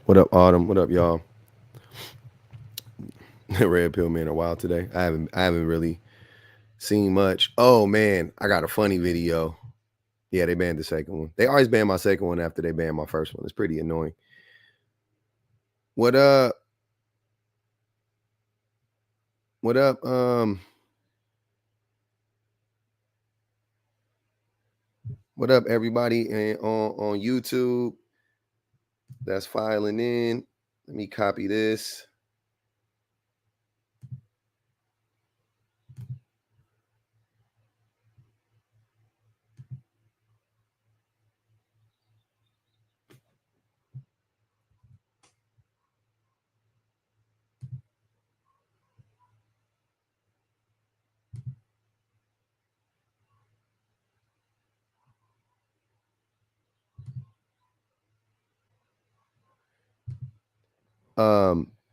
What up, Autumn? What up, y'all? Red Pill Man a while today. I haven't really seen much. Oh man, I got a funny video. Yeah, they banned the second one. They always ban my second one after they ban my first one. It's pretty annoying. What up? What up? What up, everybody on YouTube that's filing in? Let me copy this.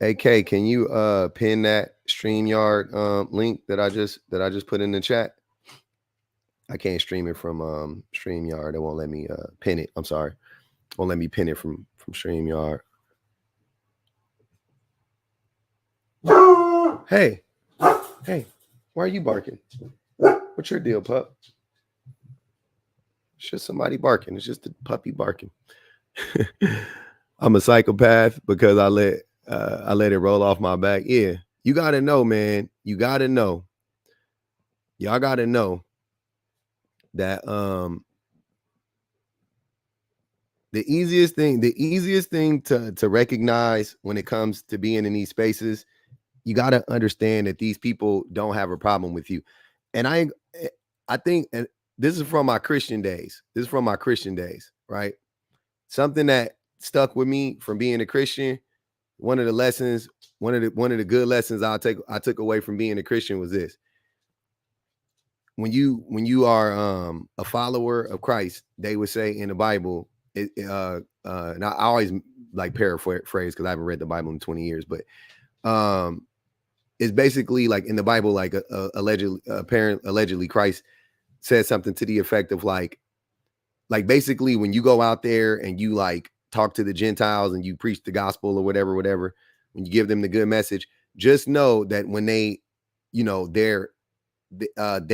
AK, can you pin that StreamYard link that I just put in the chat? I can't stream it from StreamYard. It won't let me pin it. I'm sorry. Won't let me pin it from StreamYard. Hey, hey, why are you barking? What's your deal, pup? It's just somebody barking. It's just a puppy barking. I'm a psychopath because I let it roll off my back. Yeah, you gotta know, man. You gotta know. Y'all gotta know that the easiest thing to recognize when it comes to being in these spaces, you got to understand that these people don't have a problem with you. And I think, and this is from my Christian days. This is from my Christian days, right? Something that stuck with me from being a Christian. One of the lessons, one of the good lessons I took away from being a Christian was this: when you are a follower of Christ, they would say in the Bible, and I always like paraphrase because I haven't read the Bible in 20 years, but it's basically like in the Bible, like allegedly Christ said something to the effect of like basically when you go out there and you like talk to the Gentiles and you preach the gospel or whatever, when you give them the good message, just know that when they, they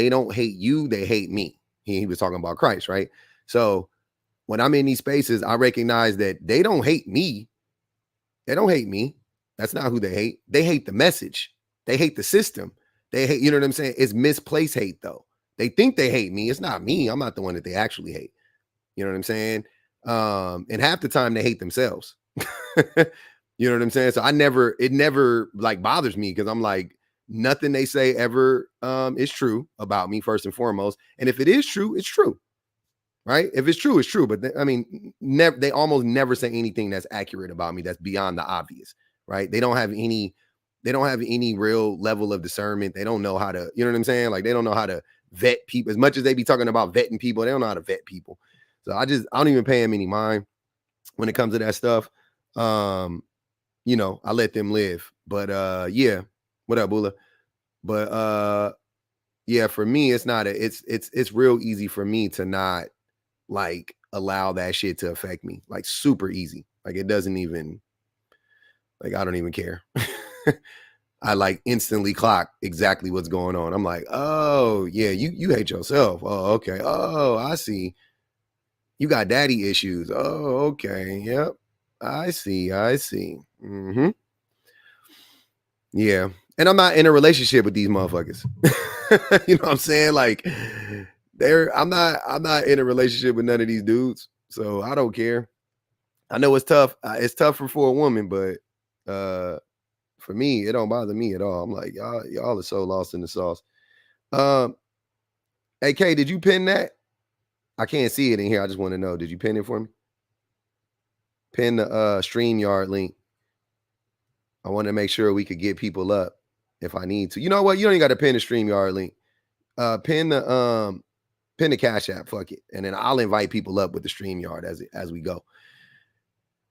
don't hate you, they hate me. He was talking about Christ, right? So when I'm in these spaces, I recognize that they don't hate me. They don't hate me. That's not who they hate. They hate the message. They hate the system. They hate, you know what I'm saying? It's misplaced hate though. They think they hate me. It's not me. I'm not the one that they actually hate. You know what I'm saying? And half the time they hate themselves. You know what I'm saying? So it never like bothers me because I'm like, nothing they say ever is true about me, first and foremost. And if it is true, it's true. Right? If it's true, it's true. But they almost never say anything that's accurate about me that's beyond the obvious. Right? They don't have any real level of discernment. They don't know how to, you know what I'm saying? Like they don't know how to vet people as much as they be talking about vetting people. They don't know how to vet people. So I don't even pay them any mind when it comes to that stuff. I let them live. But yeah. What up, Bula? But yeah, for me, it's real easy for me to not like allow that shit to affect me. Like super easy. Like it doesn't even, like I don't even care. I like instantly clock exactly what's going on. I'm like, oh yeah, you hate yourself. Oh, okay. Oh, I see. You got daddy issues. Oh, okay. Yep. I see. Mm-hmm. Yeah. And I'm not in a relationship with these motherfuckers. You know what I'm saying? Like I'm not in a relationship with none of these dudes. So I don't care. I know it's tough. It's tougher for a woman, but for me, it don't bother me at all. I'm like, y'all are so lost in the sauce. AK, did you pin that? I can't see it in here. I just want to know. Did you pin it for me? Pin the StreamYard link. I want to make sure we could get people up if I need to. You know what? You don't even got to pin the StreamYard link. Pin the Cash App. Fuck it, and then I'll invite people up with the StreamYard as we go.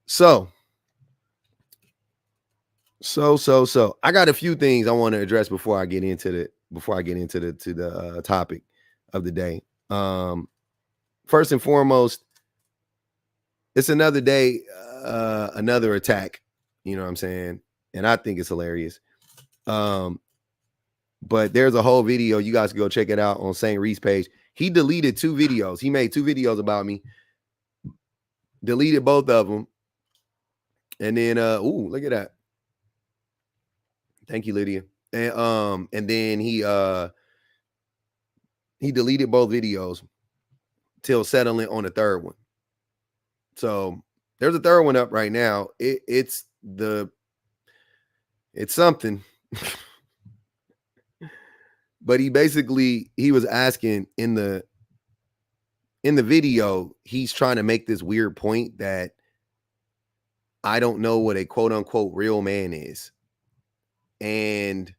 So, I got a few things I want to address before I get into the topic of the day. First and foremost, it's another day, another attack. You know what I'm saying? And I think it's hilarious. But there's a whole video. You guys can go check it out on St. Reese page. He deleted 2 videos. He made 2 videos about me. Deleted both of them. And then ooh, look at that. Thank you, Lydia. And then he deleted both videos till settling on the 3rd one. So there's a 3rd one up right now. It's something. But he was asking in the video, he's trying to make this weird point that I don't know what a quote unquote real man is. And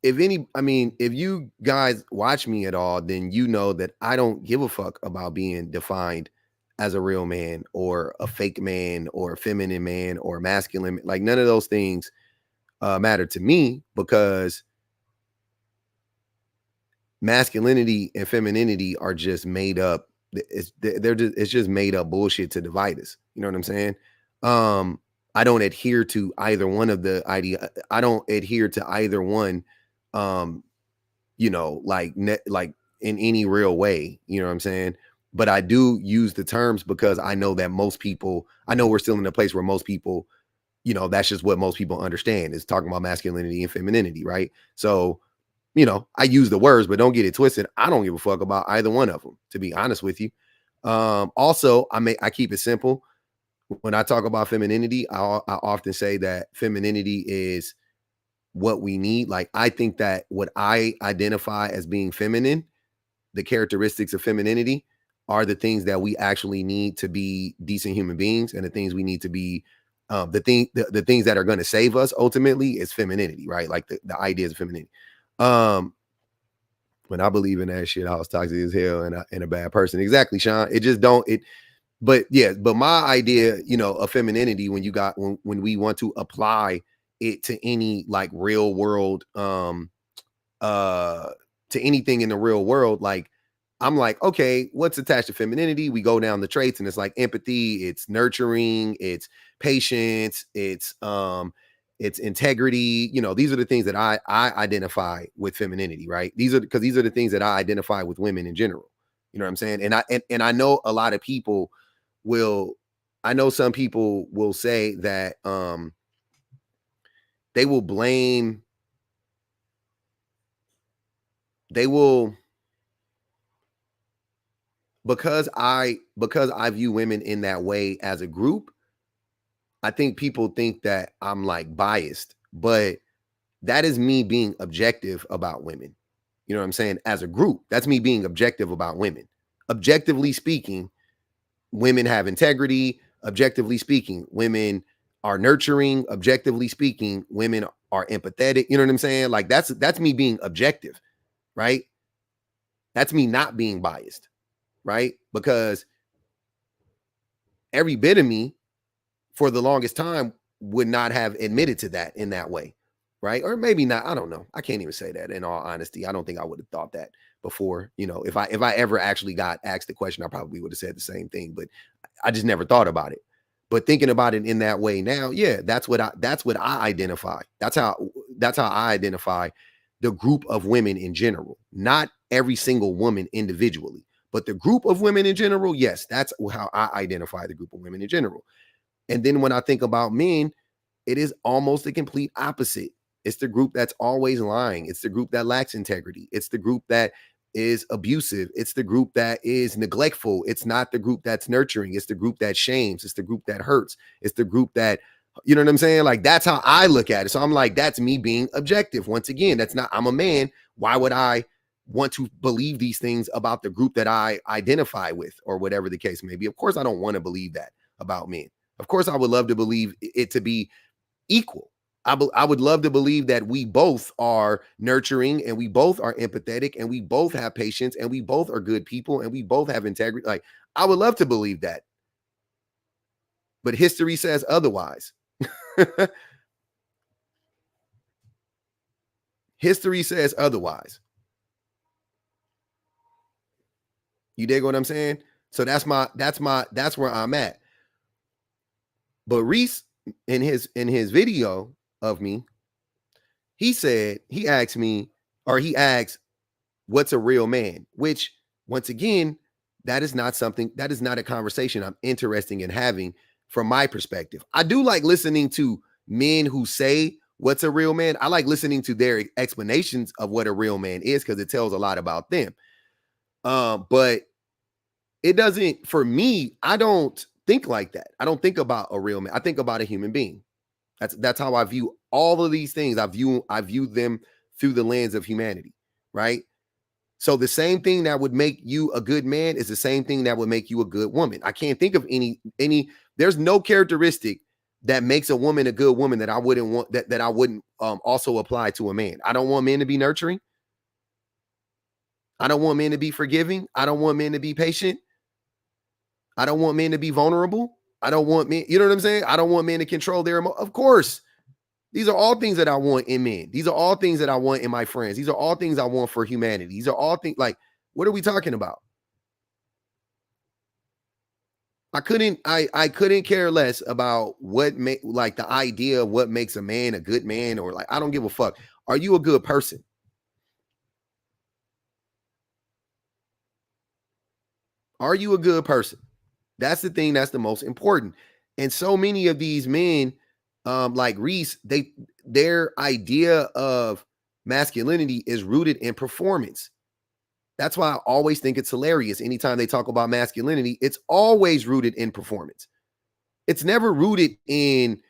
if you guys watch me at all, then you know that I don't give a fuck about being defined as a real man or a fake man or a feminine man or a masculine. Like none of those things matter to me, because masculinity and femininity are just made up. It's just made up bullshit to divide us. You know what I'm saying? I don't adhere to either one of the idea. I don't adhere to either one. Like in any real way. You know what I'm saying? But I do use the terms because I know that I know we're still in a place where most people, that's just what most people understand is talking about masculinity and femininity, right? So, I use the words, but don't get it twisted. I don't give a fuck about either one of them, to be honest with you. Also, I keep it simple. When I talk about femininity, I often say that femininity is what we need. Like, I think that what I identify as being feminine, the characteristics of femininity, are the things that we actually need to be decent human beings, and the things we need to be the things that are going to save us ultimately is femininity, right? Like the ideas of femininity. When I believe in that shit, I was toxic as hell and a bad person. Exactly, Sean. It just don't it. But yeah, but my idea, of femininity, when we want to apply it to any like real world, to anything in the real world, like I'm like, okay, what's attached to femininity? We go down the traits, and it's like empathy, it's nurturing, it's patience, it's integrity. These are the things that I identify with femininity, right? These are the things that I identify with women in general. You know what I'm saying? And I know a lot of people I know some people will say that they will blame because I view women in that way as a group. I think people think that I'm like biased, but that is me being objective about women. You know what I'm saying? As a group, that's me being objective about women. Objectively speaking, women have integrity. Objectively speaking, women are nurturing. Objectively speaking, women are empathetic. You know what I'm saying? Like that's me being objective, right? That's me not being biased, right? Because every bit of me for the longest time would not have admitted to that in that way, right? Or maybe not. I don't know. I can't even say that in all honesty. I don't think I would have thought that before. If I ever actually got asked the question, I probably would have said the same thing, but I just never thought about it. But thinking about it in that way now, yeah, that's what I identify. That's how I identify the group of women in general, not every single woman individually, but the group of women in general. Yes, that's how I identify the group of women in general. And then when I think about men, it is almost the complete opposite. It's the group that's always lying. It's the group that lacks integrity. It's the group that is abusive. It's the group that is neglectful. It's not the group that's nurturing. It's the group that shames. It's the group that hurts. It's the group that, you know what I'm saying? Like, that's how I look at it. So I'm like, that's me being objective. Once again, I'm a man. Why would I want to believe these things about the group that I identify with, or whatever the case may be? Of course, I don't want to believe that about men. Of course, I would love to believe it to be equal. I would love to believe that we both are nurturing, and we both are empathetic, and we both have patience, and we both are good people, and we both have integrity. Like, I would love to believe that. But history says otherwise. History says otherwise. You dig what I'm saying? So that's where I'm at. But Reese, in his video of me, he asked me, or he asked, what's a real man? Which, once again, that is not a conversation I'm interested in having from my perspective. I do like listening to men who say what's a real man. I like listening to their explanations of what a real man is, because it tells a lot about them. But it doesn't, for me, I don't think like that. I don't think about a real man. I think about a human being. That's how I view all of these things. I view them through the lens of humanity, right? So the same thing that would make you a good man is the same thing that would make you a good woman. I can't think of any, there's no characteristic that makes a woman a good woman that I wouldn't want, that I wouldn't also apply to a man. I don't want men to be nurturing. I don't want men to be forgiving. I don't want men to be patient. I don't want men to be vulnerable. I don't want men, you know what I'm saying? I don't want men to control their emotions. Of course, these are all things that I want in men. These are all things that I want in my friends. These are all things I want for humanity. These are all things, like, what are we talking about? I couldn't care less about like the idea of what makes a man a good man, or like, I don't give a fuck. Are you a good person? Are you a good person? That's the thing that's the most important. And so many of these men, like Reese, their idea of masculinity is rooted in performance. That's why I always think it's hilarious. Anytime they talk about masculinity, it's always rooted in performance. It's never rooted in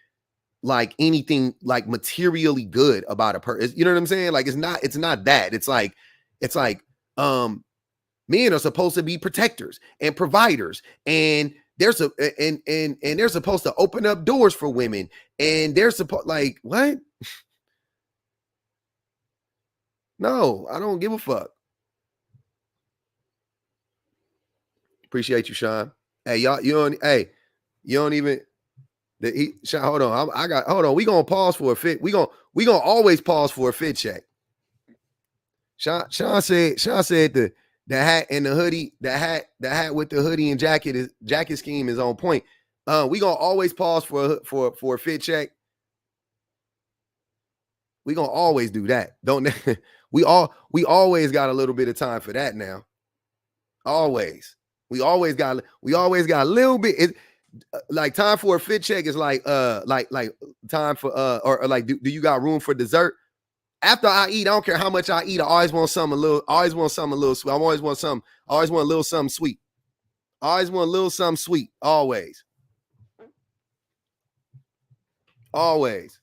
like anything like materially good about a person. You know what I'm saying? Like, it's not that. It's like men are supposed to be protectors and providers, and they're supposed to open up doors for women, and they're supposed, like, what? No, I don't give a fuck. Appreciate you, Sean. Hey, y'all, you don't even Sean, hold on. Hold on. We gonna pause for a fit. We gonna always pause for a fit check. Sean said the hat and the hoodie, the hat with the hoodie and jacket scheme is on point. We gonna always pause for a fit check. We gonna always do that. Don't we always got a little bit of time for that now. Always. We always got a little bit. Like, time for a fit check is like time for or like, do you got room for dessert? After I eat, I don't care how much I eat, I always want something a little sweet. I always want a little something sweet. I always want a little something sweet. Always. Always.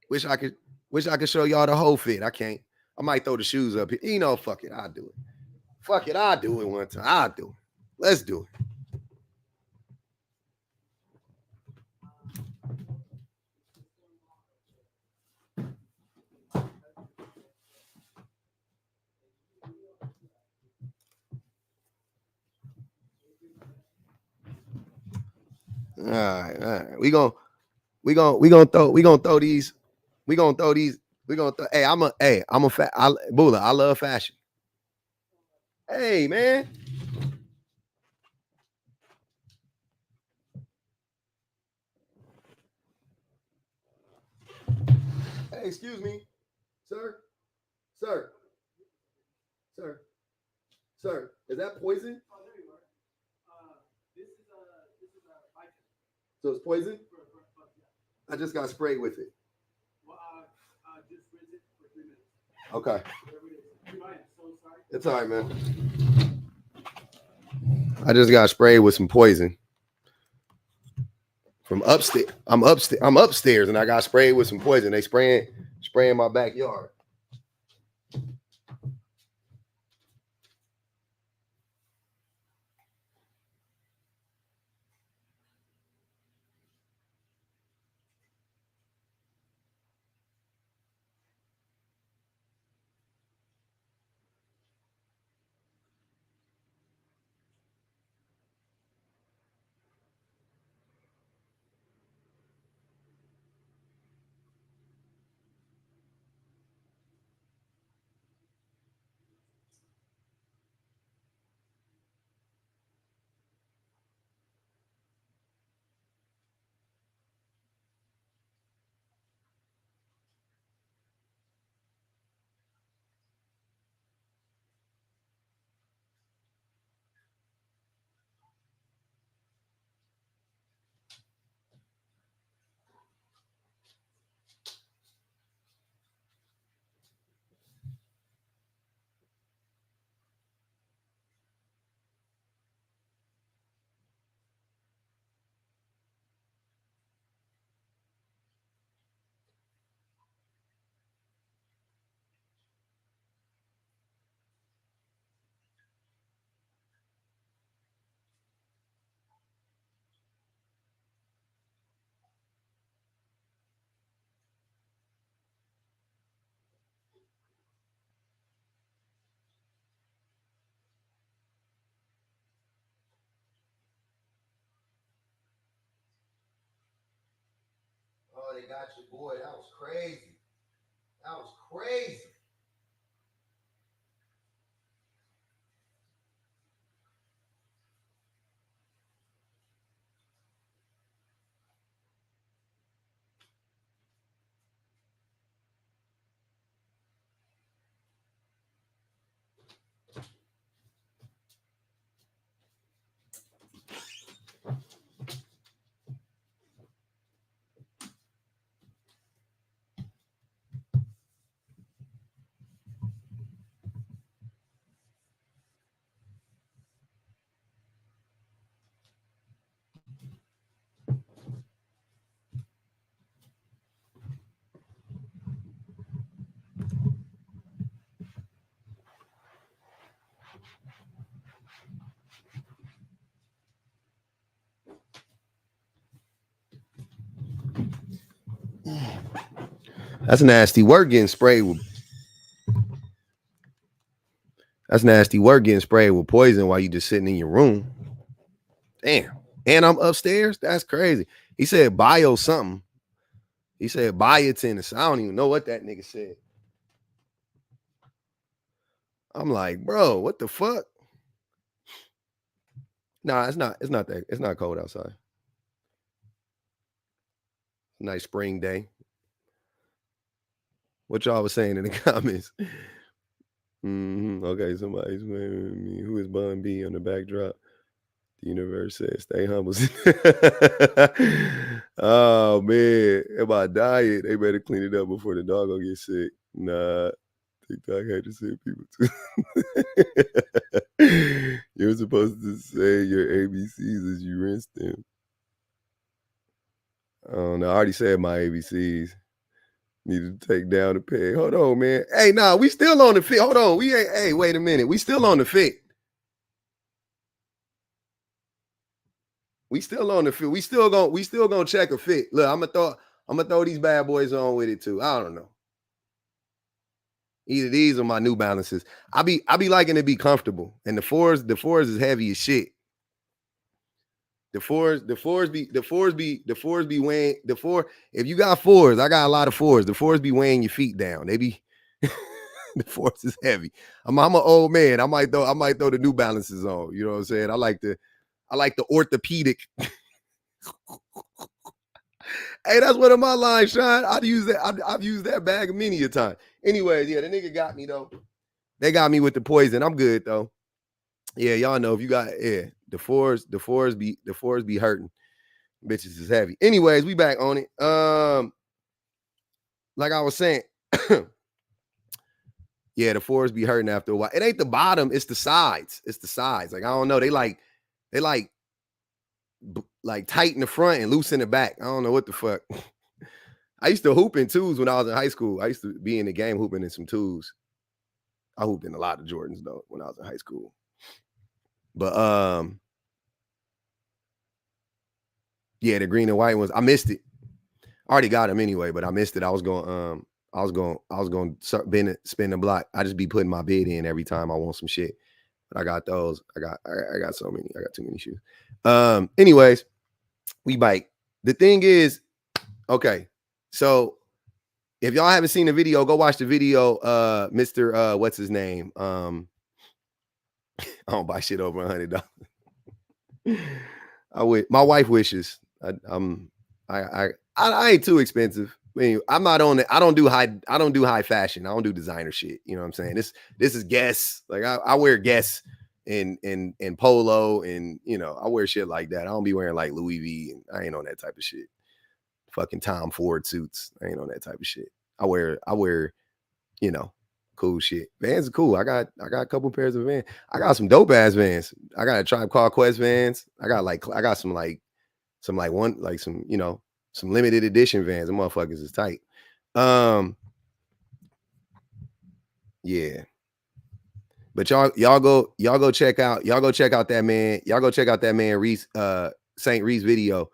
Wish I could show y'all the whole fit. I can't. I might throw the shoes up here. You know, fuck it. I'll do it. Fuck it. I'll do it one time. I'll do it. Let's do it. All right. We gonna throw these. We gonna throw these. We gonna throw. Hey, Bula. I love fashion. Hey, man. Hey, excuse me, sir, sir, sir, sir. Is that poison? So it's poison. I just got sprayed with it. Okay. It's all right, man. I just got sprayed with some poison from upstairs. I'm upstairs, and I got sprayed with some poison. They spraying my backyard. they got you, boy. That was crazy. That was crazy. That's nasty work getting sprayed with. That's nasty work getting sprayed with poison while you just sitting in your room. Damn. And I'm upstairs. That's crazy. He said bio something. He said biotin. I don't even know what that nigga said. I'm like, bro, what the fuck? Nah, it's not. It's not that. It's not cold outside. Nice spring day. What y'all was saying in the comments? Okay, somebody's waving me. Who is Bun B on the backdrop? The universe says, stay humble. Oh man, in my diet, they better clean it up before the dog will get sick. Nah, TikTok had to send people too. You're supposed to say your ABCs as you rinse them. I don't know. I already said my ABCs. Need to take down the peg. Hold on, man. Hey, nah, we still on the fit. Hold on. We ain't. Hey, wait a minute. We still on the fit. We still on the fit. We still gonna check a fit. Look, I'm gonna throw these bad boys on with it too. I don't know. Either these or my New Balances. I be liking to be comfortable, and the fours is heavy as shit. The fours be weighing the four. If you got fours, I got a lot of fours. The fours be weighing your feet down. They be the fours is heavy. I'm an old man. I might throw the New Balances on. You know what I'm saying? I like the orthopedic. Hey, that's one of my lines, Sean. I've used that bag many a time. Anyways, yeah, the nigga got me though. They got me with the poison. I'm good though. Yeah, y'all know if you got the fours be hurting. Bitches is heavy. Anyways, we back on it. Like I was saying, yeah, the fours be hurting after a while. It ain't the bottom, it's the sides. It's the sides. Like I don't know. They tighten the front and loosen the back. I don't know what the fuck. I used to hoop in twos when I was in high school. I used to be in the game hooping in some twos. I hooped in a lot of Jordans though when I was in high school. But yeah, the green and white ones. I missed it. I already got them anyway, but I missed it. I was going spin the block. I just be putting my bid in every time I want some shit. But I got those. I got so many. I got too many shoes. Anyways, we bike. The thing is, okay. So if y'all haven't seen the video, go watch the video. Mr. What's his name? I don't buy shit over $100. My wife wishes. I ain't too expensive. I mean, I'm not on it. I don't do high fashion. I don't do designer shit. You know what I'm saying? This is Guess. Like I wear Guess and polo, and you know, I wear shit like that. I don't be wearing like Louis V, and I ain't on that type of shit. Fucking Tom Ford suits. I ain't on that type of shit. I wear, you know, cool shit. Vans are cool. I got a couple pairs of Vans. I got some dope ass Vans. I got a Tribe Called Quest Vans. I got some you know, some limited edition Vans. The motherfuckers is tight. Yeah. But y'all go check out that man. Y'all go check out that man Reese St. Reese video.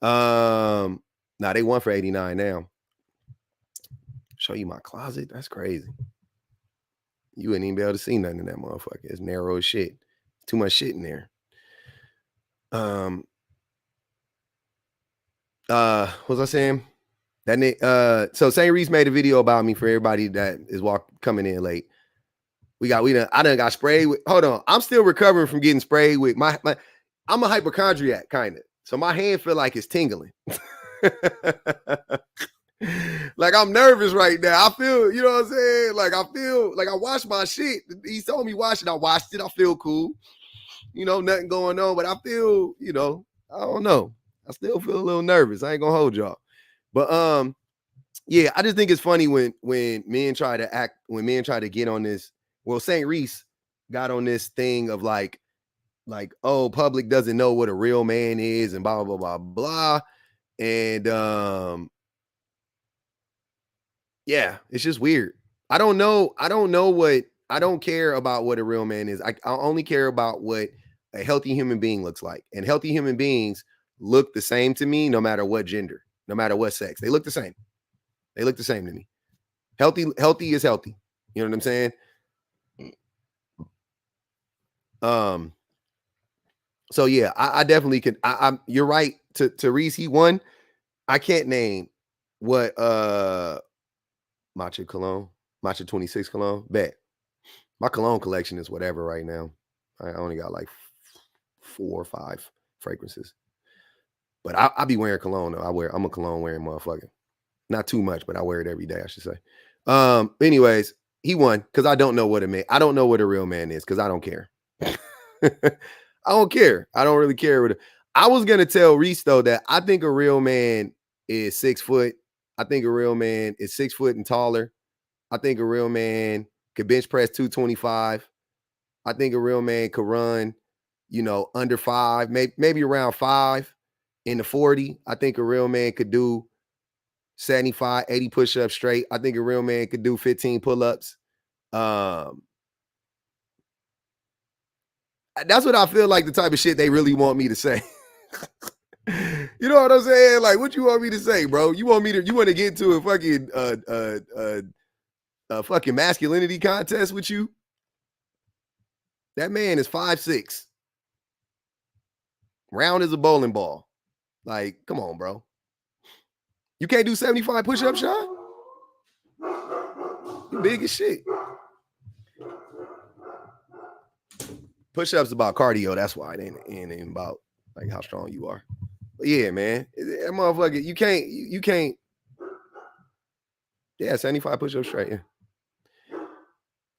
Nah, they won for 89 now. Show you my closet. That's crazy. You wouldn't even be able to see nothing in that motherfucker. It's narrow as shit. Too much shit in there. What was I saying? So St. Reese made a video about me for everybody that is coming in late. I done got sprayed with. Hold on, I'm still recovering from getting sprayed with my I'm a hypochondriac kind of, so my hand feel like it's tingling. Like I'm nervous right now. I feel, you know what I'm saying? Like I feel like I washed my shit. He told me wash it. I washed it. I feel cool. You know, nothing going on, but I feel, you know, I don't know. I still feel a little nervous. I ain't gonna hold y'all. But yeah, I just think it's funny when men try to get on this. Well, St. Reese got on this thing of like, oh, public doesn't know what a real man is and blah blah blah blah. And yeah, it's just weird. I don't care about what a real man is. I only care about what a healthy human being looks like. And healthy human beings look the same to me, no matter what gender, no matter what sex. They look the same. They look the same to me. Healthy is healthy. You know what I'm saying? So yeah, I definitely could. You're right. To Reese, he won. I can't name what Matcha cologne, Matcha 26 cologne. Bet my cologne collection is whatever right now. I only got like 4 or 5 fragrances, but I be wearing cologne though. I'm a cologne wearing motherfucker. Not too much, but I wear it every day, I should say. Anyways, he won because I don't know what I don't know what a real man is because I don't care. I don't care. I don't really care. I was gonna tell Reese though that I think a real man is 6 foot. I think a real man is 6 foot and taller. I think a real man could bench press 225. I think a real man could run, you know, under 5, maybe around 5 in the 40. I think a real man could do 75, 80 push-ups straight. I think a real man could do 15 pull-ups. That's what I feel like the type of shit they really want me to say. You know what I'm saying? Like, what you want me to say, bro? You want to get into a fucking masculinity contest with you? That man is 5'6", round as a bowling ball. Like, come on, bro. You can't do 75 push-ups, Sean? You big as shit. Push-ups about cardio. That's why it ain't about like how strong you are. But yeah, man, that motherfucker, you can't. Yeah, 75 push-ups straight. Yeah.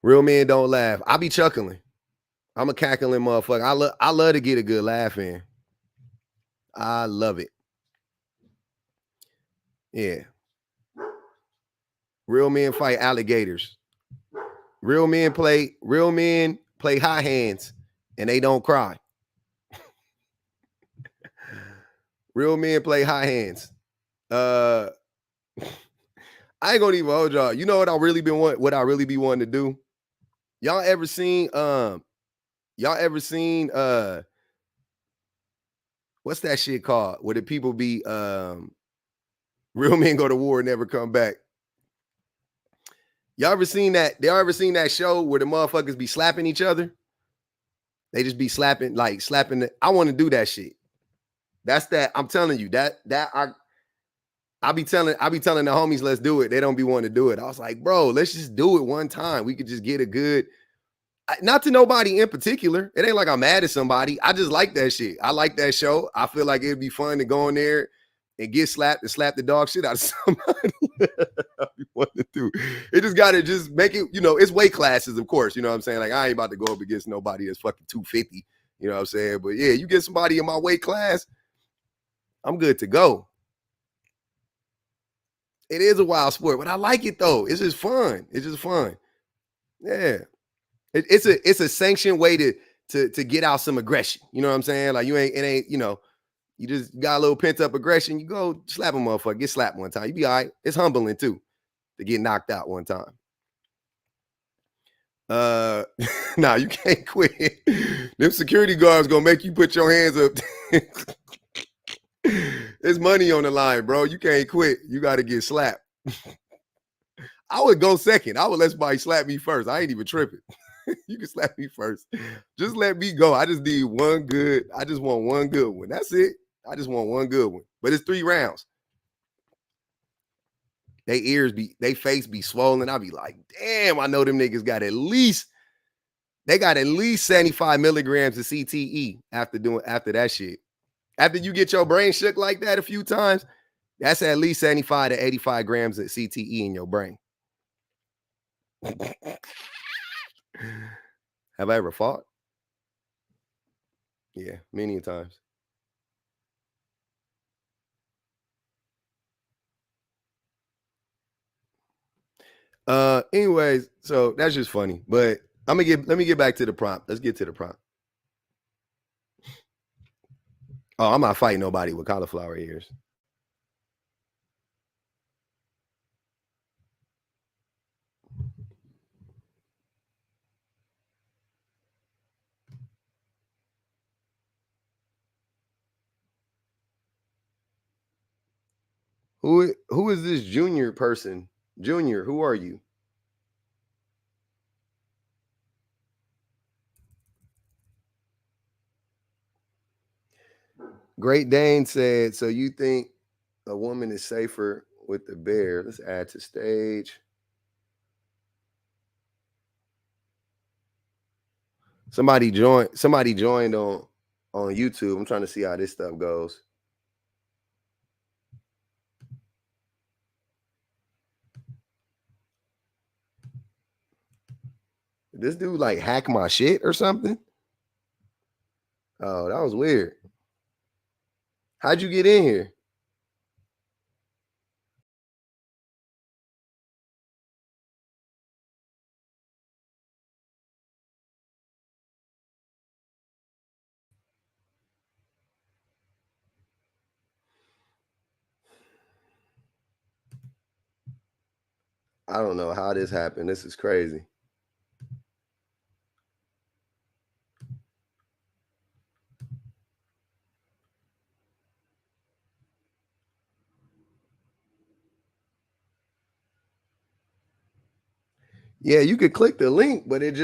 Real men don't laugh. I be chuckling. I'm a cackling motherfucker. I love to get a good laugh in. I love it. Yeah. Real men fight alligators. Real men play high hands and they don't cry. Real men play high hands. I ain't gonna even hold y'all. You know what I really be wanting to do? Y'all ever seen what's that shit called? Where the people be real men go to war and never come back. Y'all ever seen that? Y'all ever seen that show where the motherfuckers be slapping each other? They just be slapping. I want to do that shit. That's that. I'm telling you I be telling the homies, let's do it. They don't be wanting to do it. I was like, bro, let's just do it one time. We could just get a good, not to nobody in particular. It ain't like I'm mad at somebody. I just like that shit. I like that show. I feel like it'd be fun to go in there and get slapped and slap the dog shit out of somebody. I be wanting to do. It just gotta just make it, you know, it's weight classes, of course. You know what I'm saying? Like, I ain't about to go up against nobody that's fucking 250. You know what I'm saying? But yeah, you get somebody in my weight class, I'm good to go. It is a wild sport, but I like it though. It's just fun. It's just fun. Yeah. It's a sanctioned way to get out some aggression. You know what I'm saying? Like, you know, you just got a little pent up aggression. You go slap a motherfucker, get slapped one time. You be all right. It's humbling too to get knocked out one time. Nah, you can't quit. Them security guards gonna make you put your hands up. There's money on the line, bro. You can't quit. You got to get slapped. I would go second. I would let somebody slap me first. I ain't even tripping. You can slap me first. Just let me go. I just want one good one. That's it. I just want one good one. But it's 3 rounds. they face be swollen. I be like, damn, I know them niggas got at least 75 milligrams of CTE after that shit. After you get your brain shook like that a few times, that's at least 75 to 85 grams of CTE in your brain. Have I ever fought? Yeah, many times. Anyways, so that's just funny. But let me get back to the prompt. Let's get to the prompt. Oh, I'm not fighting nobody with cauliflower ears. Who is this Junior person? Junior, who are you? Great Dane said, so you think a woman is safer with the bear? Let's add to stage. Somebody joined on YouTube. I'm trying to see how this stuff goes. Did this dude like hack my shit or something? Oh, that was weird. How'd you get in here? I don't know how this happened. This is crazy. Yeah, you could click the link, but it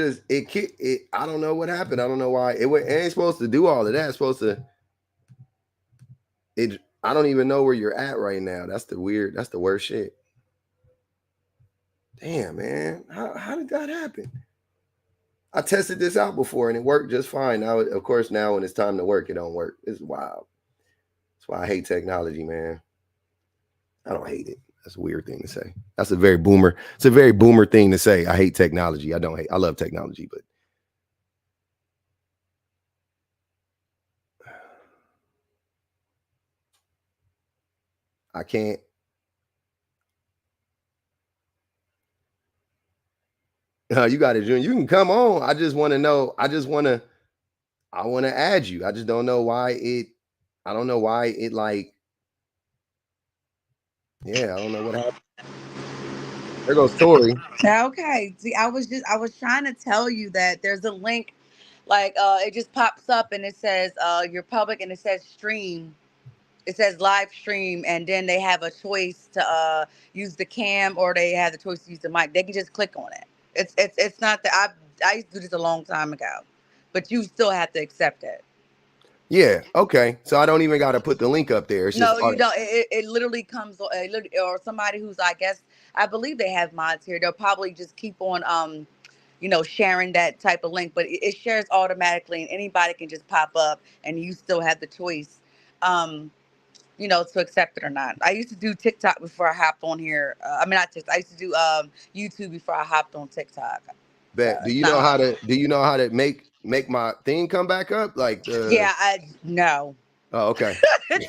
I don't know what happened. I don't know why. It ain't supposed to do all of that. It's supposed to I don't even know where you're at right now. That's the worst shit. Damn, man. How did that happen? I tested this out before and it worked just fine. Now, of course, now when it's time to work, it don't work. It's wild. That's why I hate technology, man. I don't hate it. That's a weird thing to say. That's a very boomer. It's a very boomer thing to say. I hate technology. I love technology, but I can't. You got it, June. You can come on. I just want to know. I want to add you. I just don't know why I don't know why it like. Yeah, I don't know what happened. There goes Tori. Okay. See, I was trying to tell you that there's a link, like it just pops up and it says your public and it says stream. It says live stream, and then they have a choice to use the cam or they have the choice to use the mic. They can just click on it. It's not that I used to do this a long time ago, but you still have to accept it. Yeah. Okay. So I don't even got to put the link up there. It's just No, you don't. It literally comes or somebody who's I believe they have mods here. They'll probably just keep on sharing that type of link, but it shares automatically, and anybody can just pop up, and you still have the choice. Um, to accept it or not. I used to do TikTok before I hopped on here. I mean, not TikTok. I used to do YouTube before I hopped on TikTok. So bet. Do it's you know not. how to make my thing come back up? Like the Yeah, I no. Oh, okay.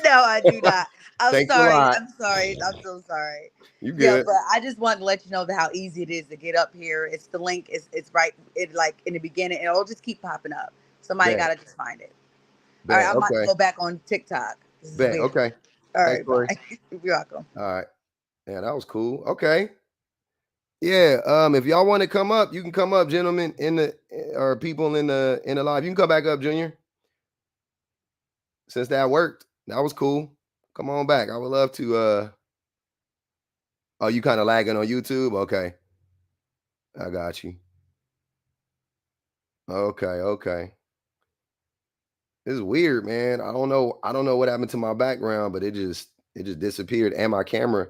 No, I do not. I'm Thanks a sorry. lot. I'm sorry. I'm so sorry. You Yeah, good. but I just wanted to let you know that how easy it is to get up here. It's the link. It's right. It like in the beginning. It'll just keep popping up. Somebody Bet. gotta just find it. All right, Bet. I'm about to Okay. go back on TikTok. This is Bet. weird. Okay. All Thanks, right, Tori. bye. You're welcome. All right. Yeah, that was cool. Okay. Yeah. If y'all want to come up, you can come up, gentlemen, or people in the live. You can come back up, Junior. Since that worked, that was cool. Come on back. I would love to. Oh, you kind of lagging on YouTube? Okay, I got you. Okay, okay. This is weird, man. I don't know. I don't know what happened to my background, but it just disappeared, and my camera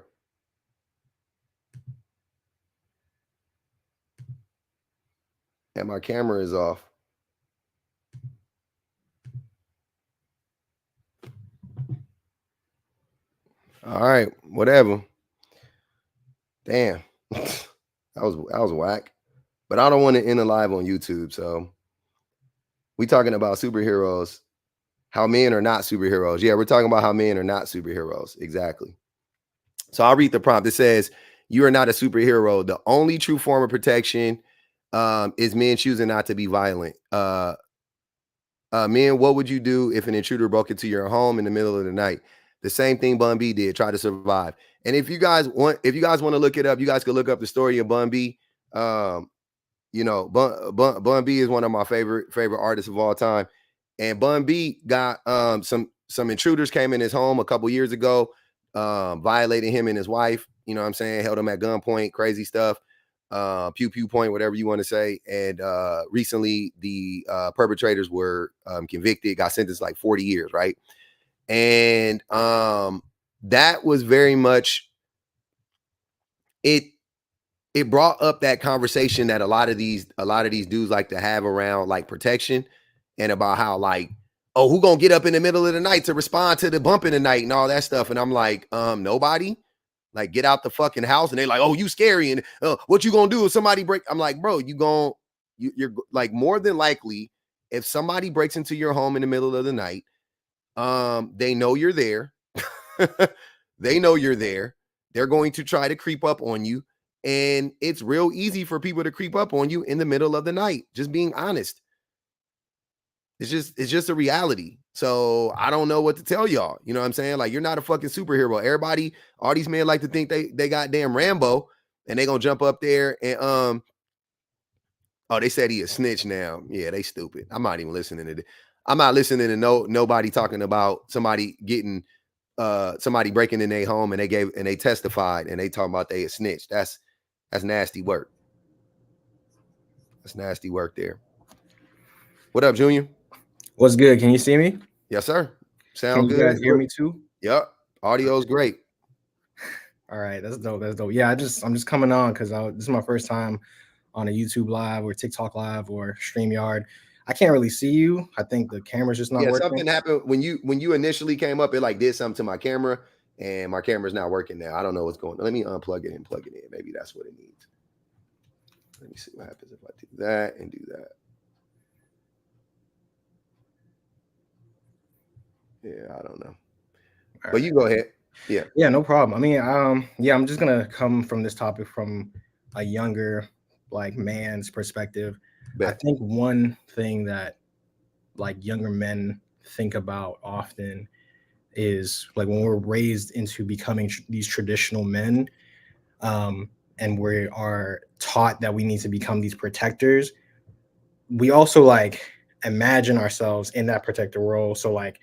And my camera is off. All right, whatever. Damn. that was whack. But I don't want to end a live on YouTube, so we talking about superheroes, how men are not superheroes. Yeah, we're talking about how men are not superheroes. Exactly. So I'll read the prompt. It says, "You are not a superhero. The only true form of protection is men choosing not to be violent. Men, what would you do if an intruder broke into your home in the middle of the night? The same thing Bun B did. Try to survive. And if you guys want to look it up, you guys could look up the story of Bun B. Um, Bun B is one of my favorite artists of all time. And Bun B got some intruders came in his home a couple years ago, violated him and his wife. You know what I'm saying? Held him at gunpoint, crazy stuff. Pew pew point, whatever you want to say. And recently, the perpetrators were convicted, got sentenced like 40 years, right? And that was very much it. It brought up that conversation that a lot of these dudes like to have around like protection and about how like, oh, who gonna get up in the middle of the night to respond to the bump in the night and all that stuff. And I'm like, nobody. Like, get out the fucking house. And they're like, oh, you scary. And what you gonna do if somebody break? I'm like, bro, you're like, more than likely, if somebody breaks into your home in the middle of the night, they know you're there. They know you're there. They're going to try to creep up on you. And it's real easy for people to creep up on you in the middle of the night. Just being honest. It's just a reality. So I don't know what to tell y'all. You know what I'm saying? Like, you're not a fucking superhero. Everybody, all these men like to think they got damn Rambo and they gonna jump up there and oh, they said he a snitch now. Yeah, they stupid. I'm not even listening to this. I'm not listening to nobody talking about somebody getting somebody breaking in their home and they testified and they talking about they a snitch. That's nasty work. That's nasty work there. What up, Junior? What's good? Can you see me? Yes, sir. Can Sound you good. guys hear me too? Yep. Audio's great. All right, that's dope. That's dope. Yeah, I'm just coming on because this is my first time on a YouTube live or TikTok live or StreamYard. I can't really see you. I think the camera's just not working. Something happened when you initially came up. It like did something to my camera, and my camera's not working now. I don't know what's going on. Let me unplug it and plug it in. Maybe that's what it needs. Let me see what happens if I do that and do that. Yeah, I don't know. All but right. You go ahead. Yeah. Yeah, no problem. I mean, yeah, I'm just gonna come from this topic from a younger, like, man's perspective. I think one thing that like younger men think about often is like when we're raised into becoming these traditional men, and we are taught that we need to become these protectors. We also like imagine ourselves in that protector role. So like,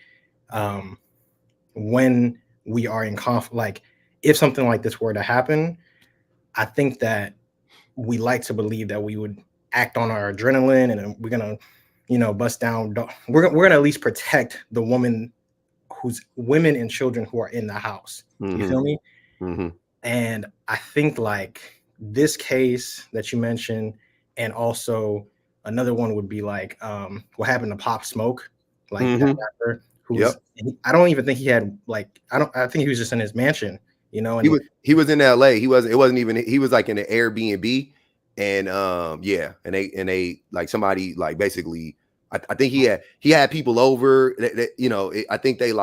when we are in conflict, like if something like this were to happen, I think that we like to believe that we would act on our adrenaline and we're gonna, bust down. We're gonna at least protect the women and children who are in the house. Mm-hmm. You feel me? Mm-hmm. And I think like this case that you mentioned, and also another one would be like what happened to Pop Smoke, like that rapper. I don't even think he had like I think he was just in his mansion, and he was in LA. It wasn't even, he was like in an Airbnb, and and they like somebody like basically I think he had people over that, I think they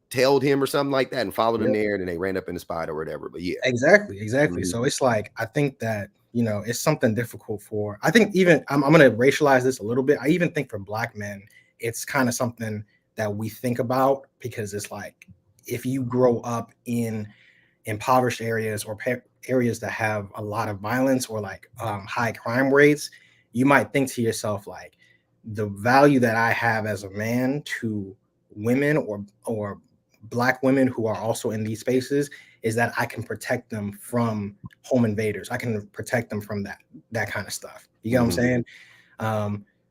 tailed him or something like that and followed him there, and then they ran up in the spot or whatever. But yeah, exactly. Mm-hmm. So it's like I think that it's something difficult for, I think even I'm gonna racialize this a little bit. I even think for Black men it's kind of something that we think about, because it's like if you grow up in impoverished areas or areas that have a lot of violence or like high crime rates, you might think to yourself like the value that I have as a man to women or Black women who are also in these spaces is that I can protect them from home invaders. I can protect them from that kind of stuff. You get what I'm saying?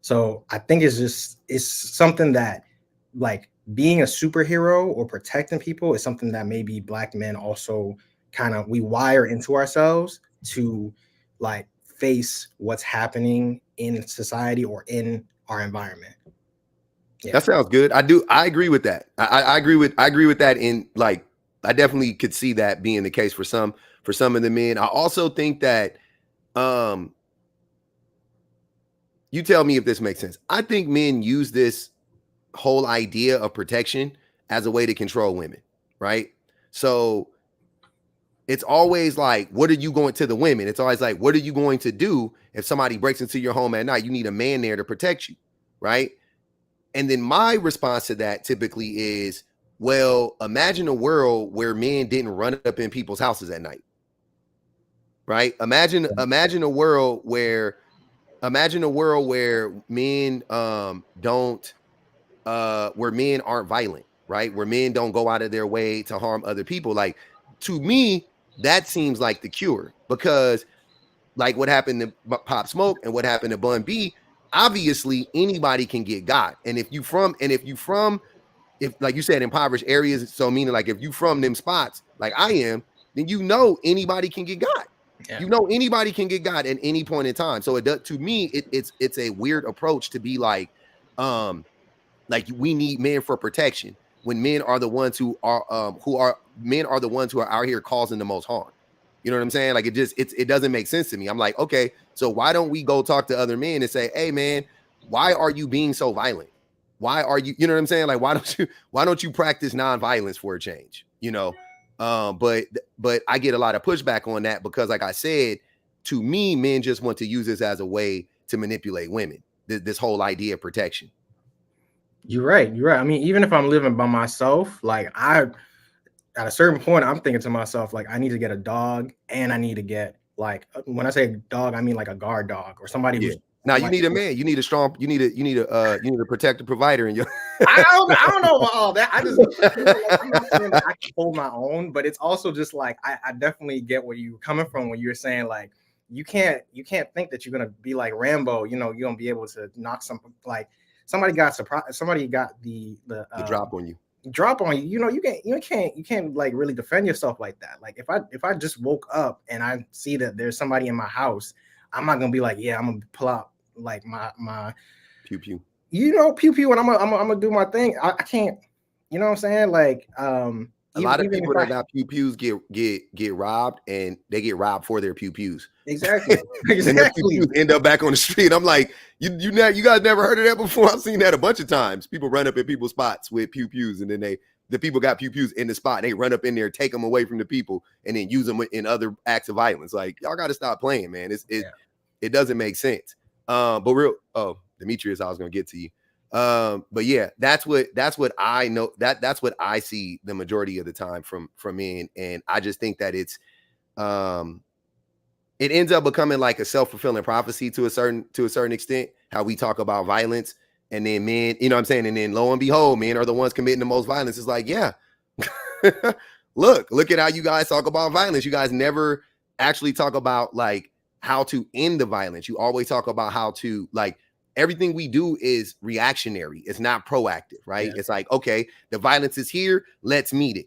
So I think it's something that like being a superhero or protecting people is something that maybe Black men also kind of we wire into ourselves to like face what's happening in society or in our environment. Yeah. That sounds good. I agree with that. I agree with that. In like, I definitely could see that being the case for some of the men. I also think that, you tell me if this makes sense. I think men use this whole idea of protection as a way to control women, right? So it's always like, what are you going to the women? It's always like, what are you going to do if somebody breaks into your home at night? You need a man there to protect you, right? And then my response to that typically is, well, imagine a world where men didn't run up in people's houses at night, right? Imagine a world where men don't where men aren't violent, right? Where men don't go out of their way to harm other people. Like, to me, that seems like the cure, because like what happened to Pop Smoke and what happened to Bun B, obviously anybody can get got. And if you from like you said, impoverished areas, so meaning like if you from them spots like I am, then anybody can get got. Yeah. Anybody can get got at any point in time. So it does, to me, it's a weird approach to be like we need men for protection when men are the ones who are the ones who are out here causing the most harm. You know what I'm saying? Like, it doesn't make sense to me. I'm like, okay, so why don't we go talk to other men and say, hey man, why are you being so violent? Why are you know what I'm saying? Like, why don't you practice nonviolence for a change? But I get a lot of pushback on that because, like I said, to me, men just want to use this as a way to manipulate women. This whole idea of protection. You're right. I mean, even if I'm living by myself, like at a certain point, I'm thinking to myself, like, I need to get a dog, and I need to get, like, when I say dog, I mean like a guard dog or somebody who's. Now you need a man. You need a strong. You need a protective provider in your. I don't know about all that. I'm not saying that I can hold my own, but it's also just like I definitely get where you're coming from when you're saying like you can't think that you're gonna be like Rambo. You're gonna be able to knock something like somebody got surprised. Somebody got the drop on you. You can't like really defend yourself like that. Like if I just woke up and I see that there's somebody in my house, I'm not gonna be like, yeah, I'm gonna pull out like my pew pew, pew pew, and I'm gonna do my thing. I can't, you know what I'm saying? Like a lot of people that got pew pews get robbed, and they get robbed for their pew pews. Exactly. And their pew pews end up back on the street. I'm like, you guys never heard of that before? I've seen that a bunch of times. People run up in people's spots with pew pews, and then the people got pew pews in the spot, and they run up in there, take them away from the people, and then use them in other acts of violence. Like, y'all got to stop playing, man. It doesn't make sense. Demetrius, I was gonna get to you. But yeah, that's what I know. That's what I see the majority of the time from men, and I just think that it ends up becoming like a self-fulfilling prophecy to a certain extent. How we talk about violence, and then men, you know what I'm saying, and then lo and behold, men are the ones committing the most violence. It's like, yeah, look at how you guys talk about violence. You guys never actually talk about like how to end the violence. You always talk about how to, like, everything we do is reactionary. It's not proactive, right? Yeah. It's like, okay, the violence is here. Let's meet it.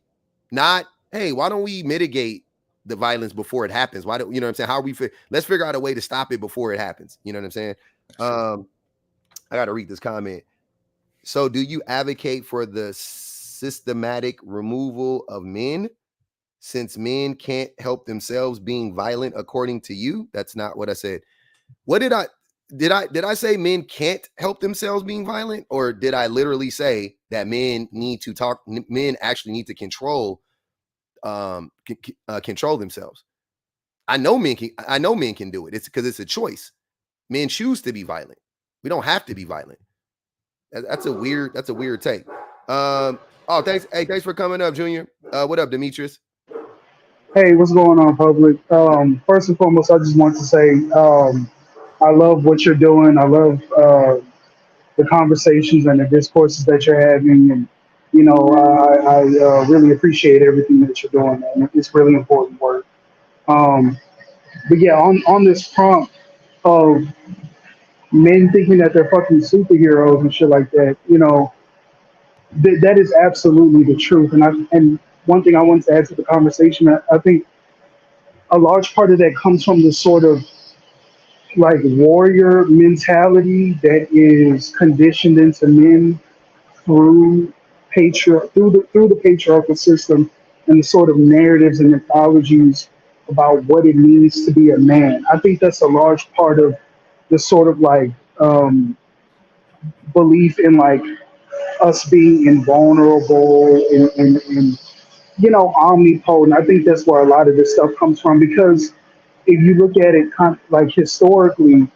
Not, hey, why don't we mitigate the violence before it happens? Why don't, you know what I'm saying? Let's figure out a way to stop it before it happens. You know what I'm saying? I got to read this comment. So do you advocate for the systematic removal of men since men can't help themselves being violent according to you? That's not what I said. What did I say men can't help themselves being violent? Or did I literally say that men actually need to control themselves? I know men can do it. It's because it's a choice. Men choose to be violent. We don't have to be violent. That's a weird take. Thanks. Hey, thanks for coming up, Junior. What up, Demetrius? Hey, what's going on, public? First and foremost, I just want to say I love what you're doing. I love the conversations and the discourses that you're having, and I really appreciate everything that you're doing, man. It's really important work. But yeah, on this prompt of men thinking that they're fucking superheroes and shit like that, that is absolutely the truth. And one thing I want to add to the conversation, I think a large part of that comes from the sort of like warrior mentality that is conditioned into men through through the patriarchal system and the sort of narratives and mythologies about what it means to be a man. I think that's a large part of the sort of like belief in like us being invulnerable and omnipotent. I think that's where a lot of this stuff comes from because if you look at it like historically,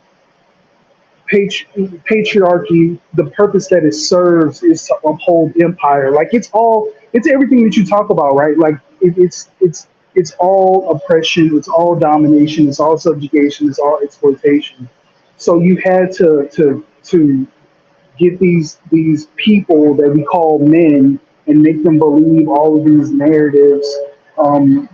patriarchy, the purpose that it serves is to uphold empire. Like it's everything that you talk about, right? Like it's all oppression, it's all domination, it's all subjugation, it's all exploitation. So you had to get these people that we call men and make them believe all of these narratives. Um,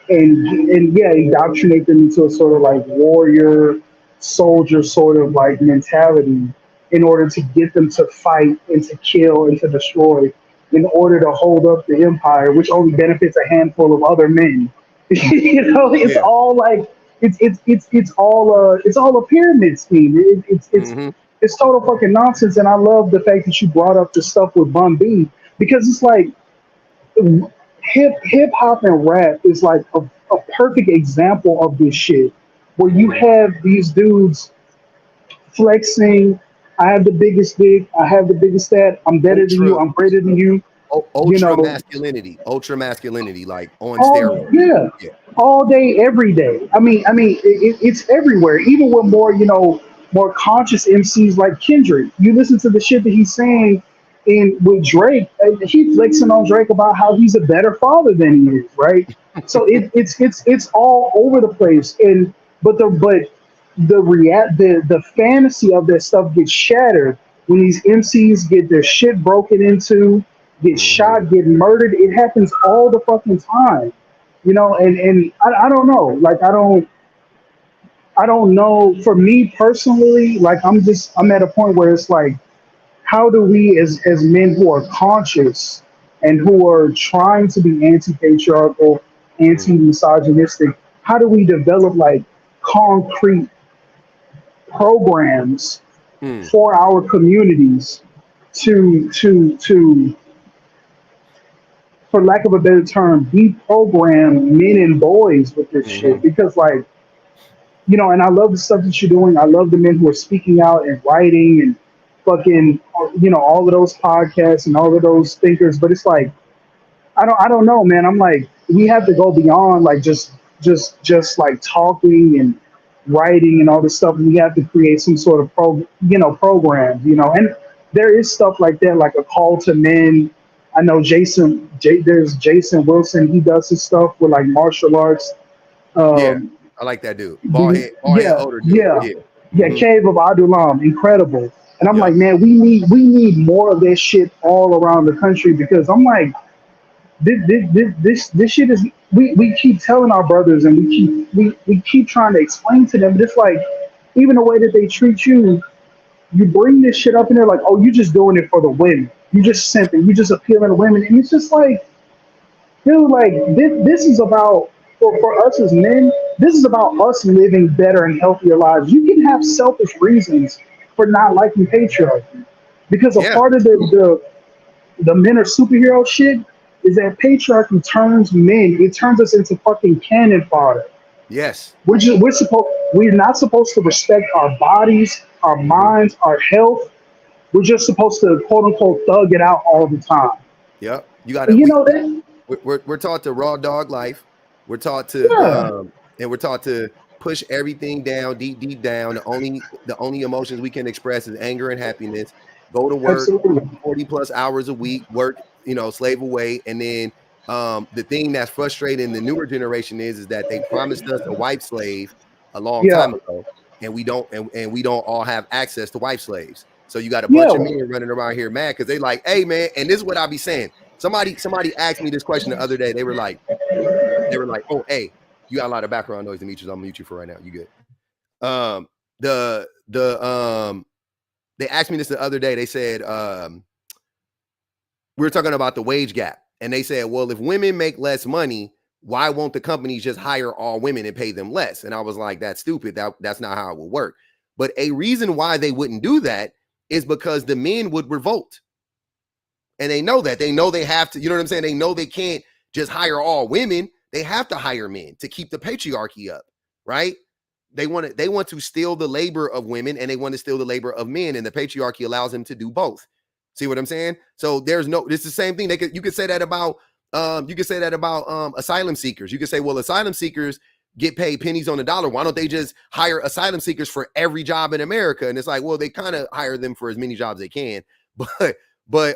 and yeah, indoctrinate them into a sort of like warrior soldier sort of like mentality in order to get them to fight and to kill and to destroy in order to hold up the empire, which only benefits a handful of other men. It's Yeah. all like it's all a pyramid scheme. Hmm. It's total fucking nonsense. And I love the fact that you brought up the stuff with Bun B because it's like hip hop and rap is like a perfect example of this shit where you Hmm. have these dudes flexing. I have the biggest dick. I have the biggest stat. I'm better than you. Ultra, I'm greater than you. You know, ultra masculinity, like on all steroids. yeah, Yeah. all day, every day. It's everywhere. Even with more, more conscious MCs like Kendrick. You listen to the shit that he's saying in with Drake. He flexing on Drake about how he's a better father than he is, right? So it's all over the place. And but the fantasy of that stuff gets shattered when these MCs get their shit broken into, get Hmm. shot, get murdered. It happens all the fucking time, and I don't know. Like I don't know. For me personally, like I'm at a point where it's like, how do we as men who are conscious and who are trying to be anti-patriarchal, Hmm. anti-misogynistic, how do we develop like concrete programs Hmm. for our communities to for lack of a better term, deprogram men and boys with this shit. Hmm. Because like, and I love the stuff that you're doing. I love the men who are speaking out and writing and fucking all of those podcasts and all of those thinkers. But it's like I don't know, man. I'm like, we have to go beyond like just like talking and writing and all this stuff. We have to create some sort of programs, and there is stuff like that, like a call to men. I know there's Jason Wilson. He does his stuff with like martial arts. Yeah. Um, I like that dude. Bald head yeah, older dude. yeah, Yeah. yeah. Hmm. Cave of Adulam, incredible. And I'm like, Yep. man, we need more of this shit all around the country because I'm like, this shit is we keep telling our brothers and we keep trying to explain to them, but it's like even the way that they treat you, you bring this shit up and they're like, oh, you just doing it for the women. You just simping, you just appealing to women. And it's just like, dude, like this is about for us as men, this is about us living better and healthier lives. You can have selfish reasons for not liking patriarchy. Because a Yeah. part of the men are superhero shit is that patriarchy turns men, it turns us into fucking cannon fodder. Yes. We're not supposed to respect our bodies, our Hmm. minds, our health. We're just supposed to quote unquote thug it out all the time. Yep. You got to And you know that? we're taught to raw dog life. We're taught to Yeah, and we're taught to push everything down, deep down. The only emotions we can express is anger and happiness. Go to work absolutely. 40 plus hours a week, work, slave away. And then the thing that's frustrating the newer generation is that they promised us a wife slave a long Yeah, time ago, and we don't all have access to wife slaves. So you got a bunch of yeah. men running around here mad because they like, hey man, and this is what I be saying. Somebody asked me this question the other day. They were like, oh, hey, you got a lot of background noise, Demetrius. I'm gonna mute you for right now. You good? The they asked me this the other day. They said we were talking about the wage gap, and they said, well, if women make less money, why won't the companies just hire all women and pay them less? And I was like, that's stupid. That's not how it would work. But a reason why they wouldn't do that is because the men would revolt. And they know that. They know they have to, you know what I'm saying? They know they can't just hire all women. They have to hire men to keep the patriarchy up, right? They want to steal the labor of women, and they want to steal the labor of men, and the patriarchy allows them to do both. See what I'm saying? So it's the same thing. You could say that about asylum seekers. You could say, well, asylum seekers get paid pennies on the dollar. Why don't they just hire asylum seekers for every job in America? And it's like, well, they kind of hire them for as many jobs they can, but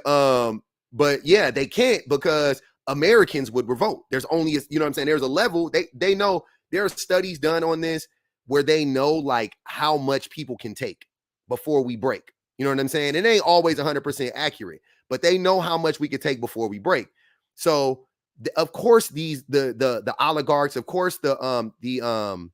yeah, they can't, because Americans would revolt. There's only, you know what I'm saying? There's a level, they know, there are studies done on this where they know like how much people can take before we break. You know what I'm saying? It ain't always 100% accurate, but they know how much we could take before we break. So of course the oligarchs, of course the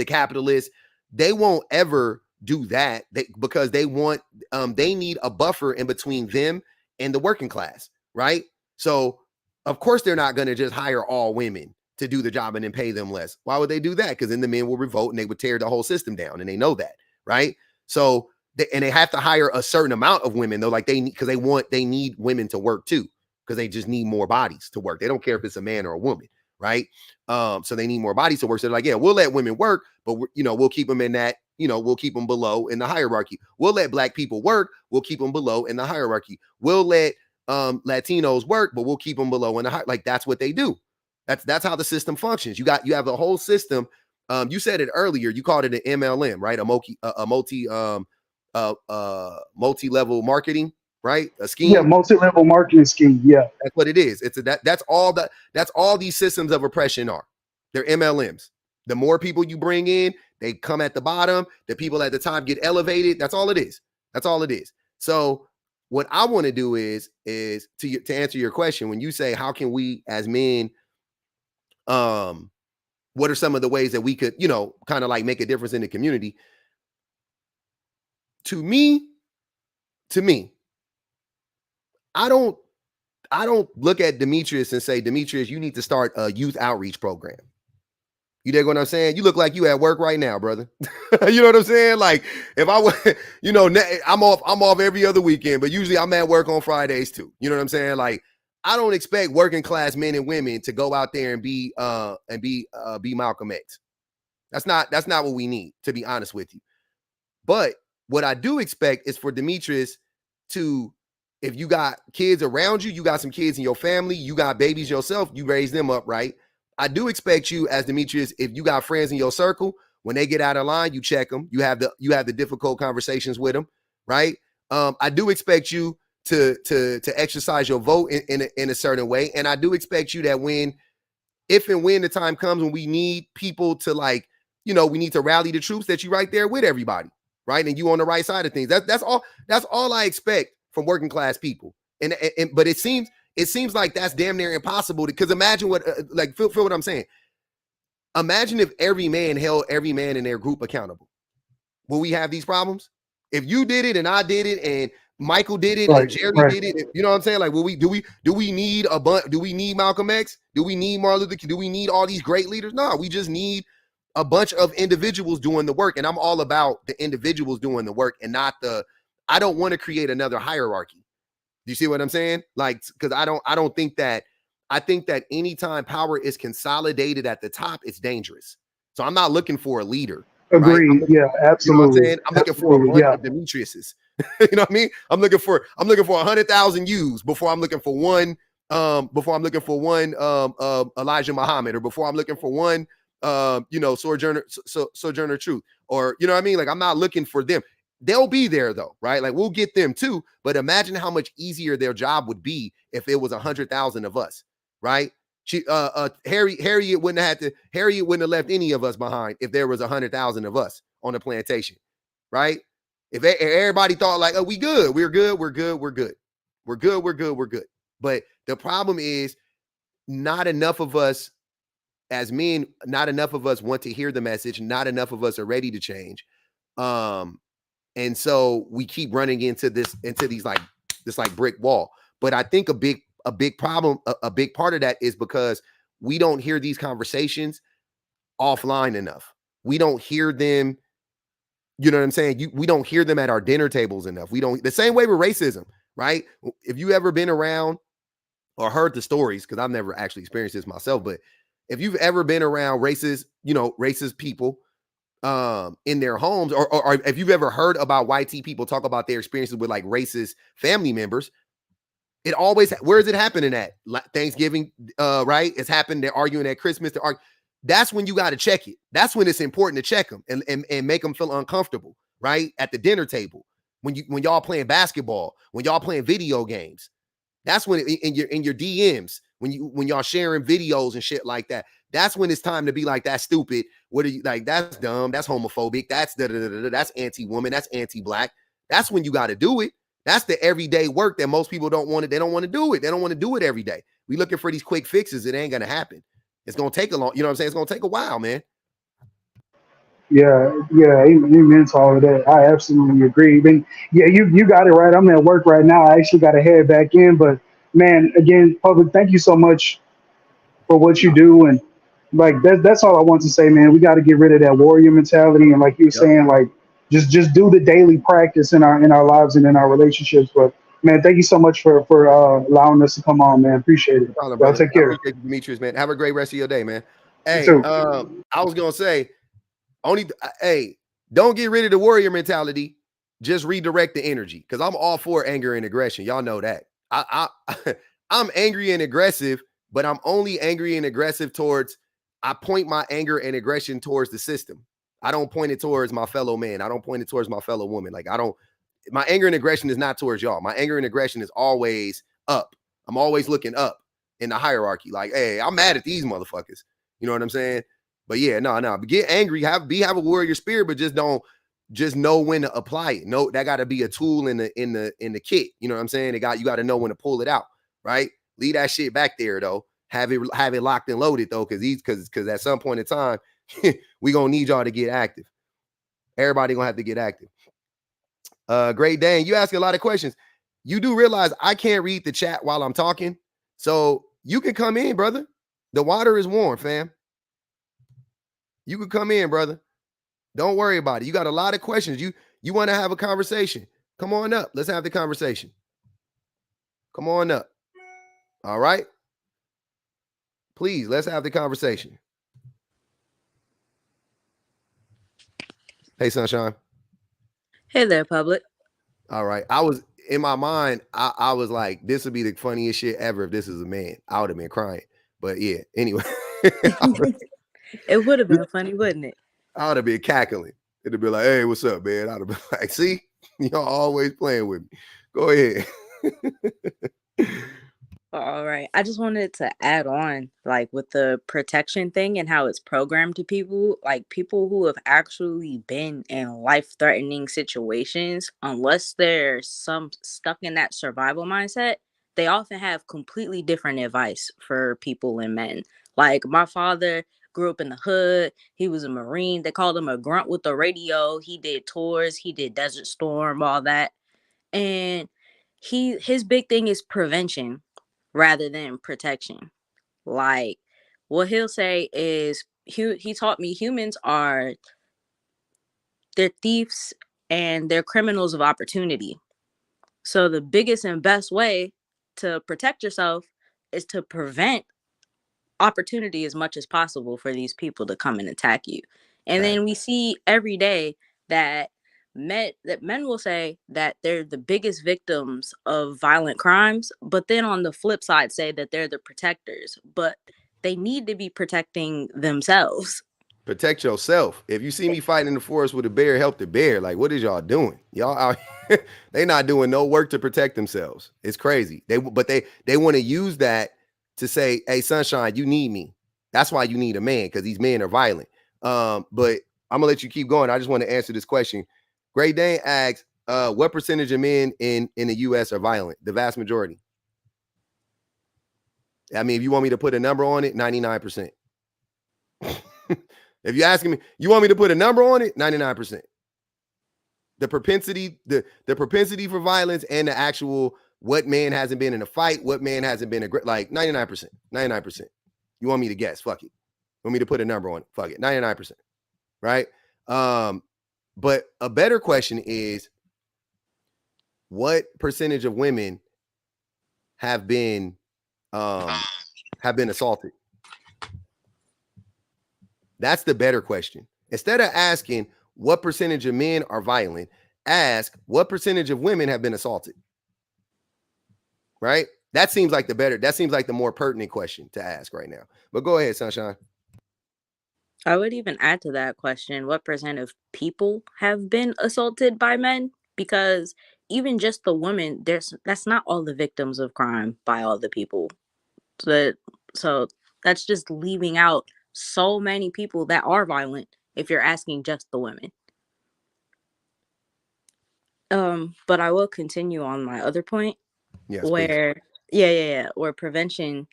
capitalists, they won't ever do that, because they need a buffer in between them and the working class, right? So of course they're not going to just hire all women to do the job and then pay them less. Why would they do that? Because then the men will revolt and they would tear the whole system down, and they know that, right? So they have to hire a certain amount of women though, like they need women to work too, because they just need more bodies to work. They don't care if it's a man or a woman, right? So they need more bodies to work. So they're like, yeah, we'll let women work, but we'll keep them in that, we'll keep them below in the hierarchy. We'll let black people work, we'll keep them below in the hierarchy. We'll let Latinos work, but we'll keep them below in the like that's what they do. That's how the system functions. You have the whole system. You said it earlier. You called it an MLM, right? Multi-level marketing, right? A scheme. Yeah, multi-level marketing scheme. Yeah, that's what it is. That's all these systems of oppression are. They're MLMs. The more people you bring in, they come at the bottom. The people at the top get elevated. That's all it is. That's all it is. So what I want to do is to answer your question, when you say how can we as men, what are some of the ways that we could, kind of like make a difference in the community? To me, I don't look at Demetrius and say, Demetrius, you need to start a youth outreach program. You dig what I'm saying? You look like you at work right now, brother. You know what I'm saying? Like if I was, I'm off every other weekend, but usually I'm at work on Fridays too. You know what I'm saying? Like I don't expect working class men and women to go out there and be Malcolm X. That's not what we need, to be honest with you. But what I do expect is for Demetrius to, if you got kids around you, you got some kids in your family, you got babies yourself, you raise them up, right? I do expect you as Demetrius, if you got friends in your circle, when they get out of line, you check them. You have the difficult conversations with them, right? I do expect you to exercise your vote in a certain way, and I do expect you that if and when the time comes when we need people to we need to rally the troops, that you right there with everybody, right? And you on the right side of things. That's all I expect from working class people. But it seems like that's damn near impossible, because imagine what feel what I'm saying. Imagine if every man held every man in their group accountable. Will we have these problems? If you did it and I did it and Michael did it and Jerry did it, you know what I'm saying? Like, do we need do we need Malcolm X? Do we need Martin Luther King? Do we need all these great leaders? No, we just need a bunch of individuals doing the work. And I'm all about the individuals doing the work and not I don't want to create another hierarchy. Do you see what I'm saying? Like, because I think that anytime power is consolidated at the top, it's dangerous. So I'm not looking for a leader. Agreed. Right? Yeah, absolutely. You know what I'm saying? I'm looking for a bunch of Demetriuses. You know what I mean? I'm looking for 100,000 U's before I'm looking for one. Elijah Muhammad, or before I'm looking for one. Sojourner Truth, or you know what I mean? Like I'm not looking for them. They'll be there though, right? Like we'll get them too. But imagine how much easier their job would be if it was 100,000 of us, right? Harriet wouldn't have left any of us behind if there was 100,000 of us on the plantation, right? If everybody thought like, oh, we're good. But the problem is not enough of us as men, not enough of us want to hear the message. Not enough of us are ready to change. And so we keep running into this brick wall. But I think a big problem, a big part of that is because we don't hear these conversations offline enough. We don't hear them, you know what I'm saying? We don't hear them at our dinner tables enough. We don't, the same way with racism, right? If you ever been around or heard the stories, because I've never actually experienced this myself, but if you've ever been around racist, racist people in their homes, or if you've ever heard about white people talk about their experiences with like racist family members, it always, where is it happening at? Thanksgiving, right? It's happening. They're arguing at Christmas. That's when you got to check it. That's when it's important to check them and make them feel uncomfortable, right? At the dinner table, when y'all playing basketball, when y'all playing video games, that's when in your DMs, when y'all sharing videos and shit like that, that's when it's time to be like, that's stupid. What are you like? That's dumb. That's homophobic. That's that's anti-woman. That's anti-black. That's when you got to do it. That's the everyday work that most people don't want to. They don't want to do it. They don't want to do it every day. We looking for these quick fixes. It ain't gonna happen. It's gonna take a long. You know what I'm saying? It's gonna take a while, man. Yeah, yeah, amen to all of that. I absolutely agree. Then, yeah, you got it right. I'm at work right now. I actually got to head back in, but man, again, public, thank you so much for what you do, and like that's all I want to say, man. We got to get rid of that warrior mentality, and like you were Yep. saying, like just do the daily practice in our lives and in our relationships. But man, thank you so much for allowing us to come on, man. Appreciate it. No problem, Y'all brother. take I care. appreciate you, Demetrius, man. Have a great rest of your day, man. You Hey, too. I was gonna say, hey, don't get rid of the warrior mentality. Just redirect the energy, because I'm all for anger and aggression. Y'all know that. I'm angry and aggressive, but I'm only angry and aggressive towards. I point my anger and aggression towards the system. I don't point it towards my fellow man. I don't point it towards my fellow woman. Like, I don't. My anger and aggression is not towards y'all. My anger and aggression is always up. I'm always looking up in the hierarchy. Like, hey, I'm mad at these motherfuckers. You know what I'm saying? But yeah, no. Get angry, have a warrior spirit, but just know when to apply it. No, that got to be a tool in the kit. You know what I'm saying? You got to know when to pull it out, right? Leave that shit back there though. Have it locked and loaded though, because at some point in time, we gonna need y'all to get active. Everybody gonna have to get active. Great Dane, you ask a lot of questions. You do realize I can't read the chat while I'm talking, so you can come in, brother. The water is warm, fam. You can come in, brother. Don't worry about it. You got a lot of questions. You want to have a conversation. Come on up. Let's have the conversation. Come on up. All right. Please, let's have the conversation. Hey, Sunshine. Hey there, public. All right. I was in my mind, I was like, this would be the funniest shit ever if this is a man. I would have been crying. But yeah, anyway. It would have been funny, wouldn't it? I would have been cackling. It'd be like, hey, what's up, man? I'd have been like, see, y'all always playing with me. Go ahead. All right. I just wanted to add on, like, with the protection thing and how it's programmed to people, like people who have actually been in life-threatening situations, unless they're stuck in that survival mindset, they often have completely different advice for people and men. Like, my father grew up in the hood. He was a Marine. They called him a grunt with the radio. He did tours. He did Desert Storm, all that. And his big thing is prevention rather than protection. Like, what he'll say is he taught me humans are, they're thieves and they're criminals of opportunity. So the biggest and best way to protect yourself is to prevent opportunity as much as possible for these people to come and attack you. And then we see every day that men will say that they're the biggest victims of violent crimes, but then on the flip side say that they're the protectors, but they need to be protecting themselves. Protect yourself. If you see me fighting in the forest with a bear, help the bear. Like, what is y'all doing? Y'all out they not doing no work to protect themselves. It's crazy. They want to use that to say, hey, Sunshine, you need me. That's why you need a man, because these men are violent. But I'm gonna let you keep going. I just want to answer this question. Great Dane asks, what percentage of men in the US are violent? The vast majority. I mean, if you want me to put a number on it, 99%. If you're asking me, you want me to put a number on it, 99%. The propensity for violence and the actual what man hasn't been in a fight, what man hasn't been like 99%. You want me to guess? Fuck it. You want me to put a number on it? Fuck it. 99%. Right? But a better question is, what percentage of women have been assaulted? That's the better question. Instead of asking what percentage of men are violent, ask what percentage of women have been assaulted. Right? That seems like the more pertinent question to ask right now. But go ahead, Sunshine. I would even add to that question, what percent of people have been assaulted by men? Because even just the women, that's not all the victims of crime by all the people. So that's just leaving out so many people that are violent if you're asking just the women. But I will continue on my other point. Yes, where please. where prevention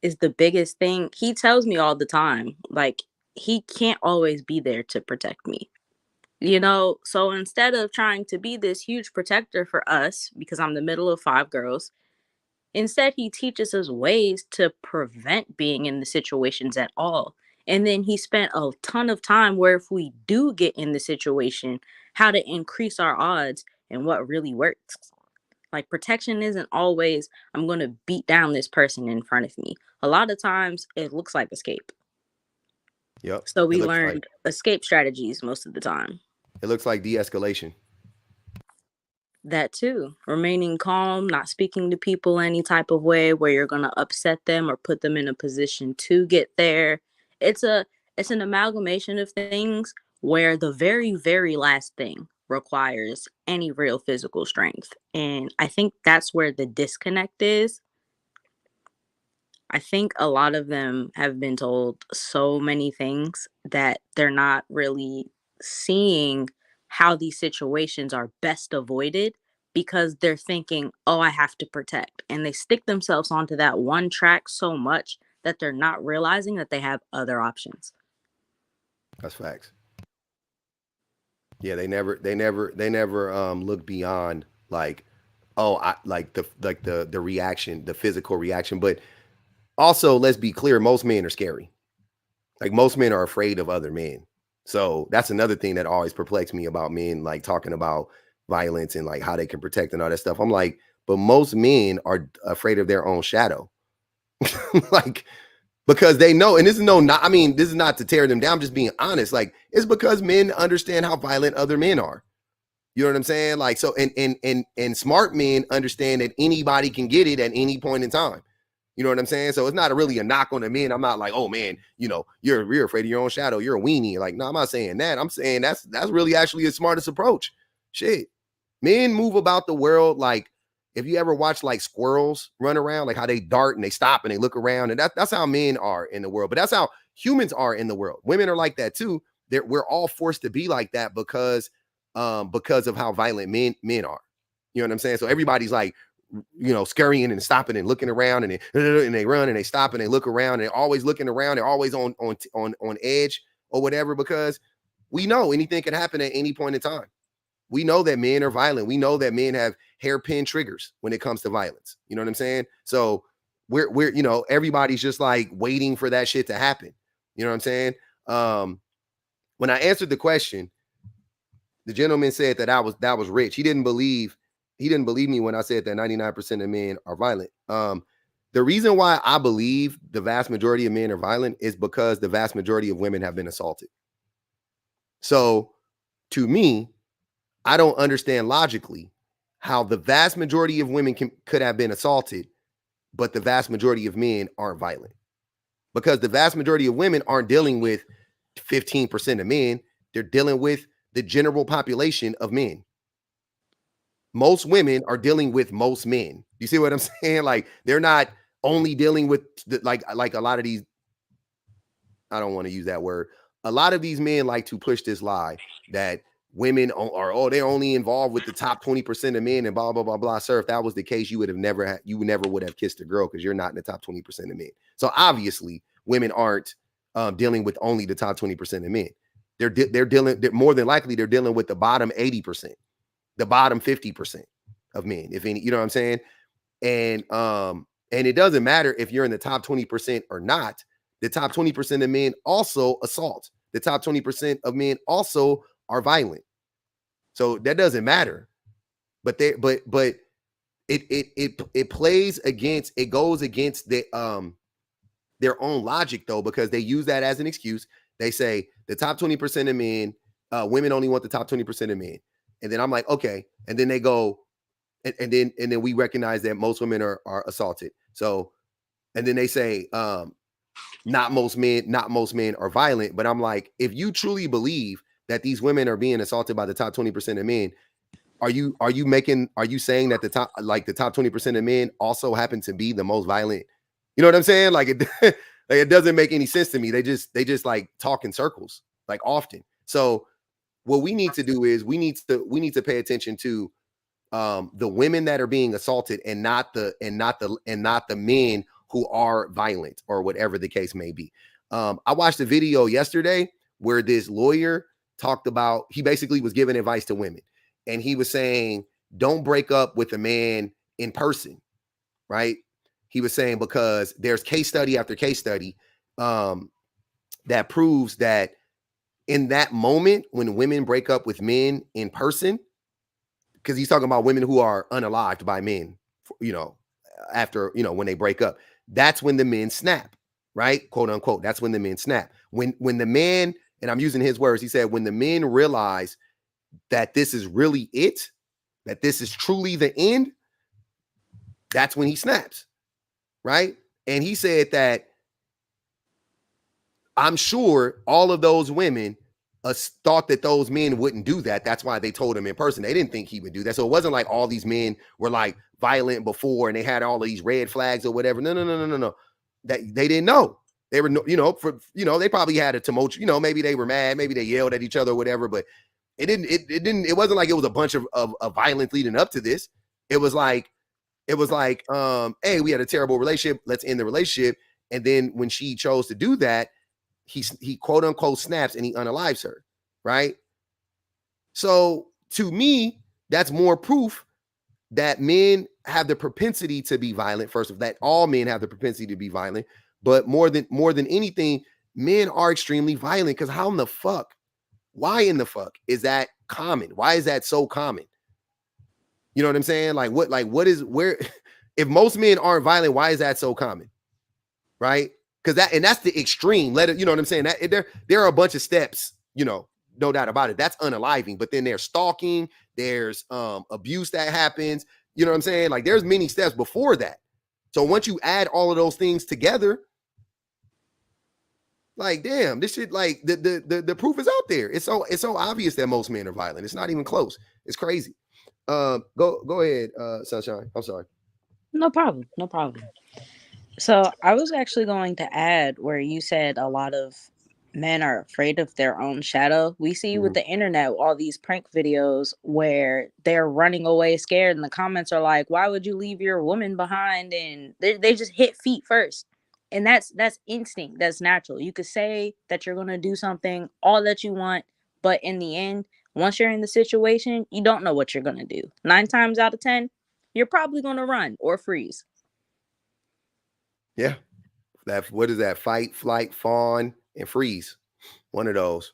is the biggest thing. He tells me all the time, like, he can't always be there to protect me. So instead of trying to be this huge protector for us, because I'm the middle of 5 girls, instead he teaches us ways to prevent being in the situations at all. And then he spent a ton of time where if we do get in the situation, how to increase our odds and what really works. Like, protection isn't always, I'm going to beat down this person in front of me. A lot of times it looks like escape. Yep. So we learned escape strategies most of the time. It looks like de-escalation. That too. Remaining calm, not speaking to people any type of way where you're going to upset them or put them in a position to get there. It's an amalgamation of things where the very, very last thing requires any real physical strength. And I think that's where the disconnect is. I think a lot of them have been told so many things that they're not really seeing how these situations are best avoided, because they're thinking, oh, I have to protect. And they stick themselves onto that one track so much that they're not realizing that they have other options. That's facts. Yeah, they never look beyond, like, oh, I like the reaction, the physical reaction. But also, let's be clear, most men are scary. Like, most men are afraid of other men. So that's another thing that always perplexed me about men, like talking about violence and like how they can protect and all that stuff. I'm like, but most men are afraid of their own shadow. Like, because they know, and this is this is not to tear them down, I'm just being honest. Like, it's because men understand how violent other men are. You know what I'm saying? Like, so, and smart men understand that anybody can get it at any point in time. You know what I'm saying? So it's not really a knock on the men. I'm not like, oh man, you're afraid of your own shadow. You're a weenie. Like, no, I'm not saying that. I'm saying that's really actually the smartest approach. Shit. Men move about the world like, if you ever watch like squirrels run around, like how they dart and they stop and they look around, and that's how men are in the world. But that's how humans are in the world. Women are like that too. We're all forced to be like that because of how violent men are. You know what I'm saying? So everybody's like, scurrying and stopping and looking around, and they run and they stop and they look around, and they're always looking around. They're always on edge or whatever, because we know anything can happen at any point in time. We know that men are violent. We know that men have hairpin triggers when it comes to violence. You know what I'm saying? So we're everybody's just like waiting for that shit to happen. You know what I'm saying? When I answered the question, the gentleman said that I was rich. He didn't believe me when I said that 99% of men are violent. The reason why I believe the vast majority of men are violent is because the vast majority of women have been assaulted. So to me, I don't understand logically how the vast majority of women could have been assaulted, but the vast majority of men aren't violent. Because the vast majority of women aren't dealing with 15% of men. They're dealing with the general population of men. Most women are dealing with most men. You see what I'm saying? Like, they're not only dealing with like a lot of these, I don't want to use that word. A lot of these men like to push this lie that women are, they're only involved with the top 20% of men and blah, blah, blah, blah. Sir, if that was the case, you would never would have kissed a girl, because you're not in the top 20% of men. So obviously women aren't dealing with only the top 20% of men. They're more than likely, they're dealing with the bottom 80%, the bottom 50% of men, if any, you know what I'm saying? And And it doesn't matter if you're in the top 20% or not. The top 20% of men also assault. The top 20% of men also are violent. So that doesn't matter. But it plays against, it goes against their own logic though, because they use that as an excuse. They say the top 20% of men, women only want the top 20% of men. And then I'm like, okay. And then they go, and then we recognize that most women are assaulted. So, and then they say, not most men are violent. But I'm like, if you truly believe that these women are being assaulted by the top 20% of men, are you saying that the top 20% of men also happen to be the most violent? You know what I'm saying? Like it doesn't make any sense to me. They just like talk in circles, like often. So what we need to do is we need to pay attention to the women that are being assaulted and not the men who are violent or whatever the case may be. I watched a video yesterday where this lawyer talked about, he basically was giving advice to women, and he was saying, don't break up with a man in person, right? He was saying, because there's case study after case study that proves that in that moment when women break up with men in person, because he's talking about women who are unalived by men, after, when they break up, that's when the men snap, right? Quote unquote. That's when the men snap. When the man, and I'm using his words, he said, when the men realize that this is really it, that this is truly the end, that's when he snaps, right? And he said that I'm sure all of those women thought that those men wouldn't do that. That's why they told him in person. They didn't think he would do that. So it wasn't like all these men were like violent before and they had all of these red flags or whatever. No. That they didn't know. They were, they probably had a tumultuous, maybe they were mad, maybe they yelled at each other or whatever, but it wasn't like it was a bunch of violence leading up to this. It was like, hey, we had a terrible relationship. Let's end the relationship. And then when she chose to do that, he quote unquote snaps and he unalives her, right? So to me, that's more proof that men have the propensity to be violent. First of that, all men have the propensity to be violent, but more than anything, men are extremely violent. Because why in the fuck is that common? Why is that so common? You know what I'm saying? If most men aren't violent, why is that so common? Right? Because that's the extreme. You know what I'm saying? There are a bunch of steps, no doubt about it. That's unaliving. But then there's stalking, there's abuse that happens. You know what I'm saying? Like there's many steps before that. So once you add all of those things together, like damn, this shit, like the proof is out there. It's so obvious that most men are violent. It's not even close. It's crazy. Go ahead, Sunshine. I'm sorry. No problem. So I was actually going to add where you said a lot of men are afraid of their own shadow. We see with the internet all these prank videos where they're running away scared, and the comments are like, why would you leave your woman behind? And they just hit feet first. And that's instinct. That's natural. You could say that you're going to do something all that you want, but in the end, once you're in the situation, you don't know what you're going to do. 9 times out of 10, you're probably going to run or freeze. Yeah. What is that? Fight, flight, fawn, and freeze. One of those.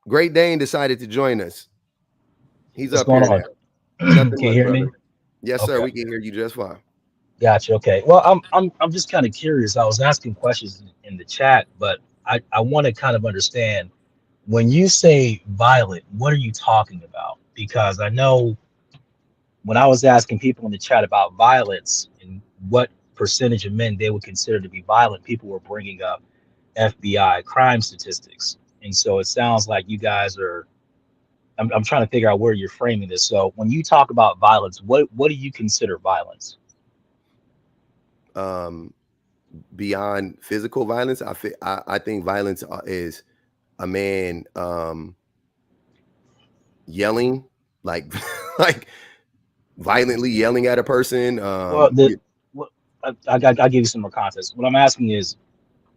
Great Dane decided to join us. He's What's up here going now. on? Can you hear me? Yes, Okay. sir. We can hear you just fine. Gotcha. Okay. Well, I'm just kind of curious. I was asking questions in the chat, but I want to kind of understand, when you say violent, what are you talking about? Because I know when I was asking people in the chat about violence and what percentage of men they would consider to be violent, people were bringing up FBI crime statistics. And so it sounds like you guys are, I'm trying to figure out where you're framing this. So when you talk about violence, what do you consider violence? Beyond physical violence, I think violence is a man yelling, like like violently yelling at a person. Well, I'll give you some more context. What I'm asking is,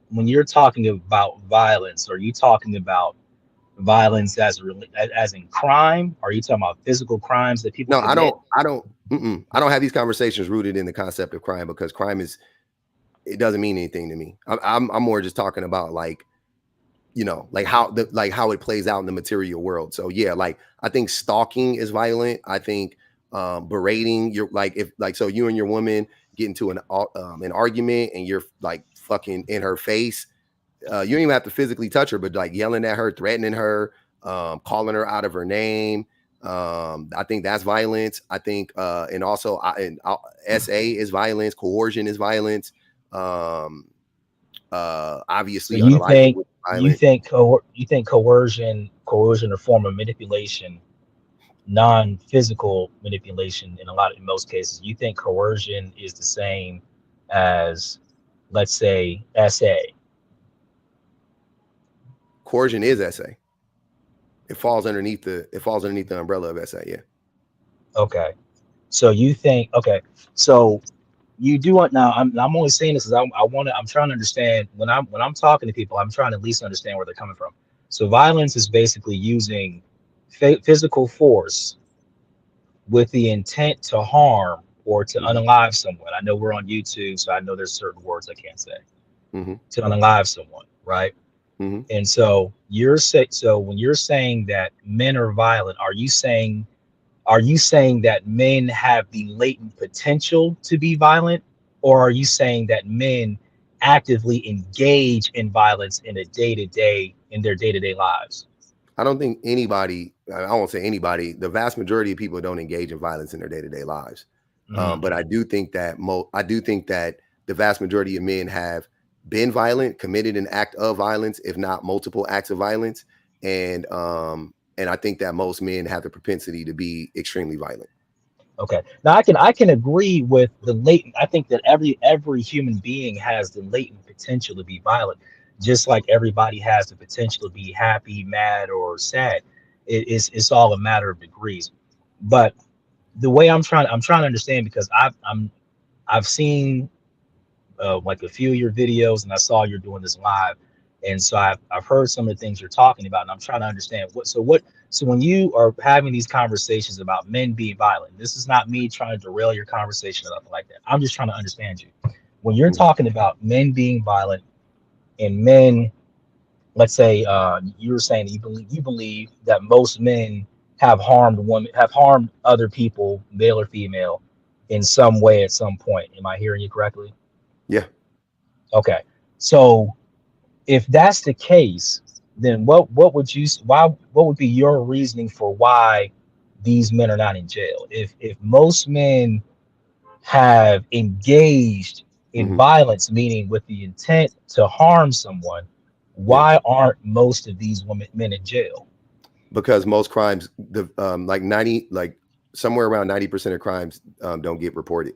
when you're talking about violence, are you talking about violence as in crime? Are you talking about physical crimes that people No, commit? I don't have these conversations rooted in the concept of crime, because crime it doesn't mean anything to me. I'm more just talking about, like, like how how it plays out in the material world. So yeah, like I think stalking is violent. I think berating, you're like, if like, so you and your woman get into an argument and you're like fucking in her face. You don't even have to physically touch her, but like yelling at her, threatening her, calling her out of her name. I think that's violence. I think, and also SA is violence. Coercion is violence. So Obviously you think unaliving you violent. think you think coercion a form of manipulation, non-physical manipulation in most cases. You think coercion is the same as, let's say, SA. Coercion is SA. It falls underneath the umbrella of SA. Yeah. Okay. So you think, okay, so you do want, now I'm only saying this because I'm trying to understand, when I'm talking to people, I'm trying to at least understand where they're coming from. So violence is basically using physical force with the intent to harm or to Mm-hmm. unalive someone. I know we're on YouTube, so I know there's certain words I can't say. Mm-hmm. To unalive someone, right? Mm-hmm. And so so when you're saying that men are violent, are you saying that men have the latent potential to be violent, or are you saying that men actively engage in violence in their day-to-day lives? I don't think anybody, I won't say anybody, the vast majority of people don't engage in violence in their day-to-day lives. Mhm. But I do think that the vast majority of men have been violent, committed an act of violence, if not multiple acts of violence. And I think that most men have the propensity to be extremely violent. Okay. Now I can agree with the latent. I think that every human being has the latent potential to be violent, just like everybody has the potential to be happy, mad, or sad. It's all a matter of degrees. But the way I'm trying to understand, because I've seen like a few of your videos, and I saw you're doing this live, and so I've heard some of the things you're talking about, and I'm trying to understand so when you are having these conversations about men being violent, this is not me trying to derail your conversation or nothing like that. I'm just trying to understand you. When you're Mhm. talking about men being violent and men, let's say you were saying that you believe that most men have harmed other people, male or female, in some way at some point. Am I hearing you correctly? Yeah. Okay. So if that's the case, then what would be your reasoning for why these men are not in jail? If most men have engaged in Hmm. violence, meaning with the intent to harm someone, Yeah. why aren't most of these men in jail? Because most crimes, like 90, like somewhere around 90% of crimes don't get reported.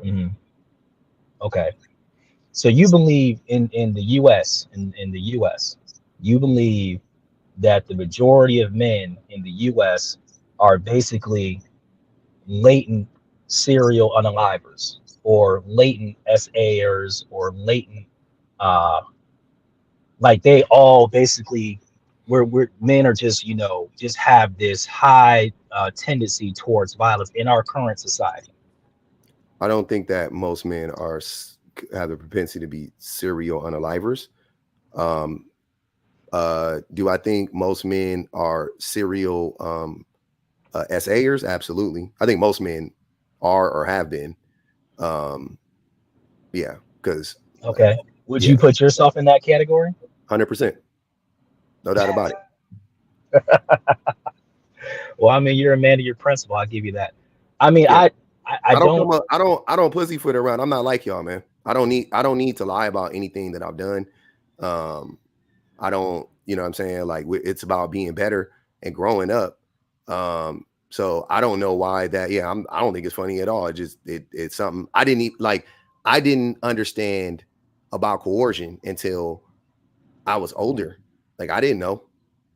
Mhm. Okay. So you believe in the US, in the US, you believe that the majority of men in the US are basically latent serial unalivers, or latent SAers, or latent uh like they all basically, we're men are just, just have this high tendency towards violence in our current society. I don't think that most men have the propensity to be serial unalivers. Um, do I think most men are serial SAers? Absolutely. I think most men are or have been. Um, yeah, because Okay. Would yeah, you put yourself in that category? 100%, no doubt about it. Well, I mean, you're a man of your principle. I'll give you that. I mean, Yeah, I I don't don't. come up. I don't pussyfoot around. I'm not like y'all, man. I don't need to lie about anything that I've done. Um, I don't, what I'm saying? Like it's about being better and growing up. So I don't know why that. Yeah, I don't think it's funny at all. It's something I didn't like. I didn't understand about coercion until I was older. Like I didn't know.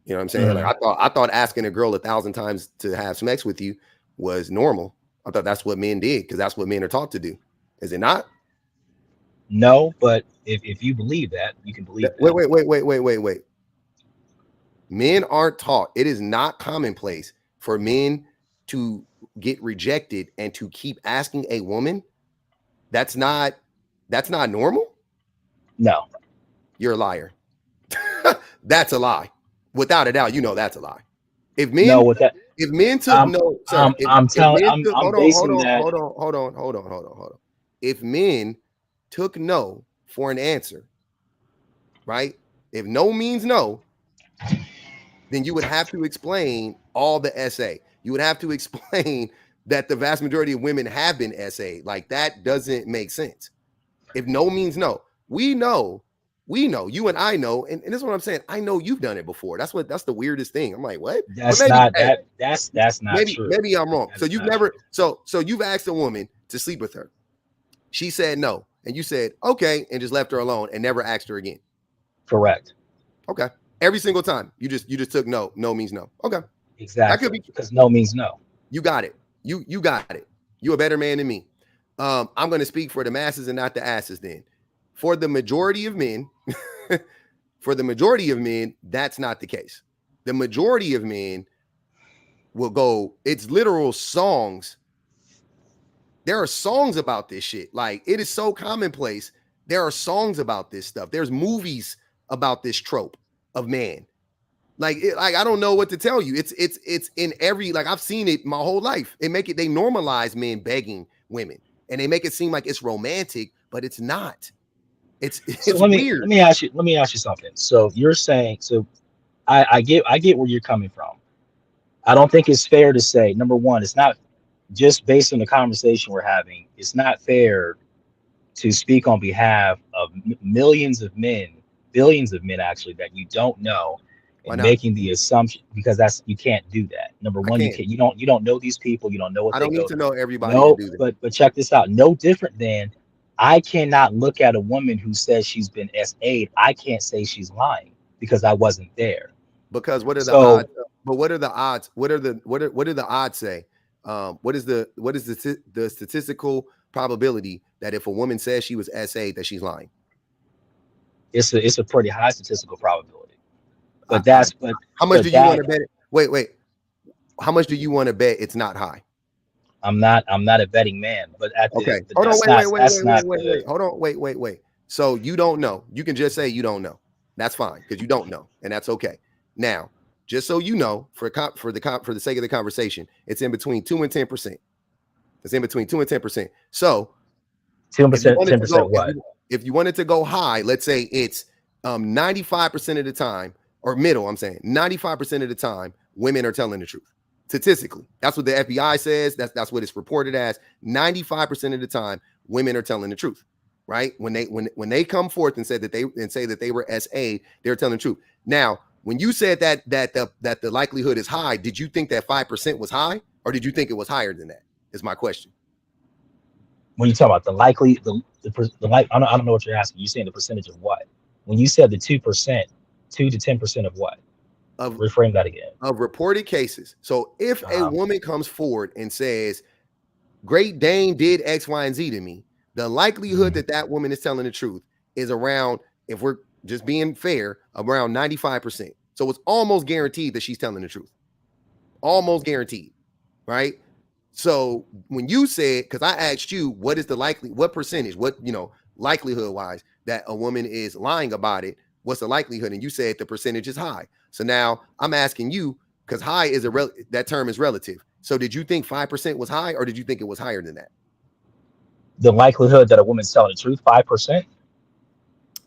You know what I'm saying? Like Mhm. I thought asking a girl 1,000 times to have sex with you was normal. I thought that's what men did because that's what men are taught to do. Is it not? No, but if you believe that, you can believe Wait, that. wait, wait, wait, wait, wait, wait. Men aren't taught. It is not commonplace for men to get rejected and to keep asking a woman. That's not normal. No. You're a liar. That's a lie. Without a doubt, that's a lie. If No, men with that, took no, sir. If men took, I'm hold basing that. on. If men took no for an answer, right? If no means no, then you would have to explain all the SA. You would have to explain that the vast majority of women have been SA. Like, that doesn't make sense. If no means no, we know, you and I know, and this is what I'm saying. I know you've done it before. That's the weirdest thing. I'm like, what? That's maybe, not that. That's not true. Maybe I'm wrong. That's So you've never, true. So you've asked a woman to sleep with her. She said no, and you said okay, and just left her alone and never asked her again. Correct. Okay. Every single time you just took no. No means no. Okay. Exactly. That could be because no means no. You got it. You got it. You're a better man than me. I'm going to speak for the masses and not the asses then. For the majority of men, that's not the case. The majority of men will go, it's literal songs. There are songs about this shit. Like, it is so commonplace. There are songs about this stuff. There's movies about this trope of man. Like, I don't know what to tell you. It's in every, like, I've seen it my whole life. They normalize men begging women, and they make it seem like it's romantic, but it's not. It's weird. Let me ask you something. So you're saying, so I get where you're coming from. I don't think it's fair to say, number one, it's not just based on the conversation we're having. It's not fair to speak on behalf of millions of men, billions of men actually, that you don't know, and making the assumption, because you can't do that. Number one, you don't know these people. You don't know what I they don't go need to through. know everybody No, to do that. but check this out. No different than I cannot look at a woman who says she's been SA'd. I can't say she's lying because I wasn't there. Because what are the odds? But what are the odds? What do the odds say? What is the statistical probability that if a woman says she was SA'd that she's lying? It's a pretty high statistical probability. But how much do you want to bet it? Wait. How much do you want to bet it's not high? I'm not a betting man, but wait. Hold on, wait. So you don't know. You can just say you don't know. That's fine, because you don't know, and that's okay. Now, just so you know, for the sake of the conversation, it's in between 2 and 10%. It's in between 2 and 10%. So 10%, 10% what? If you wanted to go high, let's say it's 95% of the time, or middle, I'm saying 95% of the time, women are telling the truth. Statistically, that's what the FBI says. That's what it's reported as. 95% of the time, women are telling the truth, right? When they come forth and say that they were SA, they're telling the truth. Now, when you said that the likelihood is high, did you think that 5% was high, or did you think it was higher than that? Is my question. When you talk about the likely, I don't know what you're asking. You're saying the percentage of what? When you said the 2%, 2 to 10% of what? Reframe that again. Of reported cases. So if a woman comes forward and says, Great Dane did X, Y, and Z to me, the likelihood that woman is telling the truth is around, if we're just being fair, around 95%. So it's almost guaranteed that she's telling the truth. Almost guaranteed, right? So when you said, because I asked you, what percentage, likelihood wise that a woman is lying about it, what's the likelihood? And you said the percentage is high. So now I'm asking you, because high is that term is relative. So did you think 5% was high, or did you think it was higher than that? The likelihood that a woman's telling the truth, 5%?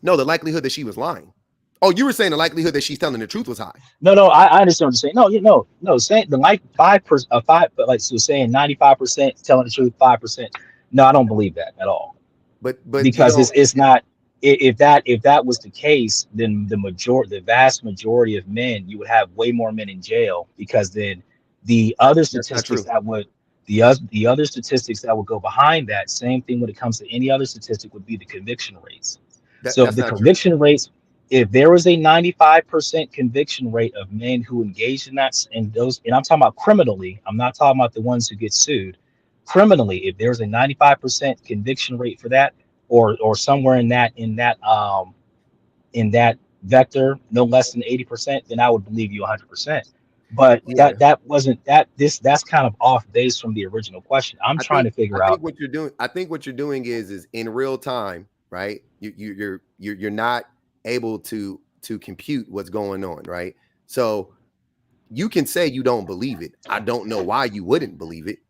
No, the likelihood that she was lying. Oh, you were saying the likelihood that she's telling the truth was high. No, I understand what you're saying. No, saying the 5%, but like, so saying 95% telling the truth, 5%. No, I don't believe that at all. But because it's not. If that was the case, then the vast majority of men, you would have way more men in jail, because then the other statistics the other statistics that would go behind that, same thing when it comes to any other statistic, would be the conviction rates. So the conviction rates, if there was a 95% conviction rate of men who engaged in those, and I'm talking about criminally, I'm not talking about the ones who get sued. Criminally, if there's a 95% conviction rate for that, or somewhere in that vector no less than 80%, then I would believe you 100%. But Yeah. that wasn't that's kind of off base from the original question. I'm trying to I figure think out. what you're doing, I think what you're doing is in real time, right? You're not able to compute what's going on, right? So you can say you don't believe it. I don't know why you wouldn't believe it.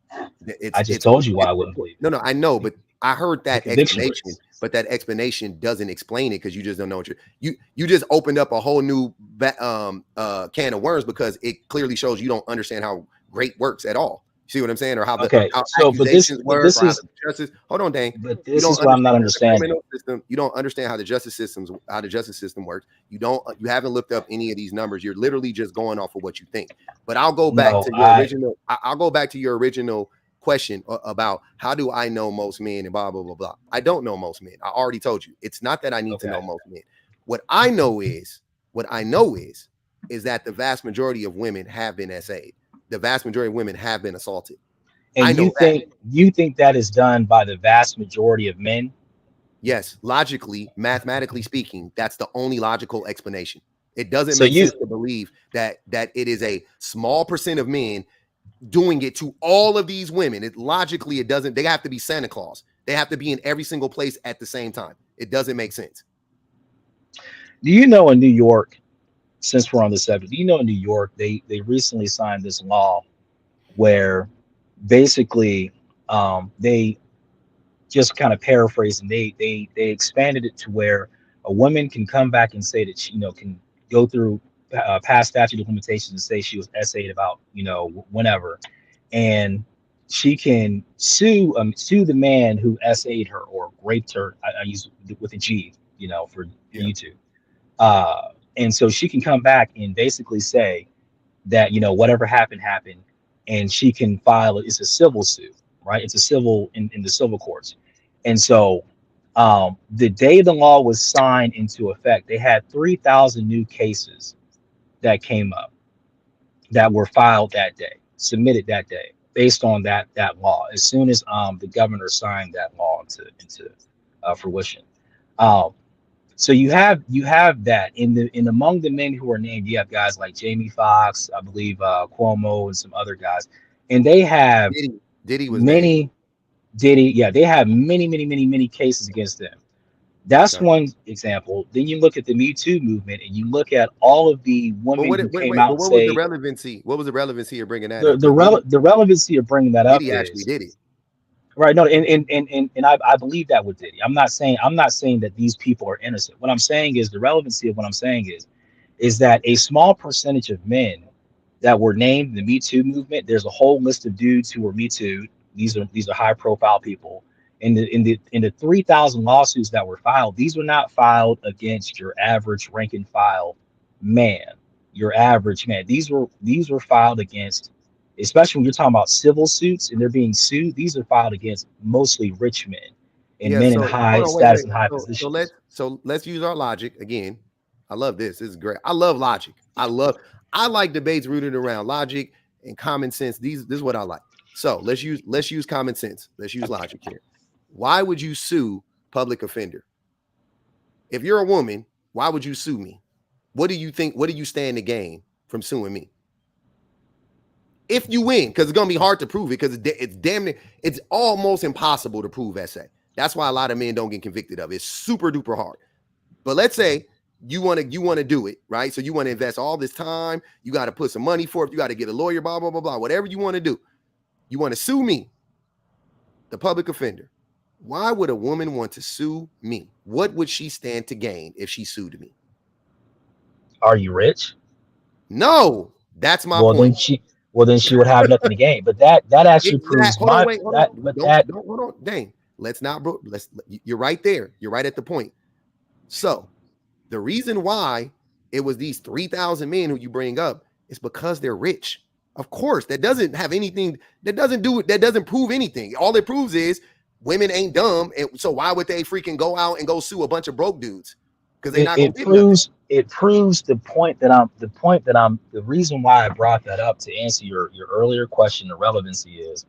I just told you why I wouldn't believe no, I know, but I heard the that conviction explanation, rates. but that explanation doesn't explain it because you just don't know what you just opened up a whole new can of worms because it clearly shows you don't understand how great works at all. See what I'm saying? Or how Okay, how so accusations work, or how is the justice. Hold on, Dane. but You this don't is what I'm not understand the understanding. criminal system. You don't understand how the justice system works. You haven't looked up any of these numbers. You're literally just going off of what you think. But I'll go back No, to your original. I'll go back to your original question about how do I know most men and blah blah blah blah. I don't know most men. I already told you. It's not that I need to know most men. What I know is that the vast majority of women have been SA'd. The vast majority of women have been assaulted. and I know that. you think that is done by the vast majority of men? Yes, logically, mathematically speaking, that's the only logical explanation. It doesn't So make you sense to believe that it is a small percent of men doing it to all of these women. It doesn't. They have to be Santa Claus. They have to be in every single place at the same time. It doesn't make sense. do you know in New York, since we're on the subject, do you know in New York they recently signed this law where basically they just kind of paraphrasing, they expanded it to where a woman can come back and say that she, can go through past statute of limitations and say she was essayed about, whenever, and she can sue the man who essayed her or raped her. I use with a G, for Yeah. YouTube. And so she can come back and basically say that, whatever happened, and she can file it's a civil suit, right? It's a civil in the civil courts. And so the day the law was signed into effect, they had 3,000 new cases that came up that were filed that day, submitted that day, based on that law. As soon as the governor signed that law into fruition. So you have that in among the men who are named. You have guys like Jamie Foxx, I believe, Cuomo, and some other guys, and they have Diddy was named. many they have many cases against them. That's one example. Then you look at the Me Too movement, and you look at all of the women who came out But and what was the say relevancy? What was the relevancy of bringing that up? the relevancy of bringing that up Diddy actually is did it. right. No, and I believe that with Diddy. I'm not saying that these people are innocent. What I'm saying is the relevancy of what I'm saying is that a small percentage of men that were named the Me Too movement. There's a whole list of dudes who were Me Too. These are high profile people. In the 3,000 lawsuits that were filed, these were not filed against your average rank and file man, your average man. These were filed against, especially when you're talking about civil suits and they're being sued. These are filed against mostly rich men and Yeah. men in So hold high on, status and high So positions. let's use our logic again. I love this. This is great. I love logic. I like debates rooted around logic and common sense. This is what I like. So let's use common sense. Let's use logic here. Why would you sue public offender? If you're a woman, why would you sue me? What do you think? What do you stand to gain from suing me? If you win, because it's gonna be hard to prove it, because it's almost impossible to prove essay. That's why a lot of men don't get convicted of it. It's super duper hard. But let's say you want to do it, right? So you want to invest all this time, you got to put some money for it, you got to get a lawyer, blah, blah, blah, blah, whatever you want to do. You want to sue me, the public offender. Why would a woman want to sue me? What would she stand to gain if she sued me? Are you rich? No, that's my Well, point. then she would have nothing to gain. But that actually proves Hold on, wait, hold on. but Don't hold on. Dang. Let's not, bro. You're right there. You're right at the point. So the reason why it was these 3,000 men who you bring up is because they're rich. Of course, that doesn't have anything, that doesn't prove anything. All it proves is women ain't dumb. And so why would they freaking go out and go sue a bunch of broke dudes? Because they're not gonna get nothing. It proves the reason why I brought that up to answer your earlier question. The relevancy is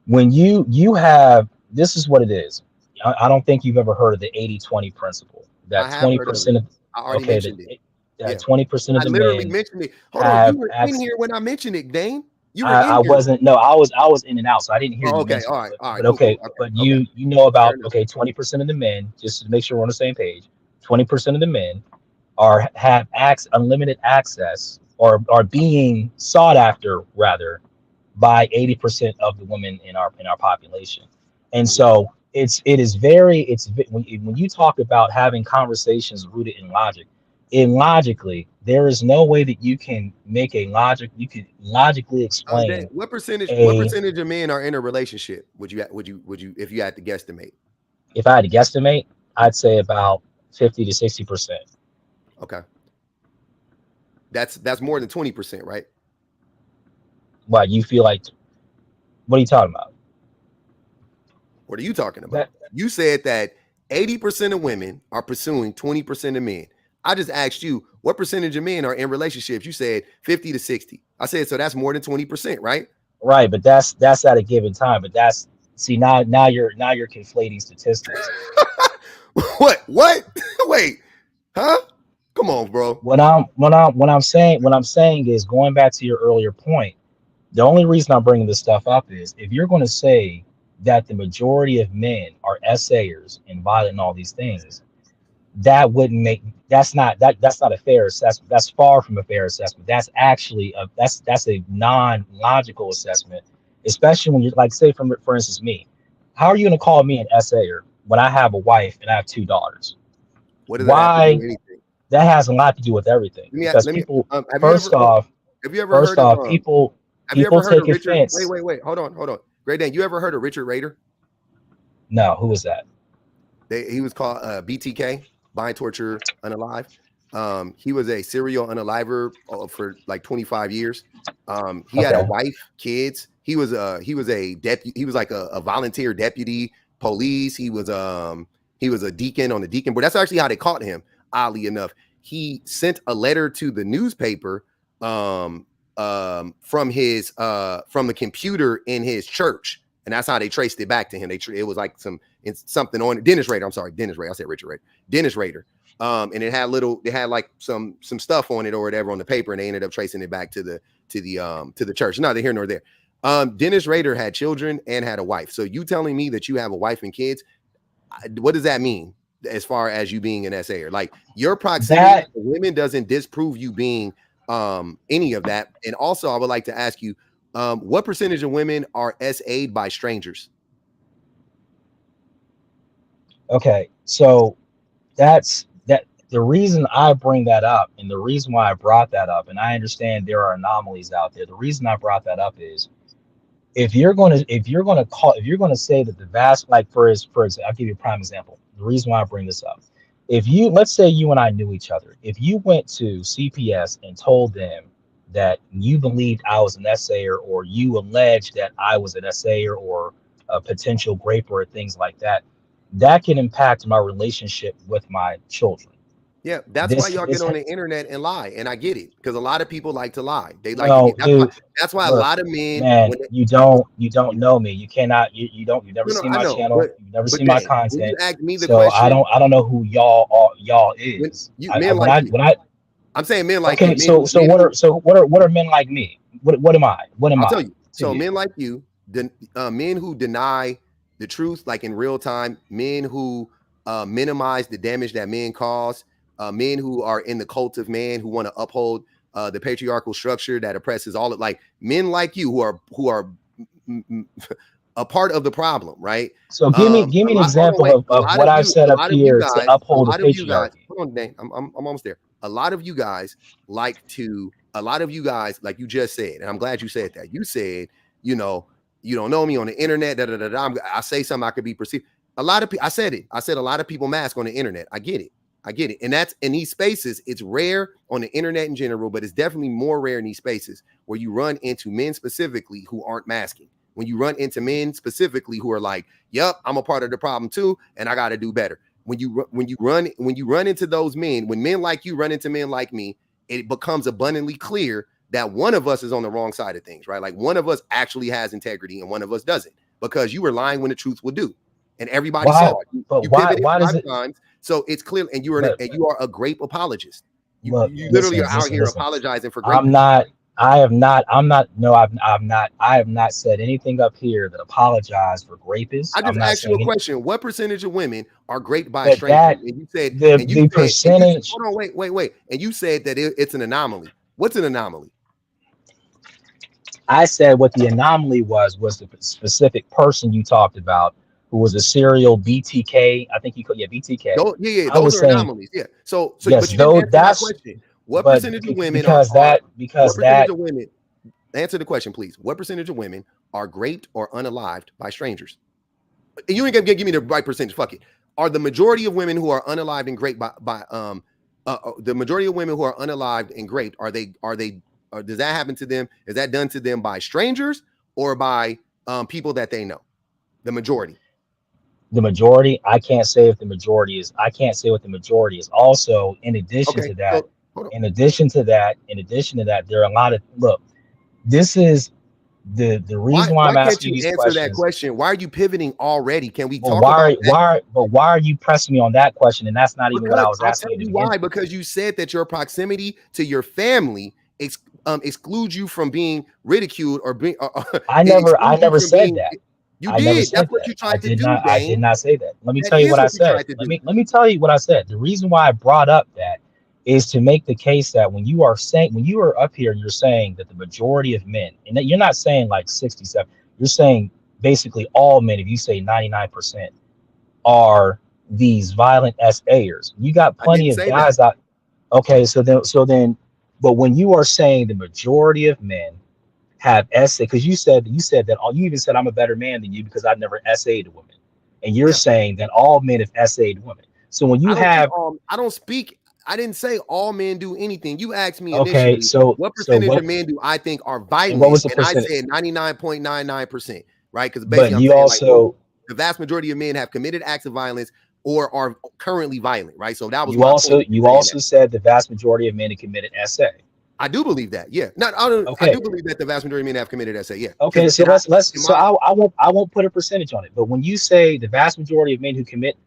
when you have, this is what it is. I don't think you've ever heard of the 80-20 principle. That I have heard of it. I already Okay, mentioned it. that Yeah, 20% of I the literally men mentioned it. Hold on, you have were in access. here when I mentioned it, Dane. You were in I here. wasn't. No, I was in and out, so I didn't hear Oh, you okay. mention All it. right. All right. But Cool. okay, Cool. Okay. but Okay. you know Fair about, enough. okay, 20% of the men, just to make sure we're on the same page. 20% of the men have unlimited access, or are being sought after rather, by 80% of the women in our population. And Mhm. so when you talk about having conversations rooted in logic, logically, there is no way that you can you could logically Dane, explain what a percentage of men are in a relationship? Would you if you had to guesstimate? if I had to guesstimate, I'd say about 50 to 60%. Okay, that's more than 20%, right? Why you feel like, what are you talking about? What are you talking That about? You said that 80% of women are pursuing 20% of men. I just asked you what percentage of men are in relationships. You said 50 to 60. I said, so that's more than 20%, right? Right, but that's at a given time. But that's, see, now you're conflating statistics. What? Wait, huh? Come on, bro. What I'm saying is, going back to your earlier point, the only reason I'm bringing this stuff up is, if you're going to say that the majority of men are essayers and violent and all these things, that wouldn't make that's not a fair assessment. That's far from a fair assessment. That's actually that's a non-logical assessment, especially when you're like, say, for instance, me. How are you going to call me an essayer when I have a wife and I have two daughters? What does that have to do Why? with anything? That has a lot to do with everything, because Let me. people, Have you ever? first Hold on. off Have you ever first heard of? off people Have you ever heard take of Richard? Wait, offense. wait, wait. Hold on. Great Dan, you ever heard of Richard Rader? No, who is that? He was called BTK, bind, torture, unalive. He was a serial unaliver for like 25 years. He had a Okay. wife, kids. He was a deputy. He was like a volunteer deputy police. He was a deacon on the deacon board. That's actually how they caught him. Oddly enough, he sent a letter to the newspaper from the computer in his church, and that's how they traced it back to him. It was like something on Dennis Rader. I'm sorry, Dennis Rader. I said Richard Rader. Dennis Rader. And it had like some stuff on it or whatever on the paper, and they ended up tracing it back to the church. Neither here nor there. Dennis Rader had children and had a wife. So you telling me that you have a wife and kids, what does that mean as far as you being an SAer? Like, your proximity That to women doesn't disprove you being any of that. And also, I would like to ask you, what percentage of women are SA'd by strangers? Okay, so the reason I bring that up, and the reason why I brought that up, and I understand there are anomalies out there. The reason I brought that up is, if you're going to say that the vast, like, for example, I'll give you a prime example. The reason why I bring this up: if you, let's say you and I knew each other, if you went to CPS and told them that you believed I was an SAer, or you alleged that I was an SAer or a potential graper or things like that, that can impact my relationship with my children. Yeah, that's why This y'all get this on the internet and lie, and I get it, because a lot of people like to lie. They like to No, get. dude, That's why a look, lot of men, man, when they, you don't know me. You cannot, you've never no, seen I my know, channel, you've never but seen my dang, when you content. ask me the So I question, don't know who y'all when is. you men When like I you, when I I'm saying men like you, Okay, men who, what are men like me? What am I? What am I'll I tell you. to So you? men like you, men who deny the truth, like in real time, men who minimize the damage that men cause, men who are in the cult of man, who want to uphold the patriarchal structure that oppresses all of, like, men like you who are a part of the problem, right? So give me A an lot. Hold on, example wait. of what I've said A up lot of you here to guys, a uphold the lot of you guys. patriarchy. Hold on, Dane. I'm almost there. A lot of you guys like to. A lot of you guys, like you just said, and I'm glad you said that. You said, you know, you don't know me on the internet. I say something I could be perceived. A lot of people. I said it. I said a lot of people mask on the internet. I get it. And that's in these spaces. It's rare on the internet in general, but it's definitely more rare in these spaces where you run into men specifically who aren't masking. When you run into men specifically who are like, "Yep, I'm a part of the problem too, and I got to do better." When you run into those men, when men like you run into men like me, it becomes abundantly clear that one of us is on the wrong side of things, right? Like, one of us actually has integrity and one of us doesn't, because you were lying when the truth will do, and everybody Why? saw it. But You why? pivoted Why does 5 it? times. So it's clear, and you are a grape apologist. You literally are out here apologizing for grape. I'm not. I've not said anything up here that apologized for rapists. I just asked you a question. What percentage of women are raped by a stranger? And you said the percentage. Hold on, wait. And you said that it's an anomaly. What's an anomaly? I said what the anomaly was the specific person you talked about, who was a serial BTK. I think you called BTK. Those are anomalies. Yeah. So yes, but you didn't answer that question. What percentage of women of women? Answer the question, please. What percentage of women are raped or unalived by strangers? You ain't gonna give me the right percentage. Fuck it. Are the majority of women who are unalived and raped the majority of women who are unalived and raped, does that happen to them? Is that done to them by strangers or by people that they know? The majority. The majority. I can't say if the majority is. I can't say what the majority is. Also, in addition to that, there are a lot of look. This is the reason why I'm asking you these questions. That question. Why are you pivoting already? Can we talk about that? Why are you pressing me on that question? And that's not even what I was asking you. Why? Because you said that your proximity to your family excludes you from being ridiculed or being. I never said that. You did. That's what you tried to do. I did not say that. Let me tell you what I said. Let me tell you what I said. The reason why I brought up that is to make the case that when you are up here and you're saying that the majority of men, and that you're not saying like 67, you're saying basically all men, if you say 99% are these violent SAers, you got plenty of guys out. Okay, so then, but when you are saying the majority of men have SA, because you said that you even said I'm a better man than you because I've never SA'd a woman, and you're saying that all men have SA'd women. So when you I didn't say all men do anything. You asked me initially, what percentage of men do I think are violent? And what was the percentage? I said 99.99%, right? Because basically, the vast majority of men have committed acts of violence or are currently violent, right? So that was you also said the vast majority of men have committed SA. I do believe that. Yeah. I do believe that the vast majority of men have committed SA. Yeah. Okay. So I won't put a percentage on it. But when you say the vast majority of men who commit,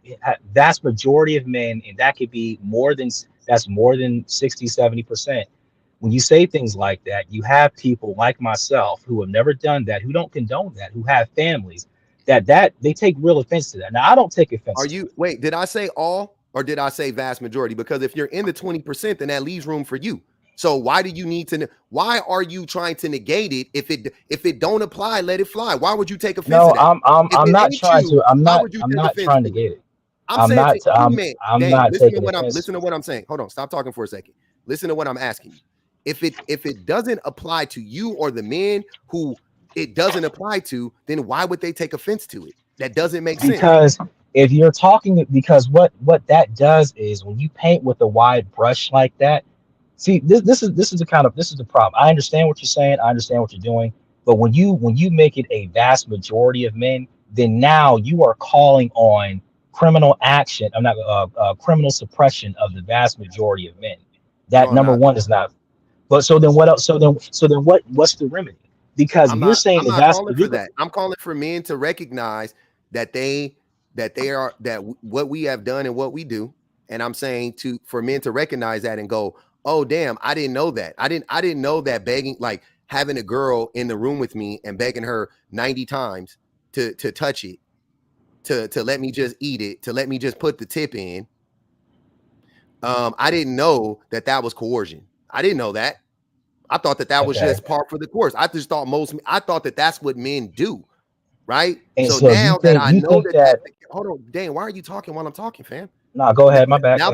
vast majority of men, and that could be more than 60-70%. When you say things like that, you have people like myself who have never done that, who don't condone that, who have families that they take real offense to that. Now I don't take offense. Wait, did I say all or did I say vast majority? Because if you're in the 20%, then that leaves room for you. So why do you need to? Why are you trying to negate it? If it don't apply, let it fly. Why would you take offense? No, to that? I'm not trying to. I'm not trying to negate it. I'm not taking offense. Listen to what I'm saying. Hold on, stop talking for a second. Listen to what I'm asking you. If it doesn't apply to you or the men who it doesn't apply to, then why would they take offense to it? That doesn't make sense. Because if you're talking, because what that does is when you paint with a wide brush like that. See, this is the problem. I understand what you're saying. I understand what you're doing. But when you make it a vast majority of men, then now you are calling on criminal action. I'm not criminal suppression of the vast majority of men. That number one is not. But so then what else? So then what's the remedy? Because you're saying I'm not calling for that. I'm calling for men to recognize that what we have done and what we do. And I'm saying for men to recognize that and go, oh damn, I didn't know that. I didn't know that begging, like having a girl in the room with me and begging her 90 times to touch it, to let me just eat it, to let me just put the tip in. I didn't know that was coercion. I didn't know that. I thought that was just par for the course. I thought that that's what men do, right? And so now that I know that hold on, Dan, why are you talking while I'm talking, fam? No, go ahead. My bad. Now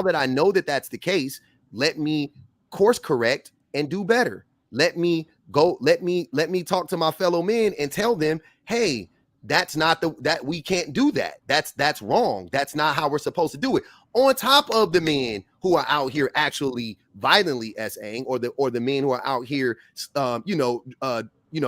that I know that that's the case, let me course correct and do better. Let me talk to my fellow men and tell them, hey, that's not that we can't do that. That's wrong. That's not how we're supposed to do it. On top of the men who are out here actually violently SAing, or the men who are out here,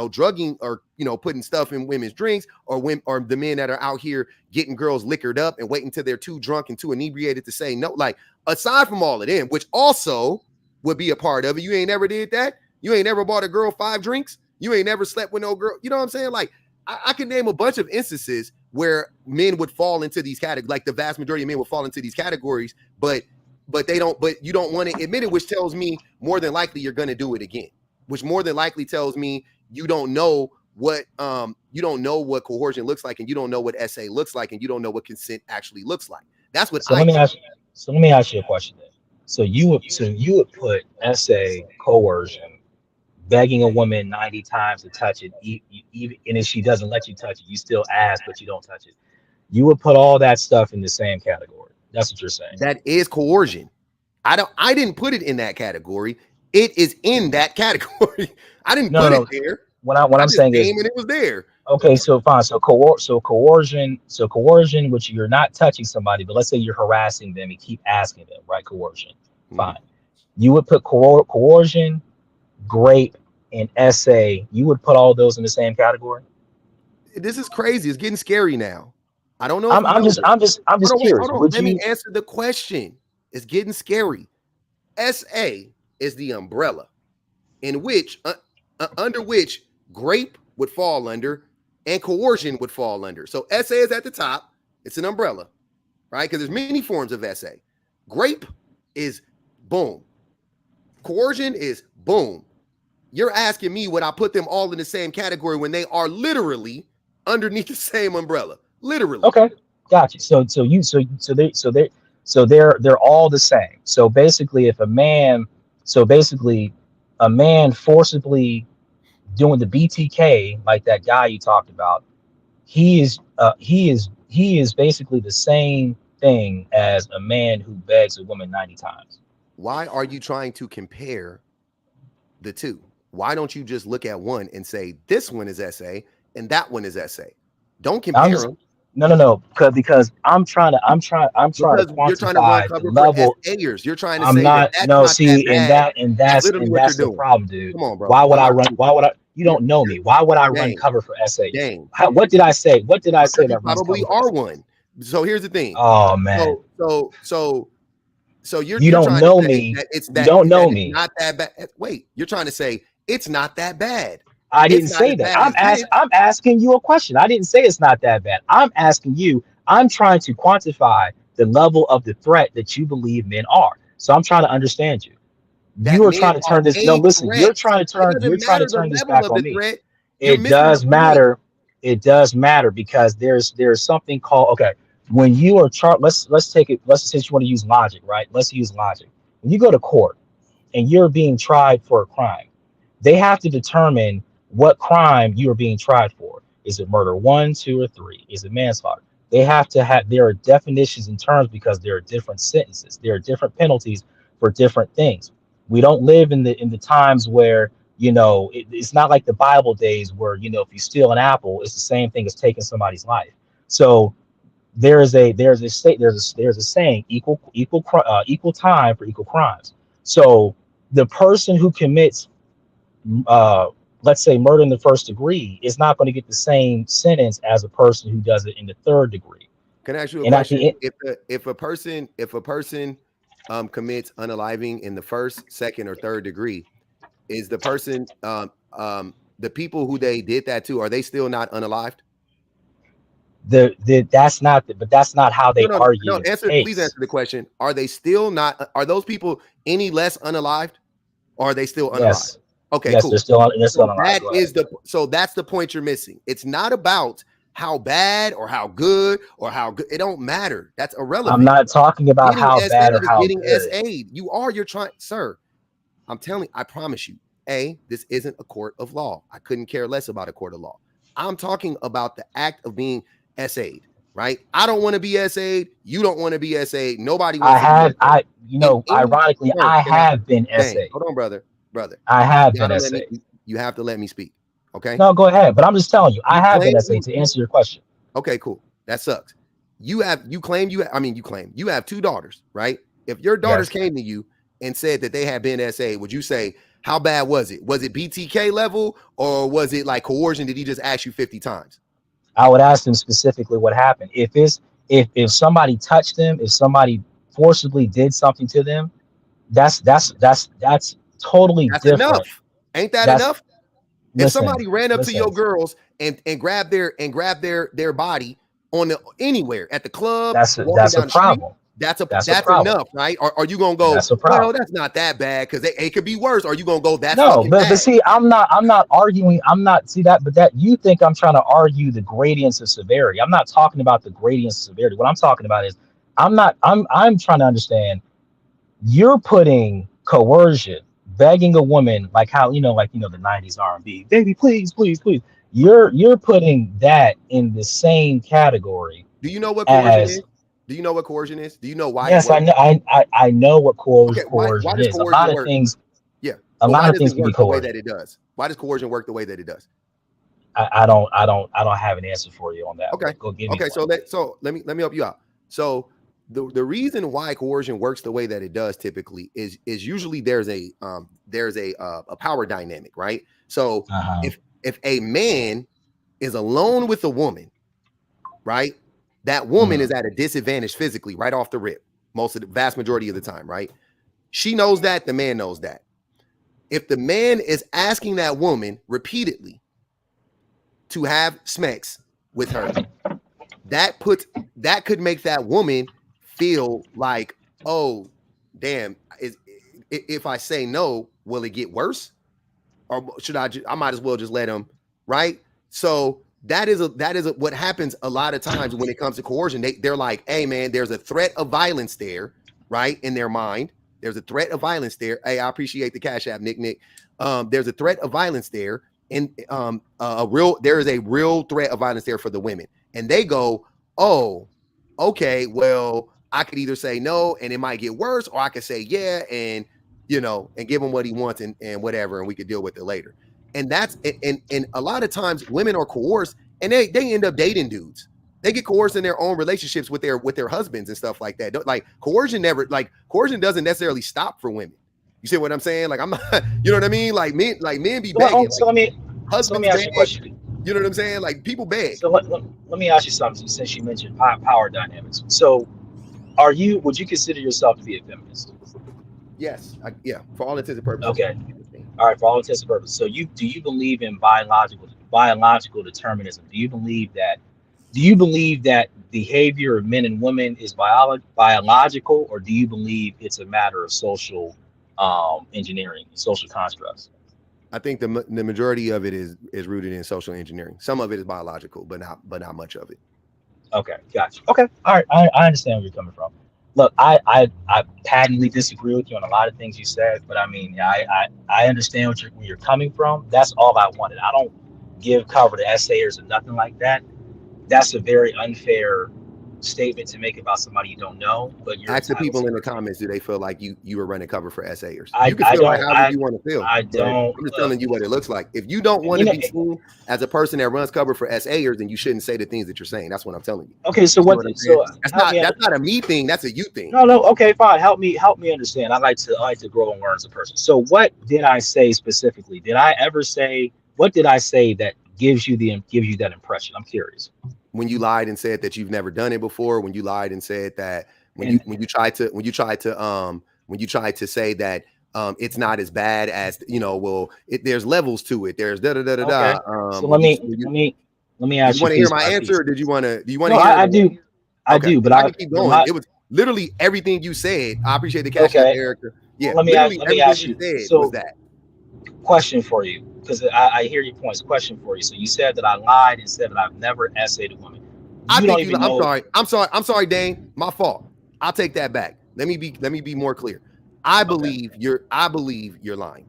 drugging or putting stuff in women's drinks, or the men that are out here getting girls liquored up and waiting till they're too drunk and too inebriated to say no. Like, aside from all of them, which also would be a part of it, you ain't never did that. You ain't never bought a girl 5 drinks. You ain't never slept with no girl. You know what I'm saying? Like, I can name a bunch of instances where men would fall into these categories, like the vast majority of men would fall into these categories, but you don't want to admit it, which tells me more than likely you're going to do it again, which more than likely tells me you don't know what coercion looks like, and you don't know what SA looks like, and you don't know what consent actually looks like. That's what let me ask you a question then. So you would put SA, coercion, begging a woman 90 times to touch it, even and if she doesn't let you touch it, you still ask, but you don't touch it. You would put all that stuff in the same category. That's what you're saying. That is coercion. I didn't put it in that category. It is in that category. I didn't put it there. What I'm saying is, and it was there. Okay, so fine. So coercion, which you're not touching somebody, but let's say you're harassing them and keep asking them, right? Coercion. Fine. You would put coercion, grape, and SA. You would put all those in the same category. This is crazy. It's getting scary now. I don't know. I'm just curious. Let me answer the question. It's getting scary. SA is the umbrella in which under which grape would fall under and coercion would fall under. So SA is at the top. It's an umbrella, right? Because there's many forms of SA. Grape is boom. Coercion is boom. You're asking me would I put them all in the same category when they are literally underneath the same umbrella? Literally. Okay, gotcha. So they're all the same. So basically, if a man forcibly doing the BTK, like that guy you talked about, he is basically the same thing as a man who begs a woman 90 times. Why are you trying to compare the two? Why don't you just look at one and say this one is SA and that one is SA? Don't compare them. No, because I'm trying to quantify you're trying to run cover the level. For SAers. You're trying to I'm say not. that's No, not see, that and that's the problem, dude. Come on, bro. Why would I run? Why would I? You don't know me. Why would I run cover for SA? Dang. What did I say? What did I say that probably are one? So here's the thing. Oh man. So you're you don't trying know to say me. That it's you that, don't know that me. It's not that bad. Wait, you're trying to say it's not that bad. I didn't say that. I'm asking you a question. I didn't say it's not that bad. I'm asking you. I'm trying to quantify the level of the threat that you believe men are. So I'm trying to understand you. You are trying to turn this. No, listen. You're trying to turn this back on me. It does matter. It does matter because there's something called, okay, when you are let's take it. Let's say you want to use logic, right? Let's use logic. When you go to court and you're being tried for a crime, they have to determine what crime you are being tried for. Is it murder 1, 2, or 3? Is it manslaughter? They have to have, there are definitions and terms because there are different sentences. There are different penalties for different things. We don't live in the times where, it's not like the Bible days where, if you steal an apple, it's the same thing as taking somebody's life. So there's a saying, equal time for equal crimes. So the person who commits let's say murder in the first degree is not going to get the same sentence as a person who does it in the third degree. Can I ask you a question? If a person commits unaliving in the first, second, or third degree, is the person the people who they did that to, are they still not unalived? That's not how they argue. No, please answer the question. Are they still not? Are those people any less unalived? Or are they still unalived? Yes. Okay, yes, cool. They're still unalived. So that's the point you're missing. It's not about how bad or how good or how good. It don't matter. That's irrelevant. I'm not talking about how bad or how getting good. SA. You're trying, sir. I promise you, this isn't a court of law. I couldn't care less about a court of law. I'm talking about the act of being SA'd, right? I don't want to be SA'd. You don't want to be SA'd. Nobody wants ironically, I have been SA'd. Hold on, brother. I have been SA'd. You have to let me speak. Okay. No, go ahead. But I'm just telling you, I have been SA'd to answer your question. Okay, cool. That sucks. You have 2 daughters, right? If your daughters came to you and said that they had been SA, would you say, how bad was it? Was it BTK level or was it like coercion? Did he just ask you 50 times? I would ask them specifically what happened. If somebody touched them, if somebody forcibly did something to them, that's totally different. Enough. Ain't that enough? If somebody ran up to your girls and grabbed their body on the anywhere at the club, That's walking a down the street. problem. That's That's a problem. enough, right? Or are you gonna go, That's a well, problem. that's not that bad because it could be worse? Or are you gonna go, that's No, fucking but bad? see, I'm not arguing. I'm not see that, but that you think I'm trying to argue the gradients of severity. I'm not talking about the gradients of severity. What I'm talking about is I'm trying to understand. You're putting coercion, begging a woman, like how the '90s R&B, baby, please, please, please. You're putting that in the same category Do you know what coercion as is? Do you know what coercion is? Do you know why it yes, I works? know. I know what Okay, why coercion does is. A coercion lot of work? things. Yeah, A but lot why of does things it can be work the way coerced. that it does? Why does coercion work the way that it does? I don't have an answer for you on that. Okay. But go give me Okay. one. So let me help you out. So the reason why coercion works the way that it does typically is usually there's a power dynamic, right? So Uh-huh. if a man is alone with a woman, right, that woman is at a disadvantage physically right off the rip, vast majority of the time, right? She knows that, the man knows that. If the man is asking that woman repeatedly to have sex with her, that could make that woman feel like, oh, damn, if I say no, will it get worse? Or should I might as well just let him, right? So that is what happens a lot of times when it comes to coercion. They're like, hey man, there's a threat of violence there, right? In their mind, there's a threat of violence there. Hey, I appreciate the Cash App, Nick. There's a threat of violence there, and there is a real threat of violence there for the women, and they go, oh, okay, well, I could either say no and it might get worse, or I could say yeah and and give him what he wants and whatever, and we could deal with it later. And that's and a lot of times women are coerced and they end up dating dudes. They get coerced in their own relationships with their husbands and stuff like that. Like coercion doesn't necessarily stop for women. You see what I'm saying? Like I'm not, you know what I mean? Like men be begging. So let me Husbands ask beg. you a question. You know what I'm saying? Like people beg. So let me ask you something, since you mentioned power dynamics. So would you consider yourself to be a feminist? Yes. Yeah. For all intents and purposes. Okay. All right. For all intents and purposes. So do you believe in biological determinism? Do you believe that behavior of men and women is biological, or do you believe it's a matter of social engineering, social constructs? I think the majority of it is rooted in social engineering. Some of it is biological, but not much of it. Okay, gotcha. Okay, all right. I understand where you're coming from. Look, I patently disagree with you on a lot of things you said, but I mean, I understand where you're coming from. That's all I wanted. I don't give cover to essayers or nothing like that. That's a very unfair statement to make about somebody you don't know. But you're ask the entitled people to in the your opinion. comments, do they feel like you were running cover for essayers? I You can feel like don't. however you want to feel. I but don't. I'm just telling you what it looks like. If you don't want to be seen as a person that runs cover for essayers, then you shouldn't say the things that you're saying. That's what I'm telling you. Okay, so You know what I'm saying? That's not a me thing. That's a you thing. No. Okay, fine. Help me understand. I like to grow and learn as a person. So, what did I say specifically? What did I say that gives you that impression? I'm curious. When you lied and said that you've never done it before, when you lied and said that when you tried to say that it's not as bad as there's levels to it. There's da da da da da. Okay. So let me ask you. Want to hear my answer, or do you want to hear? I do. I do, but I can keep going. It was literally everything you said. I appreciate the Cash App, Erica. Yeah, let me ask you. So was that question for you, because I hear your points. Question for you. So you said that I lied and said that I've never essayed a woman. I'm sorry, Dane. My fault. I'll take that back. Let me be more clear. I believe you're lying.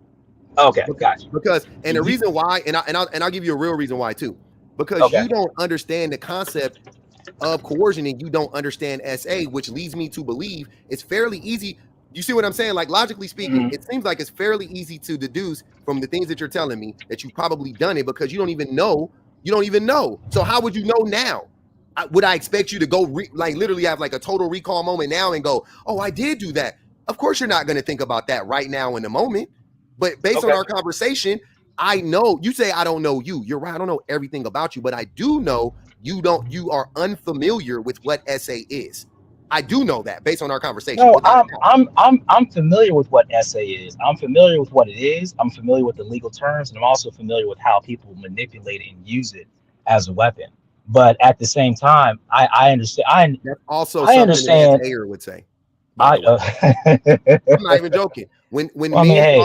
Okay, gotcha. Because the reason why, and I'll give you a real reason why too. Because you don't understand the concept of coercion and you don't understand SA, which leads me to believe it's fairly easy. You see what I'm saying? Like logically speaking, it seems like it's fairly easy to deduce from the things that you're telling me that you've probably done it, because you don't even know. So how would you know now? Would I expect you to go literally have like a total recall moment now and go, oh, I did do that? Of course you're not going to think about that right now in the moment. But based on our conversation, I know you say I don't know you. You're right. I don't know everything about you, but I do know you are unfamiliar with what SA is. I do know that based on our conversation. No, I'm familiar with what SA is. I'm familiar with what it is. I'm familiar with the legal terms, and I'm also familiar with how people manipulate it and use it as a weapon. But at the same time, I understand. That's also I something an understand. SAer would say, by I the way. I'm not even joking. When well, I mean, hey,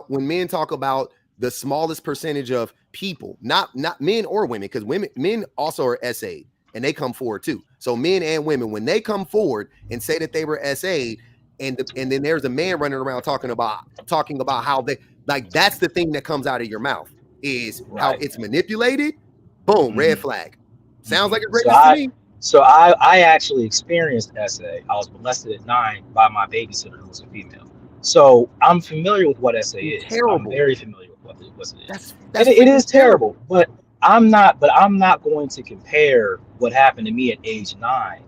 men talk about the smallest percentage of people, not men or women, because men also are SA and they come forward too. So men and women, when they come forward and say that they were SA, and then there's a man running around talking about how they, like, that's the thing that comes out of your mouth is how right. it's manipulated. Boom, red Mhm, flag. Sounds like mhm. a rapist to me. So I actually experienced SA. I was molested at 9 by my babysitter who was a female. So I'm familiar with what SA is. I'm Terrible. very familiar with what it is. That's It freaking is terrible. terrible, but I'm not going to compare what happened to me at age 9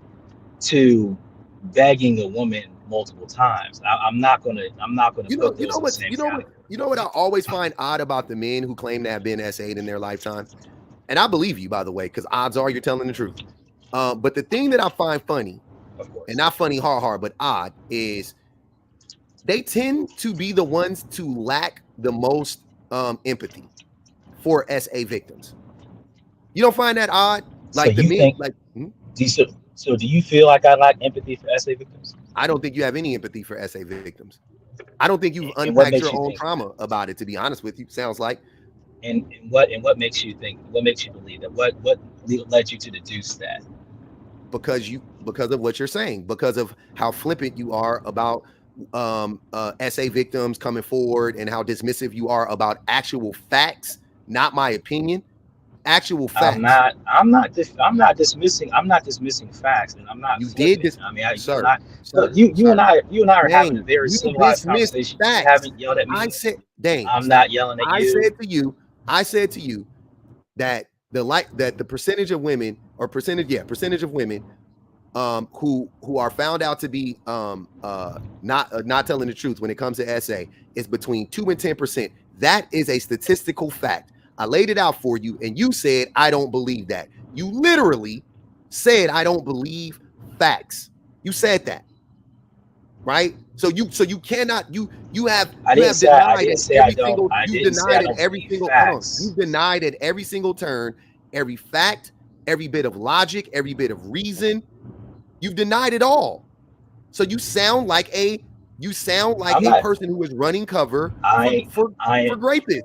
to begging a woman multiple times. I'm not gonna put those in the same category. You know what I always find odd about the men who claim to have been SA'd in their lifetime? And I believe you, by the way, because odds are you're telling the truth. But the thing that I find funny, Of and course. not funny hard, but odd, is they tend to be the ones to lack the most empathy for SA victims. You don't find that odd? So Like the you men, think like do you feel like I lack empathy for SA victims? I don't think you have any empathy for SA victims. I don't think you've And what unpacked makes your you own think that? trauma about it, to be honest with you. Sounds like And what makes you think? What makes you believe that? What led you to deduce that? because of what you're saying, because of how flippant you are about SA victims coming forward and how dismissive you are about actual facts, not my opinion, actual facts. I'm not dismissing facts, and I'm not You did flipping. this, I mean, you and sir, I, look, you and I are having a Dane, very you civilized dismissed conversation. You facts. haven't yelled at I me. said, Dane, I'm stop. not yelling at I you. said to you, I said to you that the percentage of women percentage of women who are found out to be not telling the truth when it comes to SA is between 2 and 10%. That is a statistical fact. I laid it out for you, and you said I don't believe that. You literally said I don't believe facts. You said that, right? So you cannot you have I denied didn't at say I every don't. single I you've didn't say I denied at don't every believe single hold on. You've facts. denied at every single turn, every fact, every bit of logic, every bit of reason. You've denied it all. So you sound like I'm a not. person who is running cover for I. for I. for rapists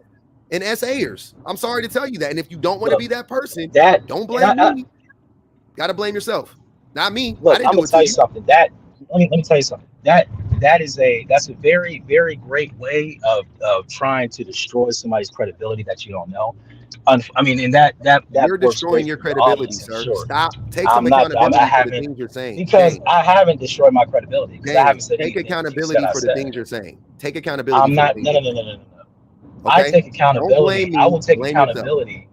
and SAers. I'm sorry to tell you that. And if you don't want to Look. be that person, That. don't And blame me. Gotta blame yourself. Not me. I look. didn't I'm do gonna it to tell you you. something. Let me tell you something. That's a very very great way of trying to destroy somebody's credibility that you don't know. I mean, and that You're works destroying great your for your credibility, audience, I'm sir. sure. Stop. Take some I'm not. I accountability for the haven't things you're saying. because I haven't destroyed my credibility because I haven't said Take anything that you said accountability I for the said. things you're saying. Take accountability I'm for the not. things No, no, you're no, no, saying. no, no, no. I Okay? take Don't blame accountability. I me. will take Blame yourself. accountability.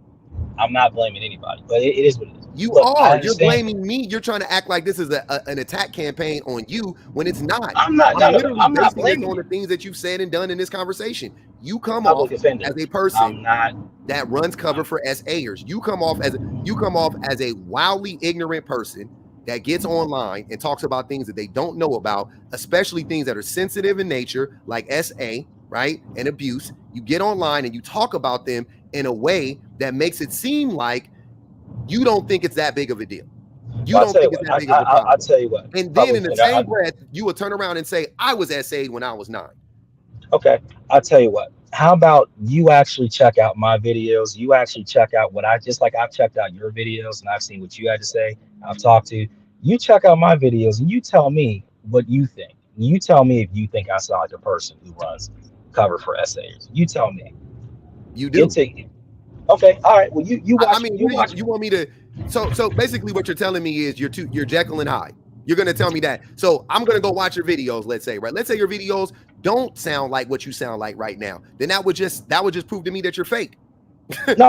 I'm not blaming anybody, but it is what it is. You Look, I are. You're understand. blaming me. You're trying to act like this is an attack campaign on you when it's not. I'm not. I'm No, no, no. literally I'm not basing this blaming on you. the things that you've said and done in this conversation. You come off Public offender. as a person I'm not. that runs cover for SAers. You come off as a wildly ignorant person that gets online and talks about things that they don't know about, especially things that are sensitive in nature, like SA, right? And abuse. You get online and you talk about them in a way that makes it seem like you don't think it's that big of a deal. You Well, I'll don't tell you think it's what. that big of a I'll problem. tell you what. And then Public in the offender. same breath, you will turn around and say, I was SA'd when I was 9. Okay. I'll tell you what. How about you actually check out my videos? You actually check out what just like I've checked out your videos and I've seen what you had to say. I've talked to you. You check out my videos and you tell me what you think. You tell me if you think I sound like a person who runs cover for SAs. You tell me. You do. It's a okay. All right. Well, you I watch. mean, You watch. you want me to so basically what you're telling me is you're Jekyll and Hyde. You're gonna tell me that. So I'm gonna go watch your videos, let's say, right? Let's say your videos don't sound like what you sound like right now. Then that would just prove to me that you're fake.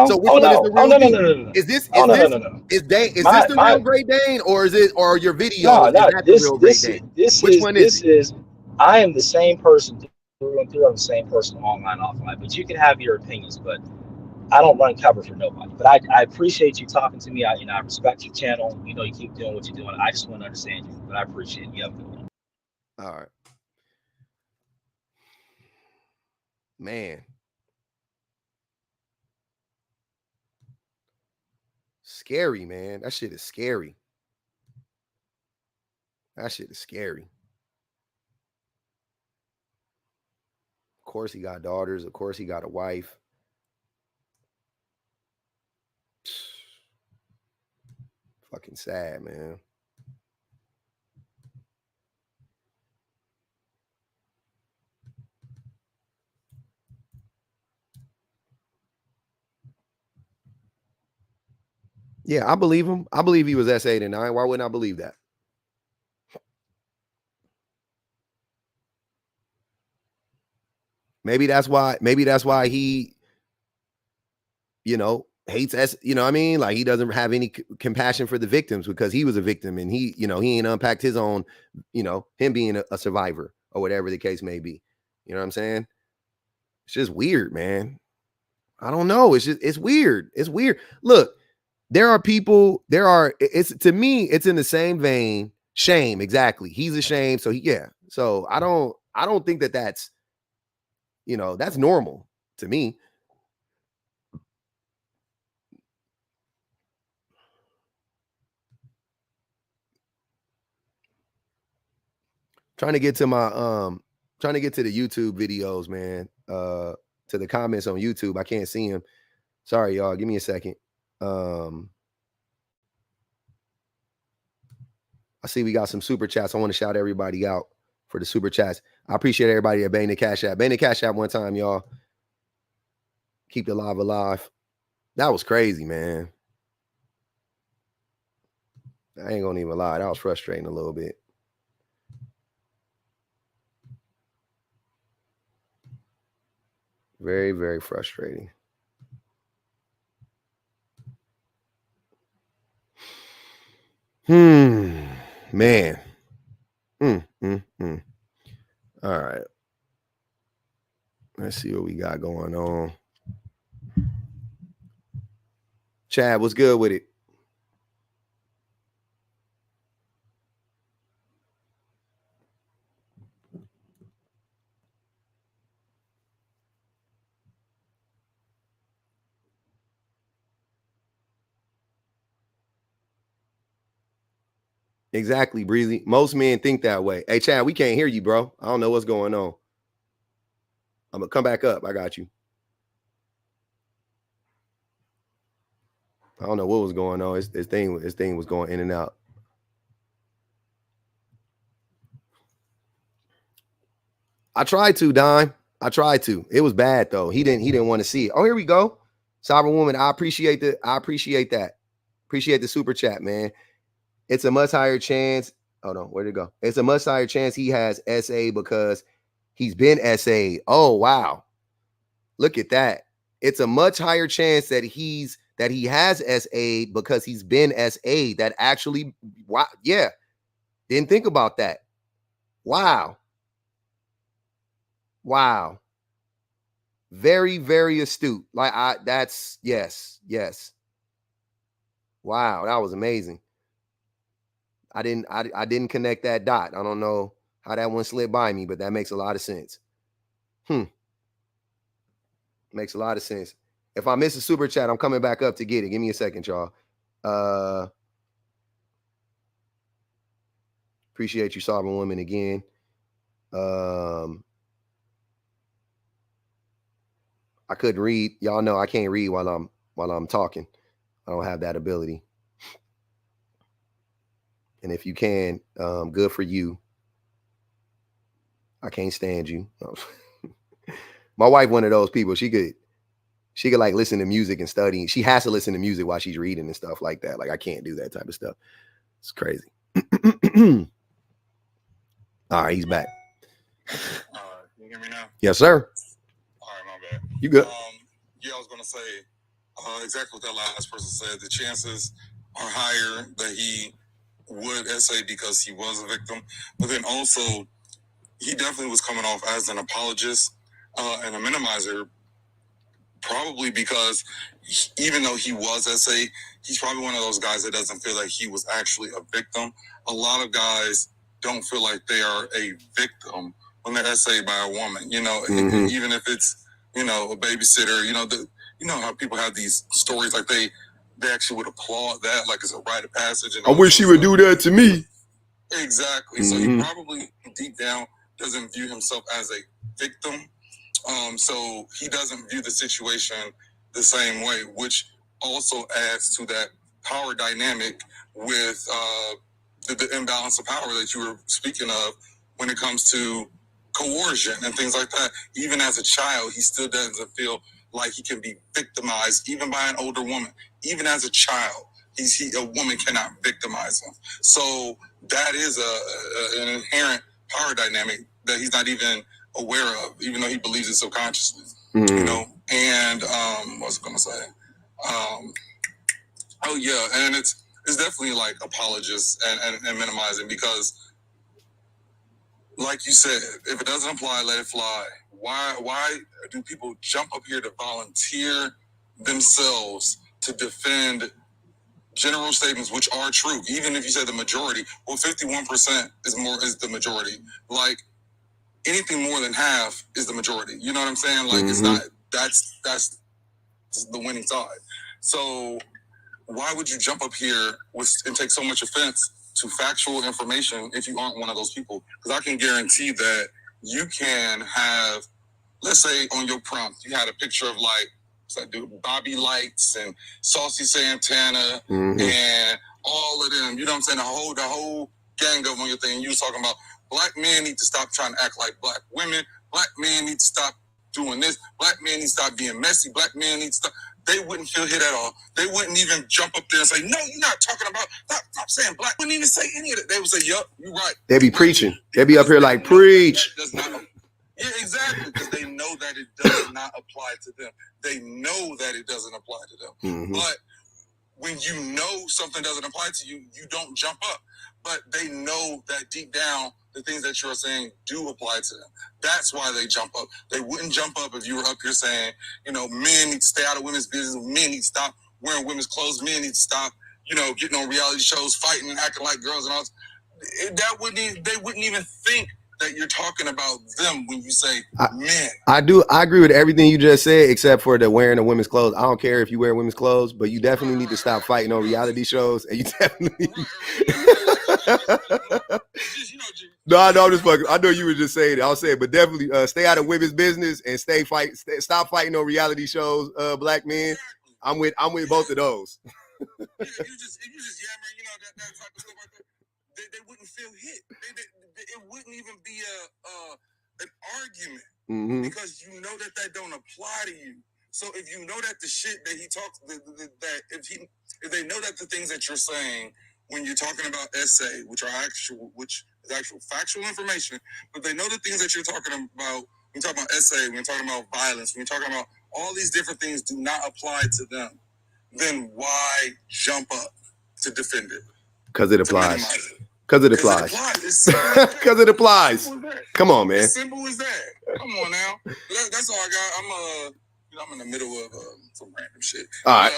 So No. which Oh one is the no. Oh real no no you? no no no. Oh Is no no this no no. is this My the real my Great Dane, or is it, or your no videos, is no. that the This real Great this Dane? this Which is one is this it? is. I am the same person through and through. I'm the same person online offline. But you can have your opinions. But I don't run cover for nobody. But I appreciate you talking to me. I respect your channel. You keep doing what you're doing. I just want to understand you. But I appreciate it. You have a good one. All right, man. scary, man. That shit is scary. That shit is scary. Of course he got daughters. Of course he got a wife. Fucking sad, man. Yeah, I believe him. I believe he was S8 and 9. Why wouldn't I believe that? Maybe that's why he, hates S, you know what I mean? Like he doesn't have any compassion for the victims because he was a victim and he ain't unpacked his own, him being a survivor or whatever the case may be. You know what I'm saying? It's just weird, man. I don't know. It's weird. It's weird. Look, to me, it's in the same vein. Shame. Exactly. He's ashamed. So So I don't think that's, that's normal to me. Trying to get to the YouTube videos, man. To the comments on YouTube. I can't see them. Sorry, y'all. Give me a second. I see we got some super chats. I want to shout everybody out for the super chats. I appreciate everybody at Bang the Cash App. Bang the Cash App one time, y'all. Keep the live alive. That was crazy, man. I ain't gonna even lie. That was frustrating a little bit. Very, very frustrating. Man. All right. Let's see what we got going on. Chad, what's good with it? Exactly, Breezy. Most men think that way. Hey, Chad, we can't hear you, bro. I don't know what's going on. I'm gonna come back up. I got you. I don't know what was going on. This thing was going in and out. I tried to, Don. I tried to. It was bad though. He didn't want to see it. Oh, here we go. Sovereign Woman. I appreciate that. Appreciate the super chat, man. It's a much higher chance. Hold on, where'd it go? It's a much higher chance he has SA because he's been SA. Oh, wow. Look at that. It's a much higher chance that he has SA because he's been SA. That actually, wow, yeah. Didn't think about that. Wow. Wow. Very, very astute. Yes. Wow, that was amazing. I didn't connect that dot. I don't know how that one slipped by me, but that makes a lot of sense. Makes a lot of sense. If I miss a super chat, I'm coming back up to get it. Give me a second, y'all. Appreciate you, Sovereign Woman, again. I couldn't read. Y'all know I can't read while I'm talking. I don't have that ability. And if you can, good for you. I can't stand you. My wife, one of those people. She could like listen to music and study. She has to listen to music while she's reading and stuff like that. Like I can't do that type of stuff. It's crazy. All right, he's back. Can you hear me now? Yes, sir. All right, my bad. You good? Yeah, I was gonna say exactly what that last person said. The chances are higher that he would SA because he was a victim, but then also he definitely was coming off as an apologist and a minimizer, probably because even though he was SA, he's probably one of those guys that doesn't feel like he was actually a victim. A lot of guys don't feel like they are a victim when they're SA by a woman, even if it's, a babysitter, you know how people have these stories like they they actually would applaud that, like it's a rite of passage. And I wish she would do that to me. Exactly. So he probably deep down doesn't view himself as a victim. So he doesn't view the situation the same way, which also adds to that power dynamic with the imbalance of power that you were speaking of when it comes to coercion and things like that. Even as a child, he still doesn't feel like he can be victimized, even by an older woman. Even as a child, a woman cannot victimize him. So that is an inherent power dynamic that he's not even aware of, even though he believes it subconsciously. You know, and what was I gonna say? Oh yeah, and it's definitely like apologists and minimizing, because, like you said, if it doesn't apply, let it fly. Why do people jump up here to volunteer themselves to defend general statements which are true, even if you say the majority? Well, 51% is the majority. Like, anything more than half is the majority. You know what I'm saying? Like, it's not, that's the winning side. So why would you jump up here and take so much offense to factual information if you aren't one of those people? Because I can guarantee that you can have, let's say on your prompt, you had a picture of like, what's that dude, Bobby Lights and Saucy Santana and all of them. You know what I'm saying? The whole gang of them on your thing. You was talking about black men need to stop trying to act like black women. Black men need to stop doing this. Black men need to stop being messy. Black men need to stop. They wouldn't feel hit at all. They wouldn't even jump up there and say, no, you're not talking about, stop saying black. Wouldn't even say any of that. They would say, yup, you're right. They be preaching. They be up here like, preach. Yeah, exactly, because they know that it does not apply to them. They know that it doesn't apply to them. But when you know something doesn't apply to you, you don't jump up. But they know that deep down, the things that you're saying do apply to them. That's why they jump up. They wouldn't jump up if you were up here saying, you know, men need to stay out of women's business. Men need to stop wearing women's clothes. Men need to stop, you know, getting on reality shows, fighting and acting like girls and all. They wouldn't even think that you're talking about them when you say men. I agree with everything you just said, except for the wearing of women's clothes. I don't care if you wear women's clothes, but you definitely need to stop fighting on reality shows. And you definitely. No, I'm just fucking. I know you were just saying it. I'll say it, but definitely stay out of women's business and stop fighting on reality shows. Black men, I'm with both of those. If you just yammering, you know, that type of stuff like that, they wouldn't feel hit. It wouldn't even be an argument because you know that don't apply to you. So if you know that the shit that he talks, if they know that the things that you're saying when you're talking about essay, which is actual factual information, but they know the things that you're talking about. When you're talking about essay, when you're talking about violence, when you're talking about all these different things do not apply to them, then why jump up to defend it? Because it applies. Because it applies. Because it applies. Come on, man. As simple as that. Come on now. That's all I got. I'm in the middle of some random shit. All right.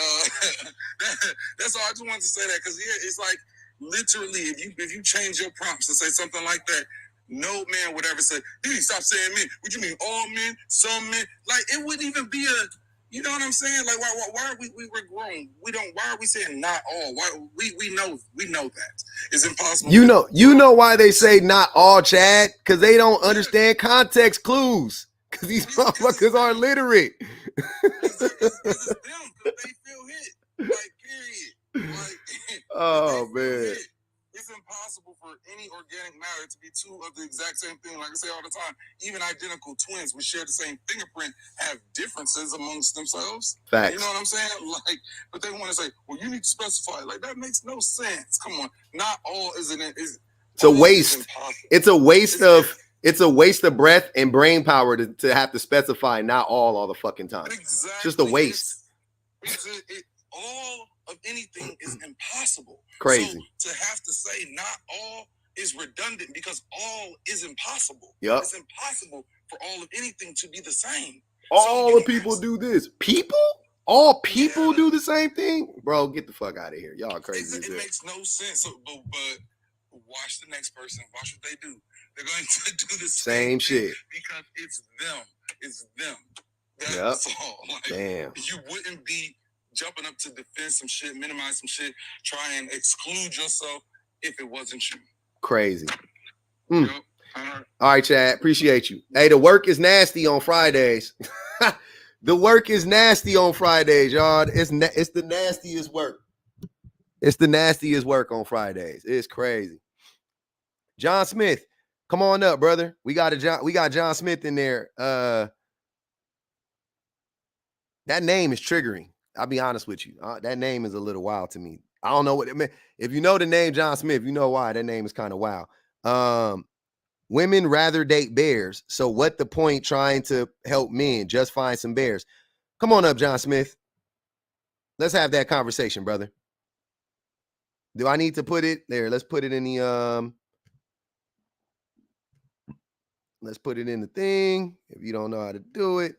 That's all. I just wanted to say that because it's like literally, if you change your prompts to say something like that, no man would ever say, "Dude, stop saying men." What you mean, all men, some men? Like it wouldn't even be a. You know what I'm saying? Like, why are we were grown? Why are we saying not all? Why we know that it's impossible. You know why they say not all, Chad? Because they don't understand context clues. Because these motherfuckers are illiterate. It's them because they feel hit. Like, period. Like, oh man. It's impossible for any organic matter to be two of the exact same thing. Like I say all the time, even identical twins which share the same fingerprint have differences amongst themselves. Facts. You know what I'm saying? Like, but they want to say, well, you need to specify. Like, that makes no sense. Come on. Not all is it's a waste. It's a waste of breath and brain power to have to specify not all the fucking time. Exactly. Just a waste. All of anything is impossible. Crazy. So to have to say not all is redundant because all is impossible. Yep. It's impossible for all of anything to be the same. All the people do this. People? All people do the same thing? Bro, get the fuck out of here. Y'all crazy. It makes no sense. So, but watch the next person. Watch what they do. They're going to do the same shit. Because it's them. It's them. That's all. Like, damn. You wouldn't be jumping up to defend some shit, minimize some shit, try and exclude yourself if it wasn't you. Crazy. Yep. All right, Chad. Appreciate you. Hey, the work is nasty on Fridays. The work is nasty on Fridays, y'all. It's the nastiest work. It's the nastiest work on Fridays. It's crazy. John Smith, come on up, brother. We got John Smith in there. That name is triggering. I'll be honest with you. That name is a little wild to me. I don't know what it meant. If you know the name John Smith, you know why. That name is kind of wild. Women rather date bears. So what the point trying to help men? Just find some bears. Come on up, John Smith. Let's have that conversation, brother. Do I need to put it there? Let's put it in the let's put it in the thing. If you don't know how to do it.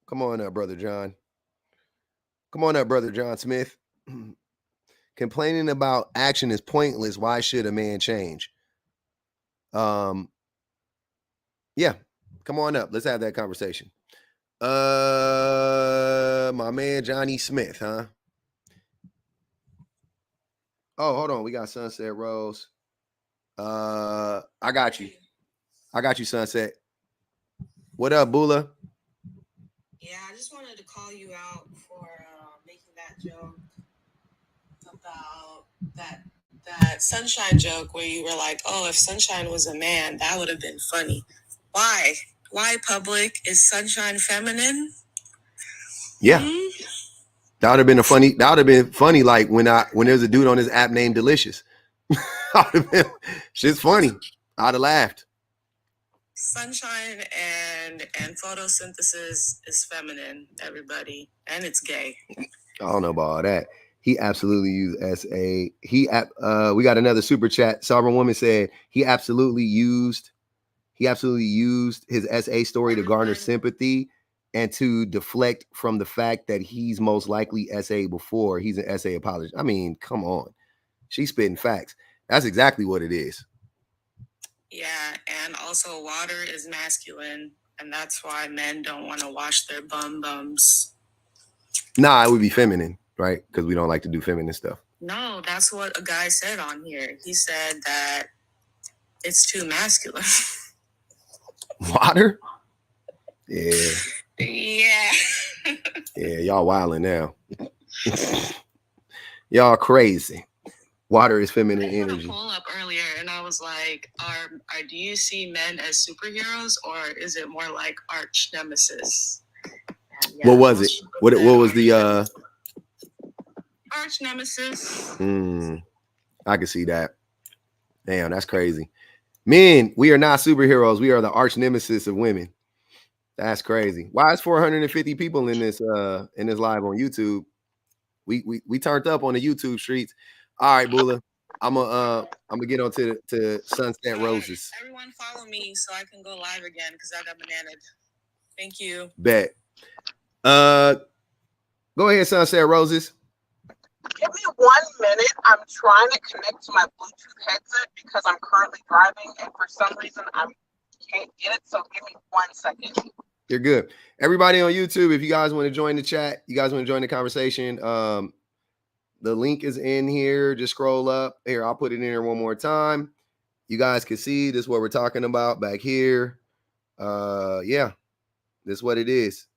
Come on up, brother John. Come on up, brother John Smith. Complaining about action is pointless. Why should a man change? Yeah. Come on up. Let's have that conversation. My man Johnny Smith, huh? Oh, hold on. We got Sunset Rose. I got you. I got you, Sunset. What up, Bula? Yeah, I just wanted to call you out for making that joke about that Sunshine joke where you were like, oh, if Sunshine was a man, that would have been funny. Why? Why, public? Is Sunshine feminine? Yeah. That would have been funny. Like when there's a dude on this app named Delicious. Shit's funny. I'd have laughed. Sunshine and photosynthesis is feminine, everybody, and it's gay. I don't know about all that. He absolutely used SA. We got another super chat. Sovereign Woman said he absolutely used his SA story to garner sympathy and to deflect from the fact that he's most likely SA before he's an SA apologist. I mean, come on. She's spitting facts. That's exactly what it is. Yeah, and also water is masculine, and that's why men don't want to wash their bums. Nah, it would be feminine, right? Because we don't like to do feminine stuff. No, that's what a guy said on here. He said that it's too masculine. Water? Yeah. Yeah. Yeah, y'all wilding now. Y'all crazy. Water is feminine energy. I pull up earlier and I was like, do you see men as superheroes or is it more like arch nemesis? Yeah, what was it? What was the arch nemesis? I can see that. Damn, that's crazy. Men, we are not superheroes. We are the arch nemesis of women. That's crazy. Why is 450 people in this live on YouTube? We turned up on the YouTube streets. All right, Bula. I'm gonna get on to Sunset Roses. Everyone follow me so I can go live again because I got bananaed. Thank you. Bet. Go ahead, Sunset Roses. Give me 1 minute. I'm trying to connect to my Bluetooth headset because I'm currently driving and for some reason I can't get it. So give me 1 second. You're good. Everybody on YouTube, if you guys want to join the chat, you guys want to join the conversation, the link is in here. Just scroll up. Here, I'll put it in here one more time. You guys can see this is what we're talking about back here. Yeah, this is what it is.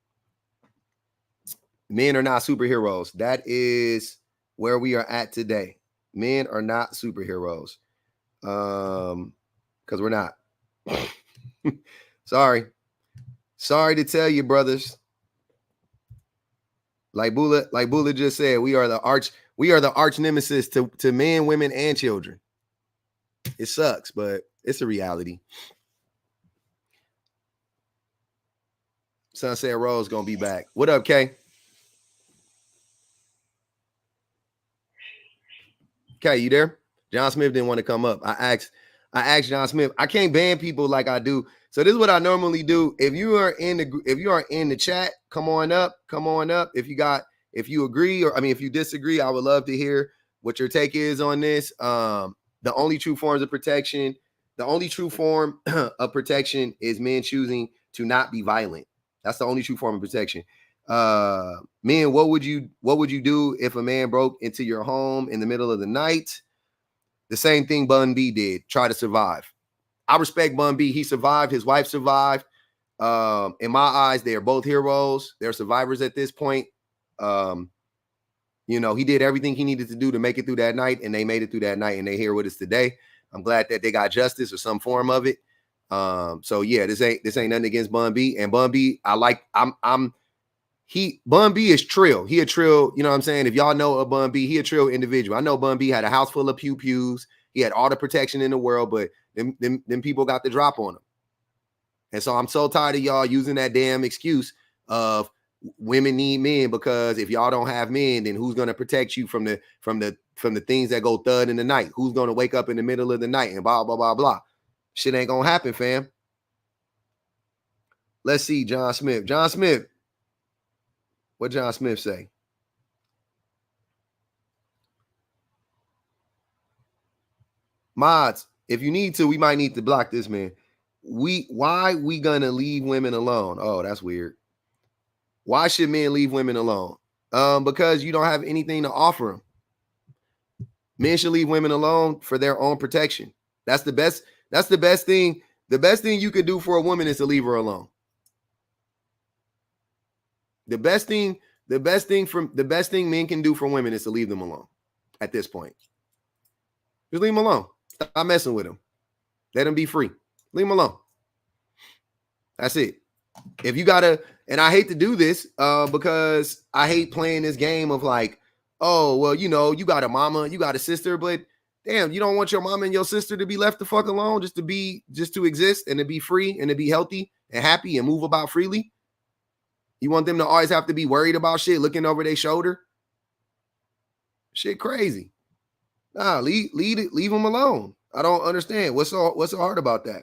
Men are not superheroes. That is where we are at today. Men are not superheroes. Because we're not. Sorry to tell you, brothers. Like Bula just said, we are the arch nemesis to men, women, and children. It sucks, but it's a reality. Sunset Rose gonna be back. What up, Kay? Kay, you there? John Smith didn't want to come up. I asked John Smith. I can't ban people like I do. So this is what I normally do. If you are in the chat, come on up. If you agree or if you disagree, I would love to hear what your take is on this. The only true forms of protection The only true form of protection is men choosing to not be violent. That's the only true form of protection. Men, what would you do if a man broke into your home in the middle of the night? The same thing Bun B did. Try to survive. I respect Bun B. He survived. His wife survived. In my eyes, they are both heroes. They're survivors at this point. You know, he did everything he needed to do to make it through that night, and they made it through that night, and they're here with us today. I'm glad that they got justice or some form of it. So yeah, this ain't nothing against Bun B. And Bun B, Bun B is trill. He a trill, you know what I'm saying? If y'all know a Bun B, he a trill individual. I know Bun B had a house full of pews. He had all the protection in the world, but them people got the drop on him. And so I'm so tired of y'all using that damn excuse of women need men, because if y'all don't have men, then who's going to protect you from the things that go thud in the night? Who's going to wake up in the middle of the night and blah, blah, blah, blah. Shit ain't going to happen, fam. Let's see, John Smith. John Smith. What John Smith say? Mods, if you need to, we might need to block this man. Why we gonna leave women alone? Oh, that's weird. Why should men leave women alone? Because you don't have anything to offer them. Men should leave women alone for their own protection. That's the best thing. The best thing you could do for a woman is to leave her alone. The best thing men can do for women is to leave them alone at this point. Just leave them alone. Stop messing with them. Let them be free. Leave them alone. That's it. If you gotta, and I hate to do this because I hate playing this game of like, oh, well, you know, you got a mama, you got a sister, but damn, you don't want your mama and your sister to be left the fuck alone just to exist and to be free and to be healthy and happy and move about freely. You want them to always have to be worried about shit, looking over their shoulder? Shit crazy. Nah, leave them alone. I don't understand. What's so hard about that?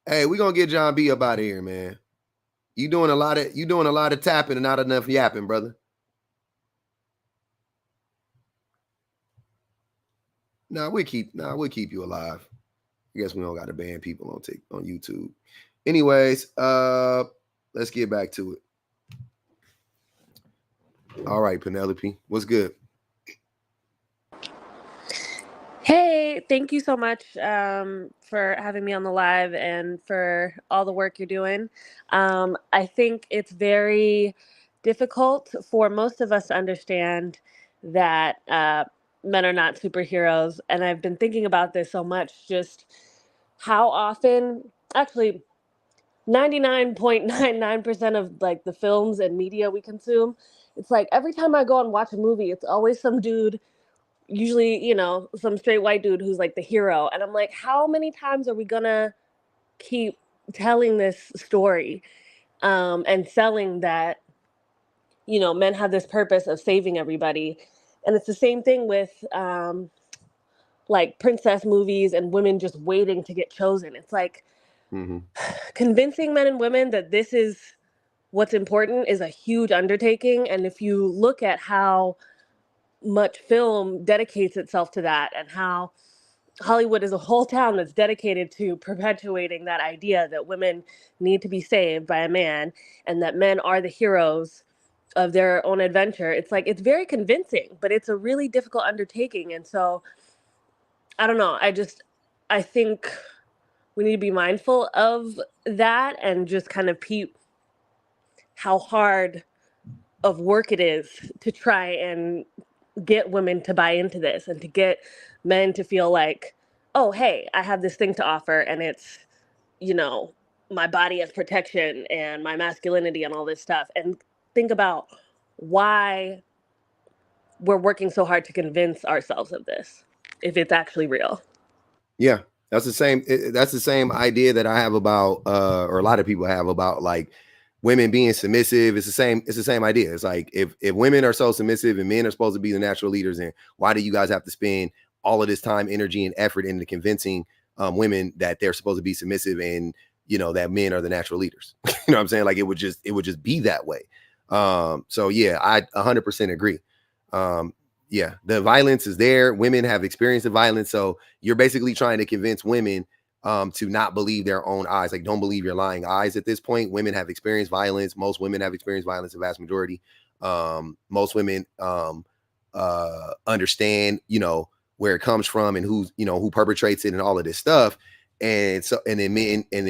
Hey, we're gonna get John B up out of here, man. You doing a lot of tapping and not enough yapping, brother. We'll keep you alive. I guess we don't gotta ban people on YouTube. Anyways, let's get back to it. All right, Penelope, what's good? Hey, thank you so much for having me on the live and for all the work you're doing. I think it's very difficult for most of us to understand that men are not superheroes. And I've been thinking about this so much, just how often, actually, 99.99% of like the films and media we consume, it's like every time I go and watch a movie, it's always some dude, usually, you know, some straight white dude who's like the hero. And I'm like, how many times are we gonna keep telling this story and selling that, you know, men have this purpose of saving everybody? And it's the same thing with like princess movies and women just waiting to get chosen. It's like convincing men and women that this is what's important is a huge undertaking. And if you look at how much film dedicates itself to that, and how Hollywood is a whole town that's dedicated to perpetuating that idea that women need to be saved by a man and that men are the heroes of their own adventure, it's like, it's very convincing, but it's a really difficult undertaking. And so I don't know, I think we need to be mindful of that and just kind of peep how hard of work it is to try and get women to buy into this and to get men to feel like, oh, hey, I have this thing to offer, and it's, you know, my body as protection and my masculinity and all this stuff. And think about why we're working so hard to convince ourselves of this, if it's actually real. Yeah, that's the same idea that I have about or a lot of people have about like women being submissive. It's the same idea. It's like if women are so submissive and men are supposed to be the natural leaders, then why do you guys have to spend all of this time, energy, and effort into convincing women that they're supposed to be submissive and, you know, that men are the natural leaders? You know what I'm saying? Like it would just be that way. So yeah, I 100% agree. Yeah, the violence is there. Women have experienced the violence. So you're basically trying to convince women to not believe their own eyes. Like, don't believe your lying eyes at this point. Women have experienced violence. Most women have experienced violence, the vast majority. Most women understand, where it comes from and who perpetrates it and all of this stuff. And so, and then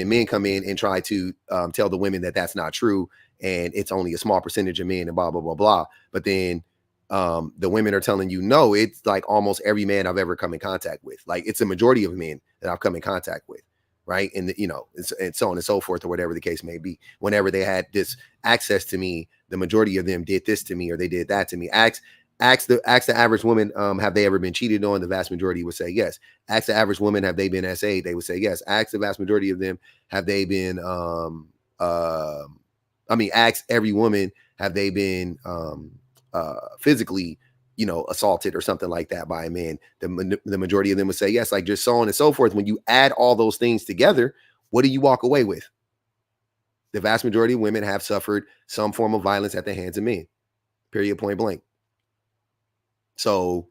men come in and try to tell the women that that's not true. And it's only a small percentage of men and blah, blah, blah, blah. But then the women are telling you, no, it's like almost every man I've ever come in contact with. Like, it's a majority of men that I've come in contact with. Right. And, and so on and so forth, or whatever the case may be. Whenever they had this access to me, the majority of them did this to me, or they did that to me. Ask the average woman, have they ever been cheated on? The vast majority would say yes. Ask the average woman, have they been SA? They would say yes. Ask the vast majority of them, have they been, ask every woman, have they been physically, assaulted or something like that by a man? The majority of them would say yes, like just so on and so forth. When you add all those things together, what do you walk away with? The vast majority of women have suffered some form of violence at the hands of men, period, point blank. So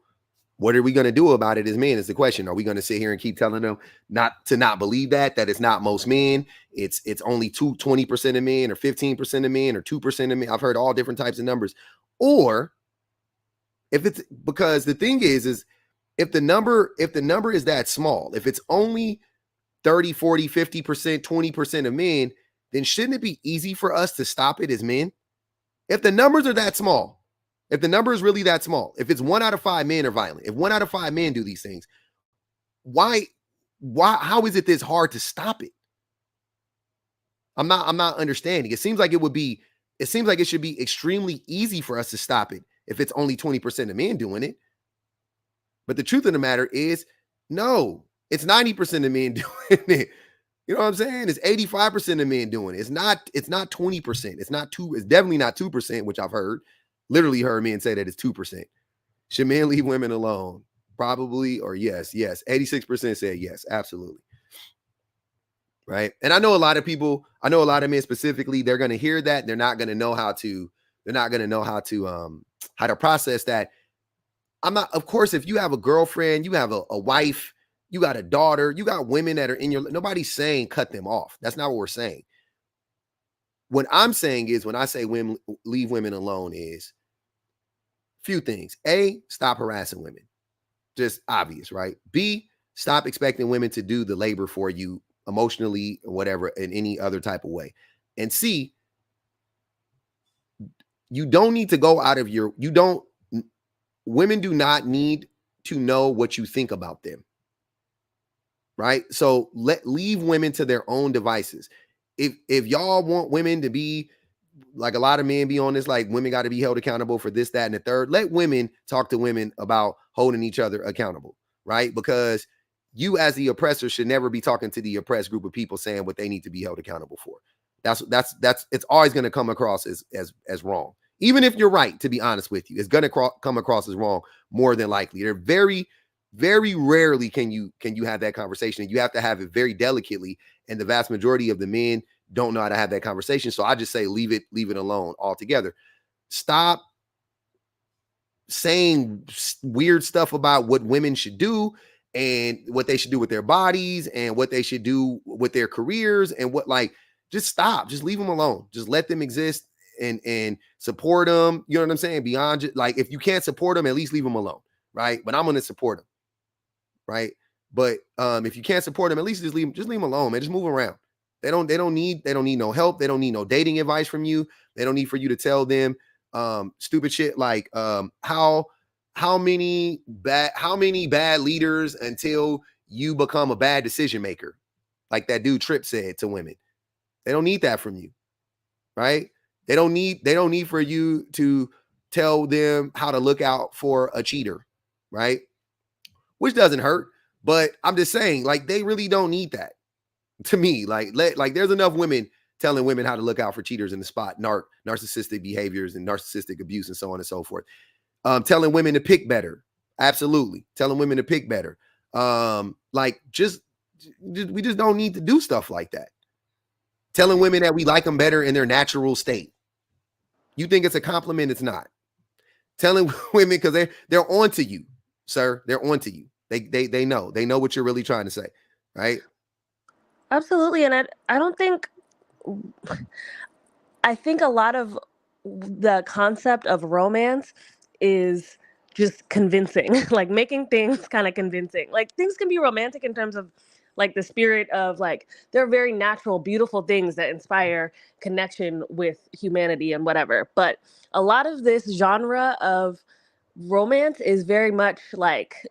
what are we going to do about it as men is the question. Are we going to sit here and keep telling them not believe that it's not most men? It's only 20% of men, or 15% of men, or 2% of men. I've heard all different types of numbers. Or if it's, because the thing is if the number is that small, if it's only 30, 40, 50%, 20% of men, then shouldn't it be easy for us to stop it as men? If the numbers are that small, if the number is really that small, if it's 1 out of 5 men are violent, if 1 out of 5 men do these things, how is it this hard to stop it? I'm not understanding. It seems like it should be extremely easy for us to stop it if it's only 20% of men doing it. But the truth of the matter is, no, it's 90% of men doing it. You know what I'm saying? It's 85% of men doing it. It's not 20%. It's definitely not 2%, which I've literally heard men say that it's 2%. Should men leave women alone? Probably, or yes. 86% said yes, absolutely. Right. And I know a lot of men specifically, they're going to hear that. They're not going to know how to process that. Of course, if you have a girlfriend, you have a wife, you got a daughter, you got women that are nobody's saying cut them off. That's not what we're saying. What I'm saying is, when I say women, leave women alone, is few things. A, stop harassing women. Just obvious, right? B, stop expecting women to do the labor for you emotionally or whatever in any other type of way. And C, you don't need to go out of women do not need to know what you think about them. Right? So leave women to their own devices. If y'all want women to be like, a lot of men be on this, like, women got to be held accountable for this, that, and the third. Let women talk to women about holding each other accountable, right? Because you, as the oppressor, should never be talking to the oppressed group of people saying what they need to be held accountable for. That's it's always going to come across as wrong. Even if you're right, to be honest with you, it's going to come across as wrong more than likely. They're very, very rarely can you have that conversation, and you have to have it very delicately. And the vast majority of the men don't know how to have that conversation. So I just say, leave it alone altogether. Stop saying weird stuff about what women should do and what they should do with their bodies and what they should do with their careers and just stop. Just leave them alone. Just let them exist and support them. You know what I'm saying? Beyond if you can't support them, at least leave them alone. Right. But I'm going to support them. Right. But if you can't support them, at least just leave them alone, man. Just move around. They don't need no help. They don't need no dating advice from you. They don't need for you to tell them stupid shit like how many bad leaders until you become a bad decision maker, like that dude Tripp said to women. They don't need that from you, right? They don't need for you to tell them how to look out for a cheater, right? Which doesn't hurt, but I'm just saying, they really don't need that. To me, there's enough women telling women how to look out for cheaters in the spot, narcissistic behaviors and narcissistic abuse and so on and so forth. Telling women to pick better. Absolutely. Telling women to pick better. We just don't need to do stuff like that. Telling women that we like them better in their natural state. You think it's a compliment? It's not. telling women, because they're onto you, sir. They're onto you. They know what you're really trying to say, right? Absolutely. And I don't think, I think a lot of the concept of romance is just convincing, like making things kind of convincing. Like things can be romantic in terms of like the spirit of like, they're very natural, beautiful things that inspire connection with humanity and whatever. But a lot of this genre of romance is very much like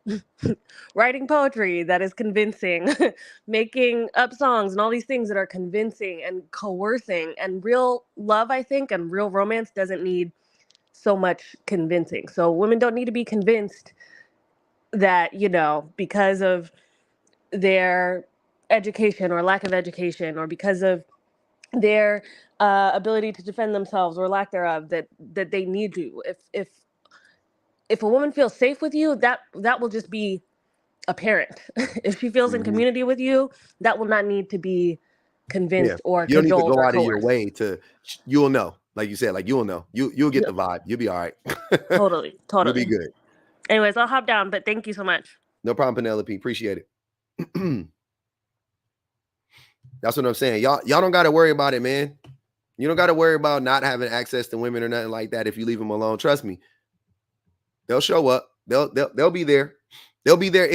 writing poetry that is convincing, making up songs and all these things that are convincing and coercing. And real love, I think, and real romance doesn't need so much convincing. So women don't need to be convinced that, you know, because of their education or lack of education, or because of their ability to defend themselves or lack thereof, that they need to. If a woman feels safe with you, that will just be apparent. If she feels in Mhm. community with you, that will not need to be Yeah, convinced or you don't need to cajoled go or out of your coerced. way to. You'll know, like you said, like you'll know. You'll get Yep. the vibe. You'll be all right. Totally, You'll be totally. good. Anyways, I'll hop down, but thank you so much. No problem, Penelope. Appreciate it. That's what I'm saying. Y'all don't got to worry about it, man. You don't got to worry about not having access to women or nothing like that if you leave them alone. Trust me, they'll show up. They'll be there. They'll be there.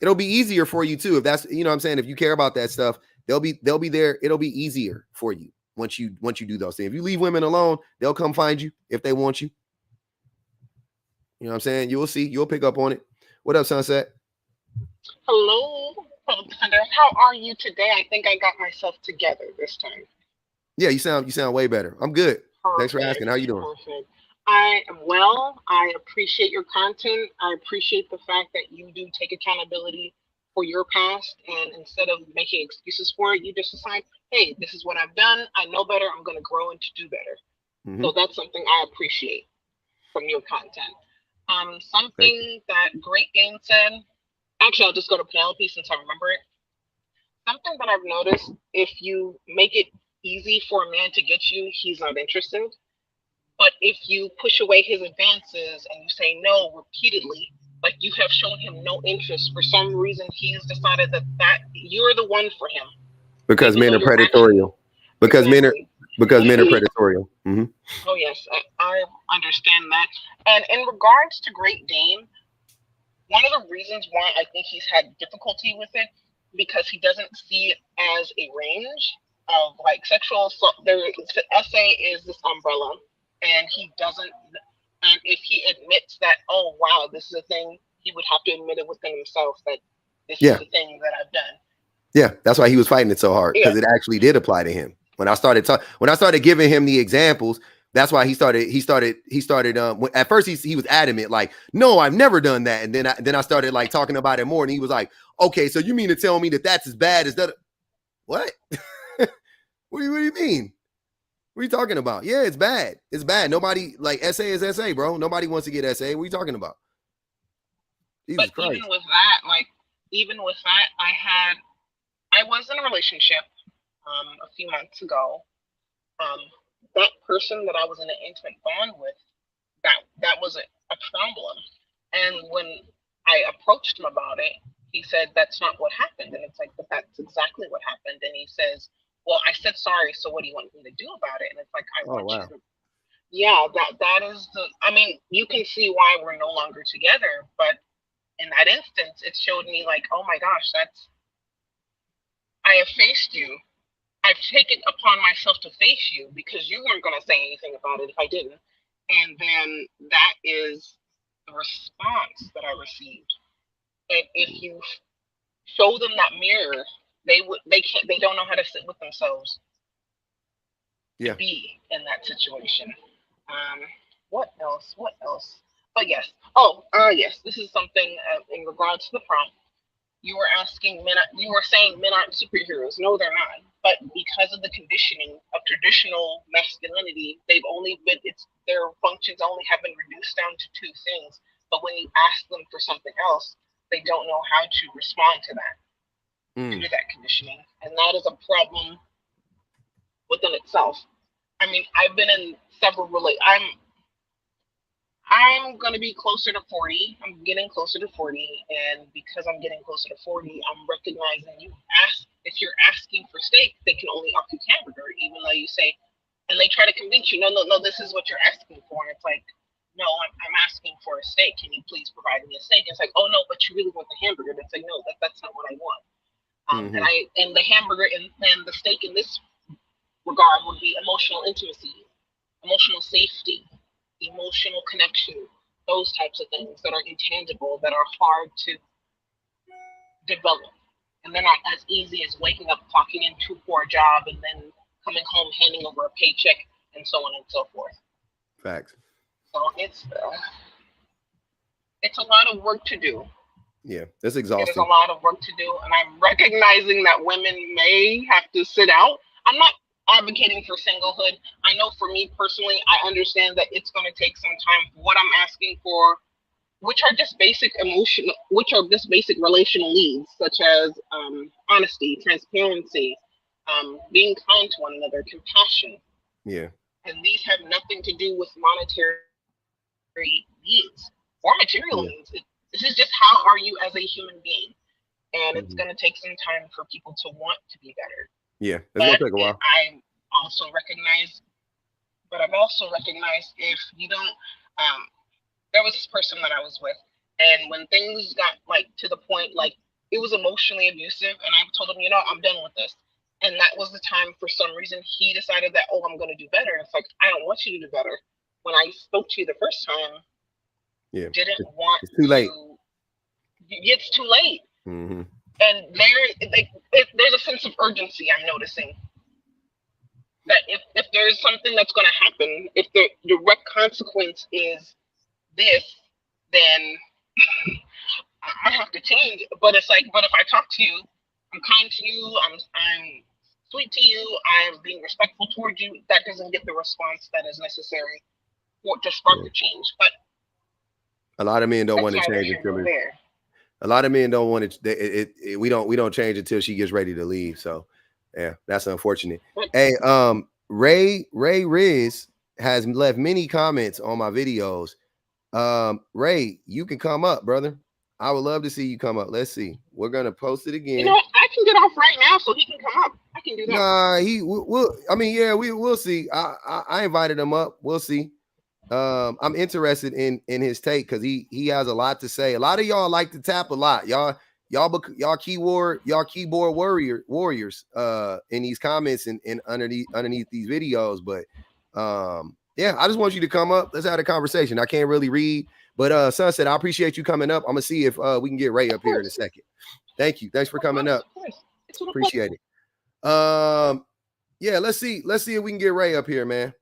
It'll be easier for you too. If that's, you know what I'm saying, if you care about that stuff, they'll be there. It'll be easier for you once you do those things. If you leave women alone, they'll come find you if they want you. You know what I'm saying? You will see. You'll pick up on it. What up, Sunset? Hello, Thunder. How are you today? I think I got myself together this time. Yeah, you sound way better. I'm good. Thanks for Perfect. asking. How you doing? Perfect. I am well. I appreciate your content. I appreciate the fact that you do take accountability for your past, and instead of making excuses for it, you just decide, hey, this is what I've done. I know better. I'm going to grow and to do better. Mm-hmm. So that's something I appreciate from your content. Something that Great Game said. Actually, I'll just go to Penelope since I remember it. Something that I've noticed: if you make it easy for a man to get you, he's not interested. But if you push away his advances and you say no repeatedly, like you have shown him no interest, for some reason he's decided that you're the one for him. Because Even men though are you're predatorial. Because Exactly. men are predatorial. Mm-hmm. Oh yes, I understand that. And in regards to Great Dane, one of the reasons why I think he's had difficulty with it, because he doesn't see it as a range of like sexual. So the essay is this umbrella, and he doesn't. And if he admits that, oh wow, this is a thing, he would have to admit it within himself that this is the thing that I've done. Yeah, that's why he was fighting it so hard, because it actually did apply to him. When I started giving him the examples, that's why he started. At first, he was adamant, like, no, I've never done that. And then I started like talking about it more, and he was like, okay, so you mean to tell me that that's as bad as that? What? What do you mean? What are you talking about? Yeah, it's bad. It's bad. Nobody, like, essay is essay, bro. Nobody wants to get essay. What are you talking about? Jesus Christ. Even with that, I was in a relationship a few months ago. That person that I was in an intimate bond with, that was a problem. And when I approached him about it, he said that's not what happened. And it's like, but that's exactly what happened. And he says, well, I said sorry, so what do you want me to do about it? And it's like, that is I mean, you can see why we're no longer together, but in that instance, it showed me like, oh my gosh, I have faced you. I've taken upon myself to face you because you weren't going to say anything about it if I didn't. And then that is the response that I received. And if you show them that mirror, they don't know how to sit with themselves to be in that situation. What else? But yes. Yes. This is something in regards to the prompt. You were asking you were saying men aren't superheroes. No, they're not. But because of the conditioning of traditional masculinity, their functions only have been reduced down to two things. But when you ask them for something else, they don't know how to respond to that due to that conditioning. And that is a problem within itself. I mean, I've been in several I'm going to be closer to 40. I'm getting closer to 40. And because I'm getting closer to 40, I'm recognizing if you're asking for steak, they can only offer you hamburger, even though you say, and they try to convince you, no, this is what you're asking for. And it's like, no, I'm asking for a steak. Can you please provide me a steak? And it's like, oh, no, but you really want the hamburger. And it's like, no, that's not what I want. And the hamburger and the steak in this regard would be emotional intimacy, emotional safety, emotional connection, those types of things that are intangible, that are hard to develop. And they're not as easy as waking up, clocking into for a job, and then coming home, handing over a paycheck, and so on and so forth. Facts. So it's a lot of work to do. Yeah, it's exhausting. It is a lot of work to do, and I'm recognizing that women may have to sit out. I'm not advocating for singlehood. I know for me personally, I understand that it's going to take some time for what I'm asking for, which are just basic relational needs, such as honesty, transparency, being kind to one another, compassion. Yeah. And these have nothing to do with monetary needs or material needs. This is just how are you as a human being. And it's going to take some time for people to want to be better. Yeah, it's going to take a while. I've also recognized if you don't, there was this person that I was with, and when things got like to the point, like it was emotionally abusive, and I told him, I'm done with this. And that was the time, for some reason, he decided that, I'm going to do better. And it's like, I don't want you to do better. When I spoke to you the first time, it's too late. It's too late. Mm-hmm. And there's a sense of urgency I'm noticing. That if there's something that's going to happen, if the direct consequence is this, then I have to change. But it's like, if I talk to you, I'm kind to you, I'm sweet to you, I'm being respectful towards you, that doesn't get the response that is necessary to spark the change. But a lot of men don't want to change until a lot of men don't want it. We don't change until she gets ready to leave. So yeah, that's unfortunate. Hey, Ray Riz has left many comments on my videos. Ray, you can come up, brother. I would love to see you come up. Let's see. We're gonna post it again. I can get off right now so he can come up. I can do that. Nah, we'll see. I invited him up. We'll see. I'm interested in his take because he has a lot to say. A lot of y'all like to tap a lot. Y'all keyboard warriors in these comments and underneath these videos. But yeah, I just want you to come up. Let's have a conversation. I can't really read, but Sunset, I appreciate you coming up. I'm gonna see if we can get Ray up here in a second. Thank you. Thanks for coming up. Appreciate it. Yeah, let's see if we can get Ray up here, man.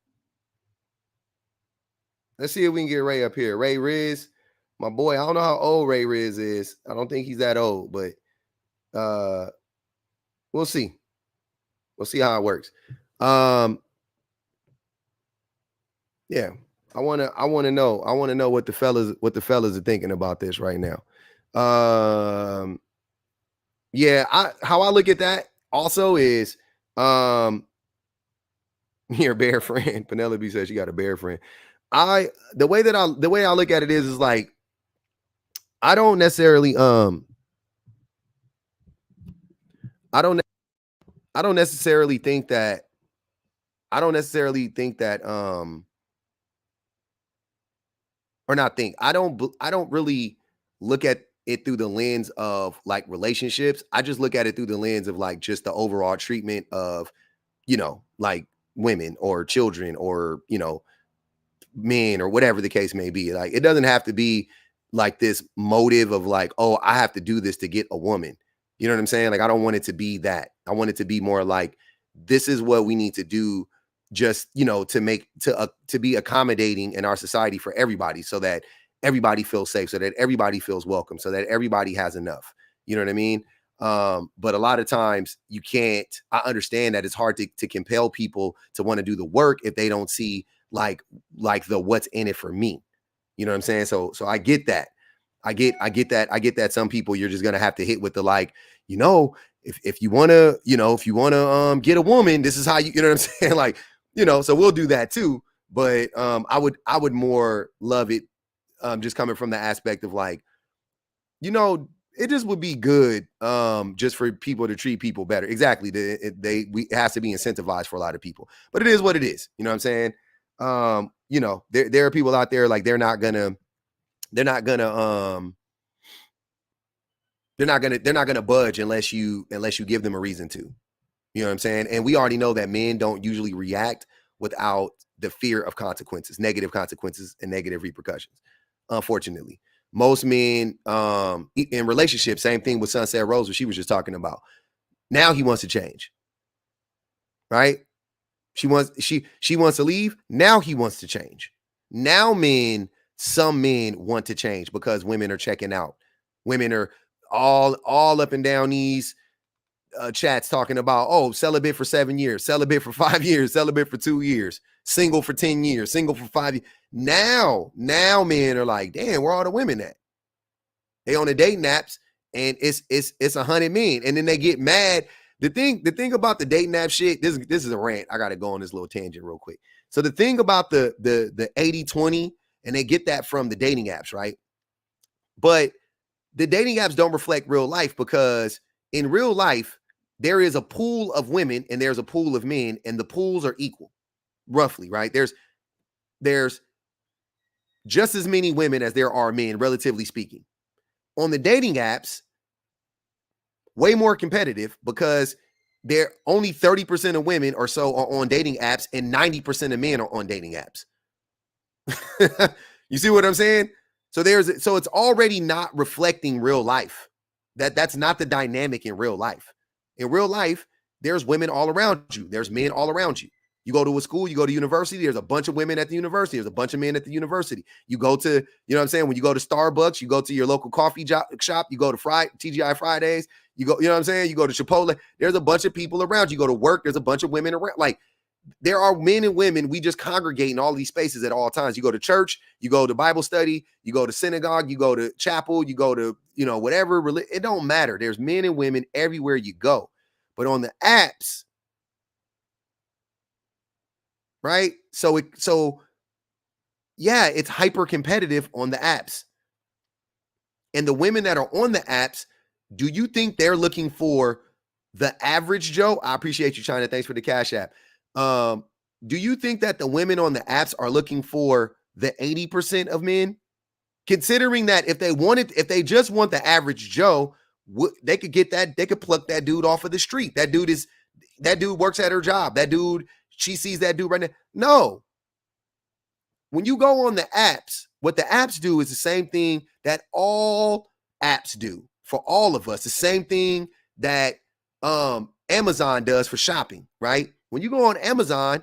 Let's see if we can get Ray up here. Ray Riz, my boy. I don't know how old Ray Riz is. I don't think he's that old, but we'll see. We'll see how it works. Yeah, I wanna know what the fellas are thinking about this right now. Yeah, how I look at that also is your bear friend. Penelope says she got a bear friend. The way I look at it is like I don't necessarily think that or not think. I don't really look at it through the lens of like relationships. I just look at it through the lens of like just the overall treatment of, like women or children or, men or whatever the case may be. Like, it doesn't have to be like this motive of like, oh, I have to do this to get a woman. You know what I'm saying? Like, I don't want it to be that. I want it to be more like, this is what we need to do just, to be accommodating in our society for everybody so that everybody feels safe, so that everybody feels welcome, so that everybody has enough. You know what I mean? But a lot of times you can't. I understand that it's hard to compel people to want to do the work if they don't see like the what's in it for me. You know what I'm saying? So I get that. I get that some people you're just gonna have to hit with the like, if you wanna, get a woman, this is how you know what I'm saying? Like, so we'll do that too. But I would more love it just coming from the aspect of like, you know, it just would be good just for people to treat people better. Exactly. It has to be incentivized for a lot of people, but it is what it is. You know what I'm saying? You know, there are people out there like they're not gonna budge unless you give them a reason to. You know what I'm saying? And we already know that men don't usually react without the fear of consequences, negative consequences and negative repercussions. Unfortunately, most men in relationships, same thing with Sunset Rose, what she was just talking about. Now he wants to change, right? She wants to leave. Now he wants to change. Now some men want to change because women are checking out. Women are all up and down these chats talking about, oh, celibate for 7 years, celibate for 5 years, celibate for 2 years, single for 10 years, single for 5 years. Now men are like, damn, where are all the women at? They on the dating apps and it's 100 men. And then they get mad. The thing about the dating app shit, this is a rant. I got to go on this little tangent real quick. So the thing about the 80-20, and they get that from the dating apps, right? But the dating apps don't reflect real life, because in real life, there is a pool of women and there's a pool of men, and the pools are equal, roughly, right? There's just as many women as there are men, relatively speaking. On the dating apps, way more competitive, because there only 30% of women or so are on dating apps and 90% of men are on dating apps. You see what I'm saying? So it's already not reflecting real life. That's not the dynamic in real life. In real life, there's women all around you. There's men all around you. You go to a school, you go to university, there's a bunch of women at the university. There's a bunch of men at the university. You go to, you know what I'm saying? When you go to Starbucks, you go to your local coffee shop, you go to TGI Fridays, you go, you know what I'm saying? You go to Chipotle, there's a bunch of people around. You go to work, there's a bunch of women around. Like, there are men and women, we just congregate in all these spaces at all times. You go to church, you go to Bible study, you go to synagogue, you go to chapel, you go to, you know, whatever, it don't matter. There's men and women everywhere you go. But on the apps, right? So yeah, it's hyper competitive on the apps. And the women that are on the apps, do you think they're looking for the average Joe? I appreciate you, China. Thanks for the Cash App. Do you think that the women on the apps are looking for the 80% of men? Considering that if they just want the average Joe, they could get that, they could pluck that dude off of the street. That dude works at her job. That dude, she sees that dude right now. No. When you go on the apps, what the apps do is the same thing that all apps do for all of us. The same thing that Amazon does for shopping, right? When you go on Amazon,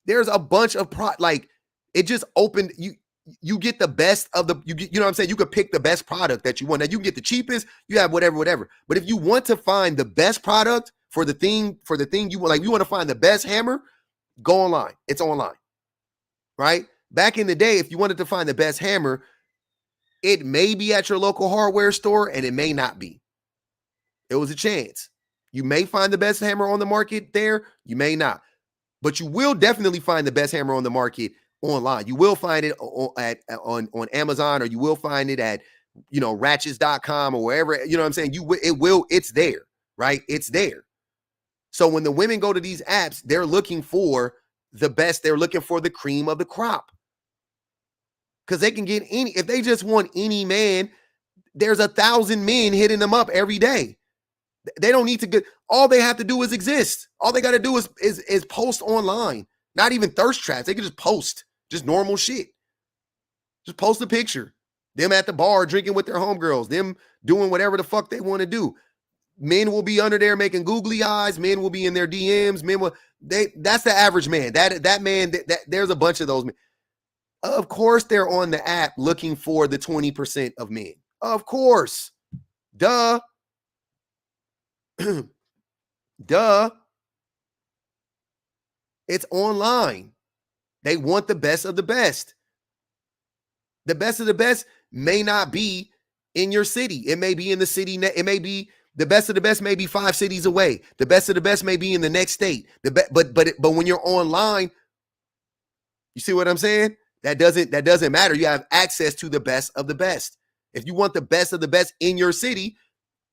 there's a bunch of it just opened, you get the best of the, you know what I'm saying? You could pick the best product that you want. Now you can get the cheapest, you have whatever. But if you want to find the best product for the thing you want, like you want to find the best hammer, go online. It's online, right? Back in the day, if you wanted to find the best hammer, it may be at your local hardware store and it may not be. It was a chance. You may find the best hammer on the market there. You may not. But you will definitely find the best hammer on the market online. You will find it on Amazon, or you will find it at, you know, ratchets.com or wherever, you know what I'm saying? It's there, right? It's there. So when the women go to these apps, they're looking for the best. They're looking for the cream of the crop. Because they can get if they just want any man, there's 1,000 men hitting them up every day. They don't need to get, all they have to do is exist. All they got to do is post online. Not even thirst traps. They can just post, just normal shit. Just post a picture. Them at the bar drinking with their homegirls. Them doing whatever the fuck they want to do. Men will be under there making googly eyes. Men will be in their DMs. That's the average man. That man, there's a bunch of those men. Of course, they're on the app looking for the 20% of men. Of course. Duh. Duh. It's online. They want the best of the best. The best of the best may not be in your city. It may be in the city. It may be the best of the best may be 5 cities away. The best of the best may be in the next state. But when you're online, you see what I'm saying? That doesn't matter. You have access to the best of the best. If you want the best of the best in your city,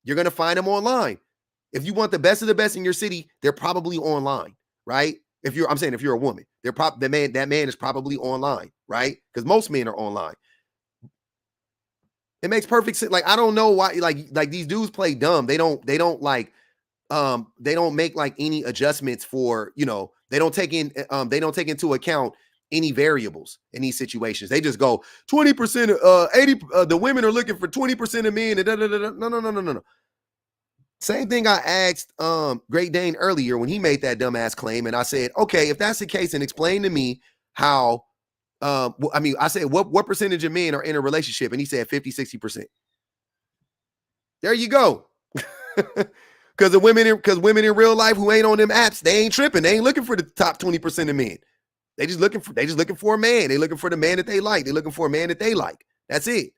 you're going to find them online. If you want the best of the best in your city, they're probably online, right? I'm saying if you're a woman, that man is probably online, right? Because most men are online. It makes perfect sense. Like, I don't know why, like these dudes play dumb. They don't make like any adjustments for, they don't take into account any variables in these situations. They just go 20%, 80, the women are looking for 20% of men. No. Same thing I asked Great Dane earlier when he made that dumbass claim. And I said, okay, if that's the case, then explain to me how, I said, what percentage of men are in a relationship? And he said 50, 60%. There you go. Because women in real life who ain't on them apps, they ain't tripping. They ain't looking for the top 20% of men. They just looking for a man. They looking for the man that they like. They looking for a man that they like. That's it.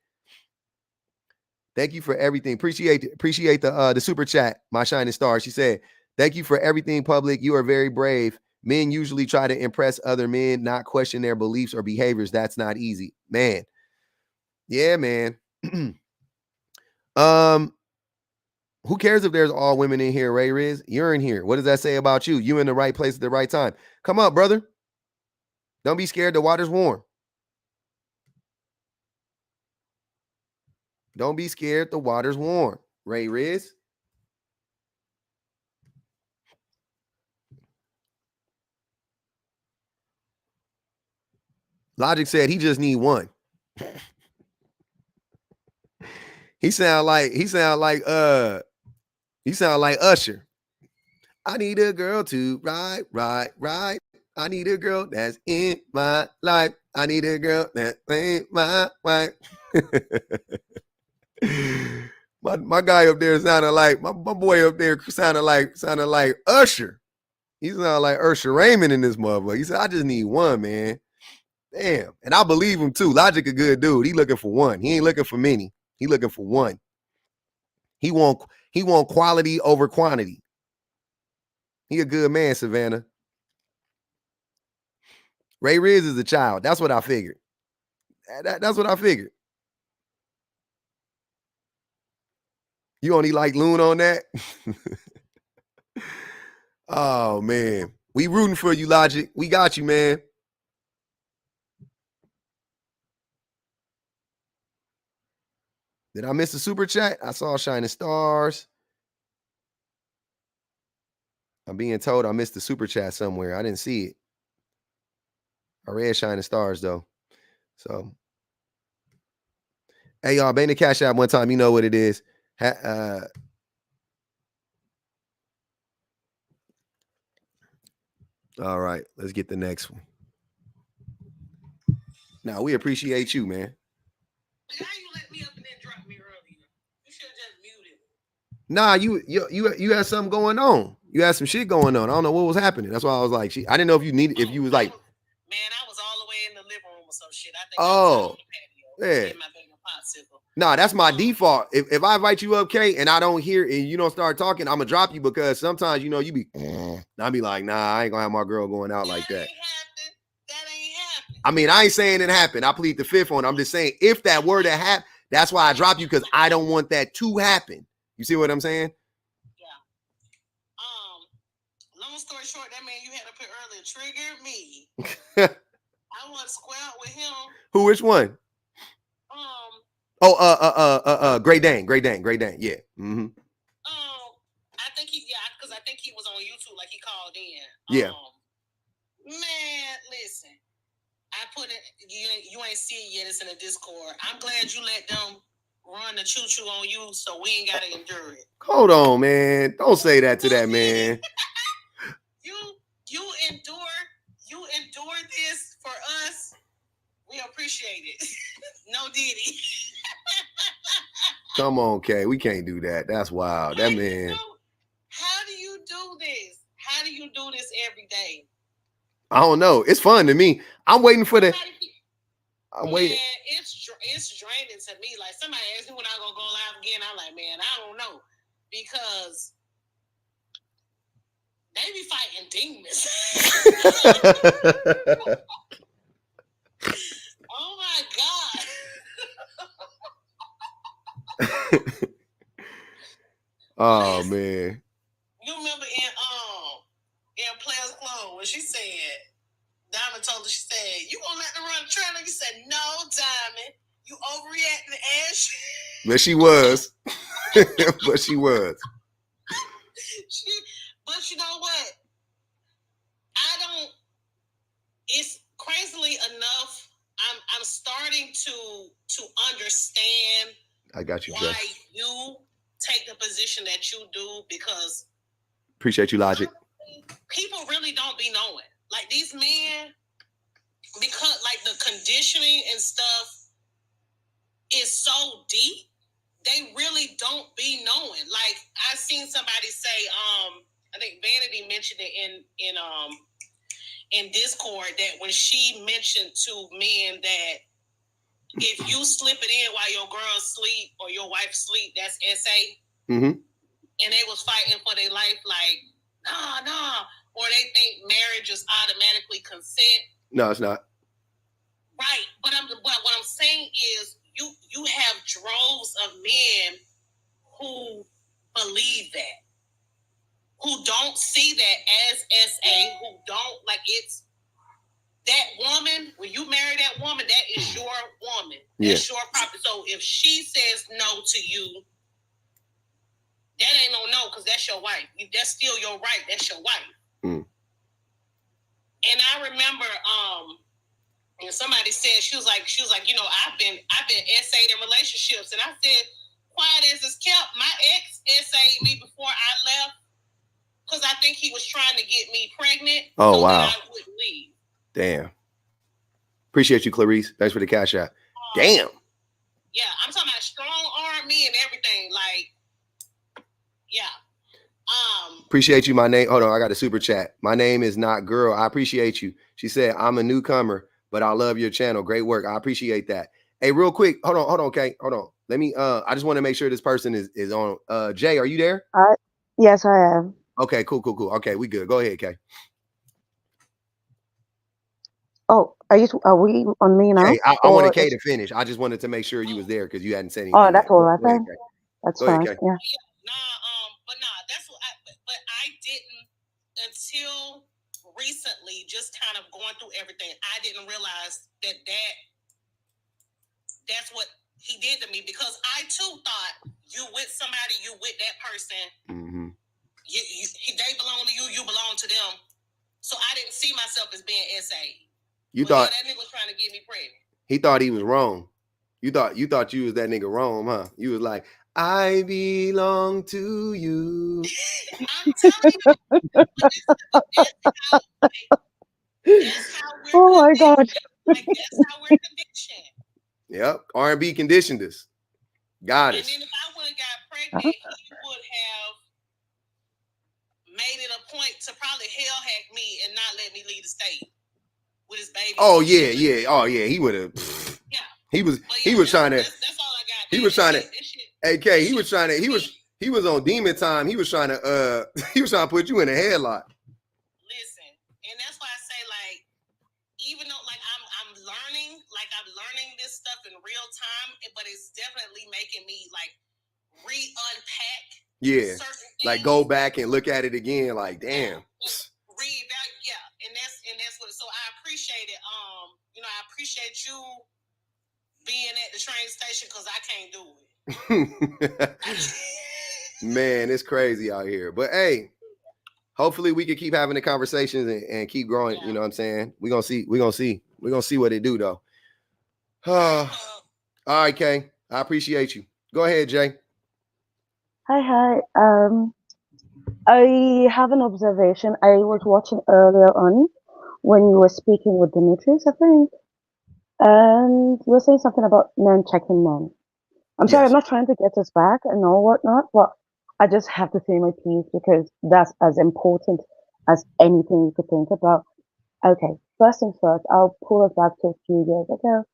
Thank you for everything. Appreciate the super chat, my shining star. She said, thank you for everything, public. You are very brave. Men usually try to impress other men, not question their beliefs or behaviors. That's not easy, man. Yeah, man. Who cares if there's all women in here, Ray Riz? You're in here. What does that say about you? You in the right place at the right time. Come up, brother. Don't be scared. The water's warm. Don't be scared. The water's warm. Ray Riz. Logic said he just need one. He sound like Usher. I need a girl to ride. I need a girl that's in my life. I need a girl that ain't my wife. my guy up there sounded like my boy up there sounded like Usher. He sounded like Usher Raymond in this motherfucker. He said, I just need one, man. Damn. And I believe him too. Logic a good dude. He looking for one. He ain't looking for many. He looking for one. He want quality over quantity. He a good man, Savannah. Ray Riz is a child. That's what I figured. That's what I figured. You only like Loon on that? Oh, man. We rooting for you, Logic. We got you, man. Did I miss a super chat? I saw Shining Stars. I'm being told I missed the super chat somewhere. I didn't see it. I read Shining Stars, though. So, hey, y'all, bang the Cash App one time. You know what it is. All right, let's get the next one. Now, we appreciate you, man. How you let me up and then drop me earlier? You should have just muted. Nah, you had something going on. You had some shit going on. I don't know what was happening. That's why I was like, I didn't know if you was like. Man, I was all the way in the living room or some shit. I think I was on the patio. Yeah. Nah, that's my default. If I invite you up, Kay, and I don't hear and you don't start talking, I'm gonna drop you because sometimes you be. I be like, nah, I ain't gonna have my girl going out like that. That ain't happened. I mean, I ain't saying it happened. I plead the fifth on it. I'm just saying if that were to happen, that's why I drop you because I don't want that to happen. You see what I'm saying? Yeah. Long story short, that man you had to put earlier triggered me. I want to square out with him. Who? Which one? Great Dane. Yeah. Mm-hmm. I think he was on YouTube, like he called in. Yeah. Man, listen. I put it. You ain't see it yet. It's in the Discord. I'm glad you let them run the choo-choo on you, so we ain't gotta endure it. Hold on, man. Don't say that to that man. You endure this for us. We appreciate it. No Diddy. Come on, Kay. We can't do that. That's wild. That man. How do you do this? How do you do this every day? I don't know. It's fun to me. I'm waiting for the. I'm waiting. Man, it's draining to me. Like somebody asked me when I gonna go live again. I'm like, man, I don't know, because they be fighting demons. Oh man. You remember in Players Club when she said, Diamond told her, she said, "You gonna let them run the trailer?" You said, "No, Diamond, you overreacting as." But she was. But she was. But you know what? It's crazily enough, I'm starting to understand I got you, why Jay. you take the position that you do, because Appreciate you, Logic. people really don't be knowing. Like these men, because like the conditioning and stuff is so deep, they really don't be knowing. Like I seen somebody say, I think Vanity mentioned it in Discord, that when she mentioned to men that if you slip it in while your girl sleep or your wife sleep, that's SA. Mm-hmm. And they was fighting for their life, like, nah. Or they think marriage is automatically consent. No, it's not. Right. But what I'm saying is you have droves of men who believe that, who don't see that as SA, who don't, like, it's that woman, when you marry that woman, that is your woman. That's your property. So if she says no to you, that ain't no, because that's your wife. That's still your right. That's your wife. Mm. And I remember, and somebody said, she was like, you know, I've been SA'd in relationships, and I said, quiet as it's kept, my ex SA'd me before I left, because I think he was trying to get me pregnant. Oh, so wow. that I wouldn't leave. Damn. Appreciate you, Clarice. Thanks for the cash out. Damn. Yeah, I'm talking about strong arm me and everything. Like, yeah. Appreciate you. My name. Hold on, I got a super chat. My name is not girl. I appreciate you. She said, "I'm a newcomer, but I love your channel. Great work. I appreciate that." Hey, real quick. Hold on, Kay. Hold on. Let me. I just want to make sure this person is on. Jay, are you there? Yes, I am. Okay, cool. Okay, we good. Go ahead, Kay. Oh, are we on me now? Kay, I wanted Kay to finish. I just wanted to make sure you was there because you hadn't said anything. Oh, that's yet. all right Go ahead, then. Kay. That's Go ahead, fine. Kay. Yeah. That's what I didn't, until recently, just kind of going through everything, I didn't realize that's what he did to me, because I too thought you with somebody, you with that person, Mm-hmm. they belong to you, you belong to them. So I didn't see myself as being SA. You thought that nigga was trying to get me pregnant. He thought he was wrong. You thought you was that nigga wrong, huh? You was like, I belong to you. I'm telling you, that's how we're oh my God. Like, that's how we're conditioned. Yep. R&B conditioned us. Got us. And then if I would have got pregnant, he would have made it a point to probably hell hack me and not let me leave the state with his baby. Oh yeah. Oh yeah. He would have. Yeah. He was trying to. That's all I got. He was trying to. AK. He was trying to. He was on demon time. He was trying to. He was trying to put you in a headlock. Listen, and that's why I say, like, even though, like, I'm learning this stuff in real time, but it's definitely making me, like, re-unpack. Yeah, like go back and look at it again. Like, damn. Reevaluate, yeah, and that's what. So I appreciate it. You know, I appreciate you being at the train station, because I can't do it. Man, it's crazy out here. But hey, hopefully we can keep having the conversations and keep growing. Yeah. You know what I'm saying? We're gonna see what they do though. All right, Kay. I appreciate you. Go ahead, Jay. Hi. I have an observation. I was watching earlier on when you were speaking with Demetrius, I think, and you were saying something about men checking men. I'm sorry, I'm not trying to get us back and all whatnot, but I just have to say my piece because that's as important as anything you could think about. Okay, first things first, I'll pull us back to a few years ago.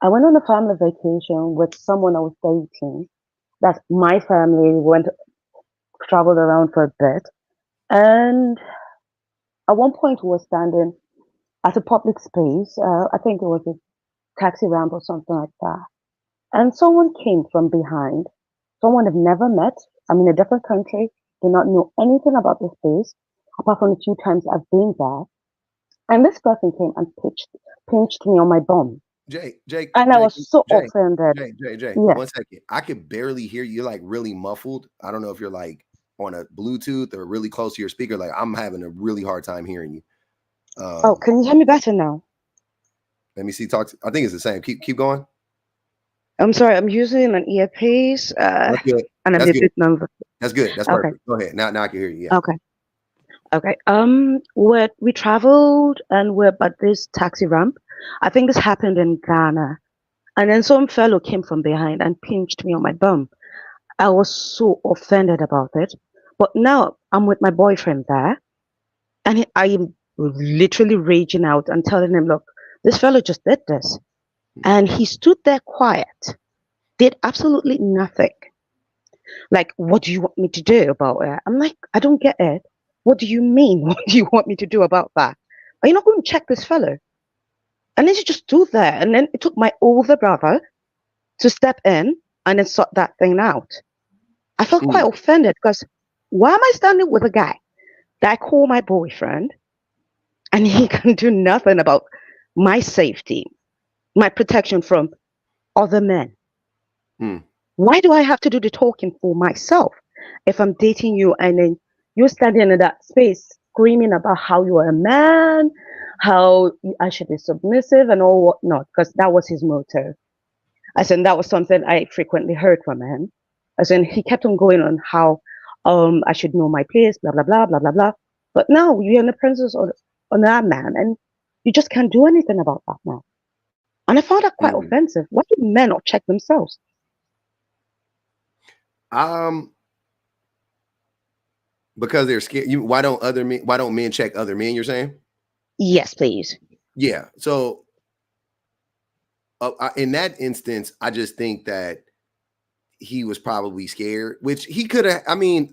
I went on a family vacation with someone I was dating. That's my family. We traveled around for a bit. And at one point, we were standing at a public space. I think it was a taxi ramp or something like that. And someone came from behind, someone I've never met, I'm in a different country, do not know anything about this place, apart from the few times I've been there. And this person came and pinched me on my bum. Jay, And I was so offended. Jay, Yeah. 1 second. I could barely hear you. You're like really muffled. I don't know if you're like on a Bluetooth or really close to your speaker. Like I'm having a really hard time hearing you. Oh, can you hear me better now? Let me see. I think it's the same. Keep going. I'm sorry, I'm using an earpiece. That's good. And I'm That's a good. bit nervous. That's good. That's Okay. perfect. Go ahead. Now I can hear you. Yeah. Okay. We traveled and we're at this taxi ramp. I think this happened in Ghana. And then some fellow came from behind and pinched me on my bum. I was so offended about it. But now I'm with my boyfriend there, and I am literally raging out and telling him, look, this fellow just did this. And he stood there quiet, did absolutely nothing. Like, what do you want me to do about it? I'm like, I don't get it. What do you mean? What do you want me to do about that? Are you not going to check this fellow? And then she just stood there. And then it took my older brother to step in and then sort that thing out. I felt quite offended because why am I standing with a guy that I call my boyfriend and he can do nothing about my safety, my protection from other men? Why do I have to do the talking for myself if I'm dating you and then you're standing in that space screaming about how you are a man, how I should be submissive and all whatnot, because that was his motto. I said that was something I frequently heard from him. As in, he kept on going on how I should know my place, blah blah blah blah blah blah. But now you're in the presence of that man, and you just can't do anything about that now. And I found that quite offensive. Why do men not check themselves? Because they're scared. Why don't men check other men? You're saying? Yes, please. Yeah. So in that instance, I just think that he was probably scared, which he could have. I mean,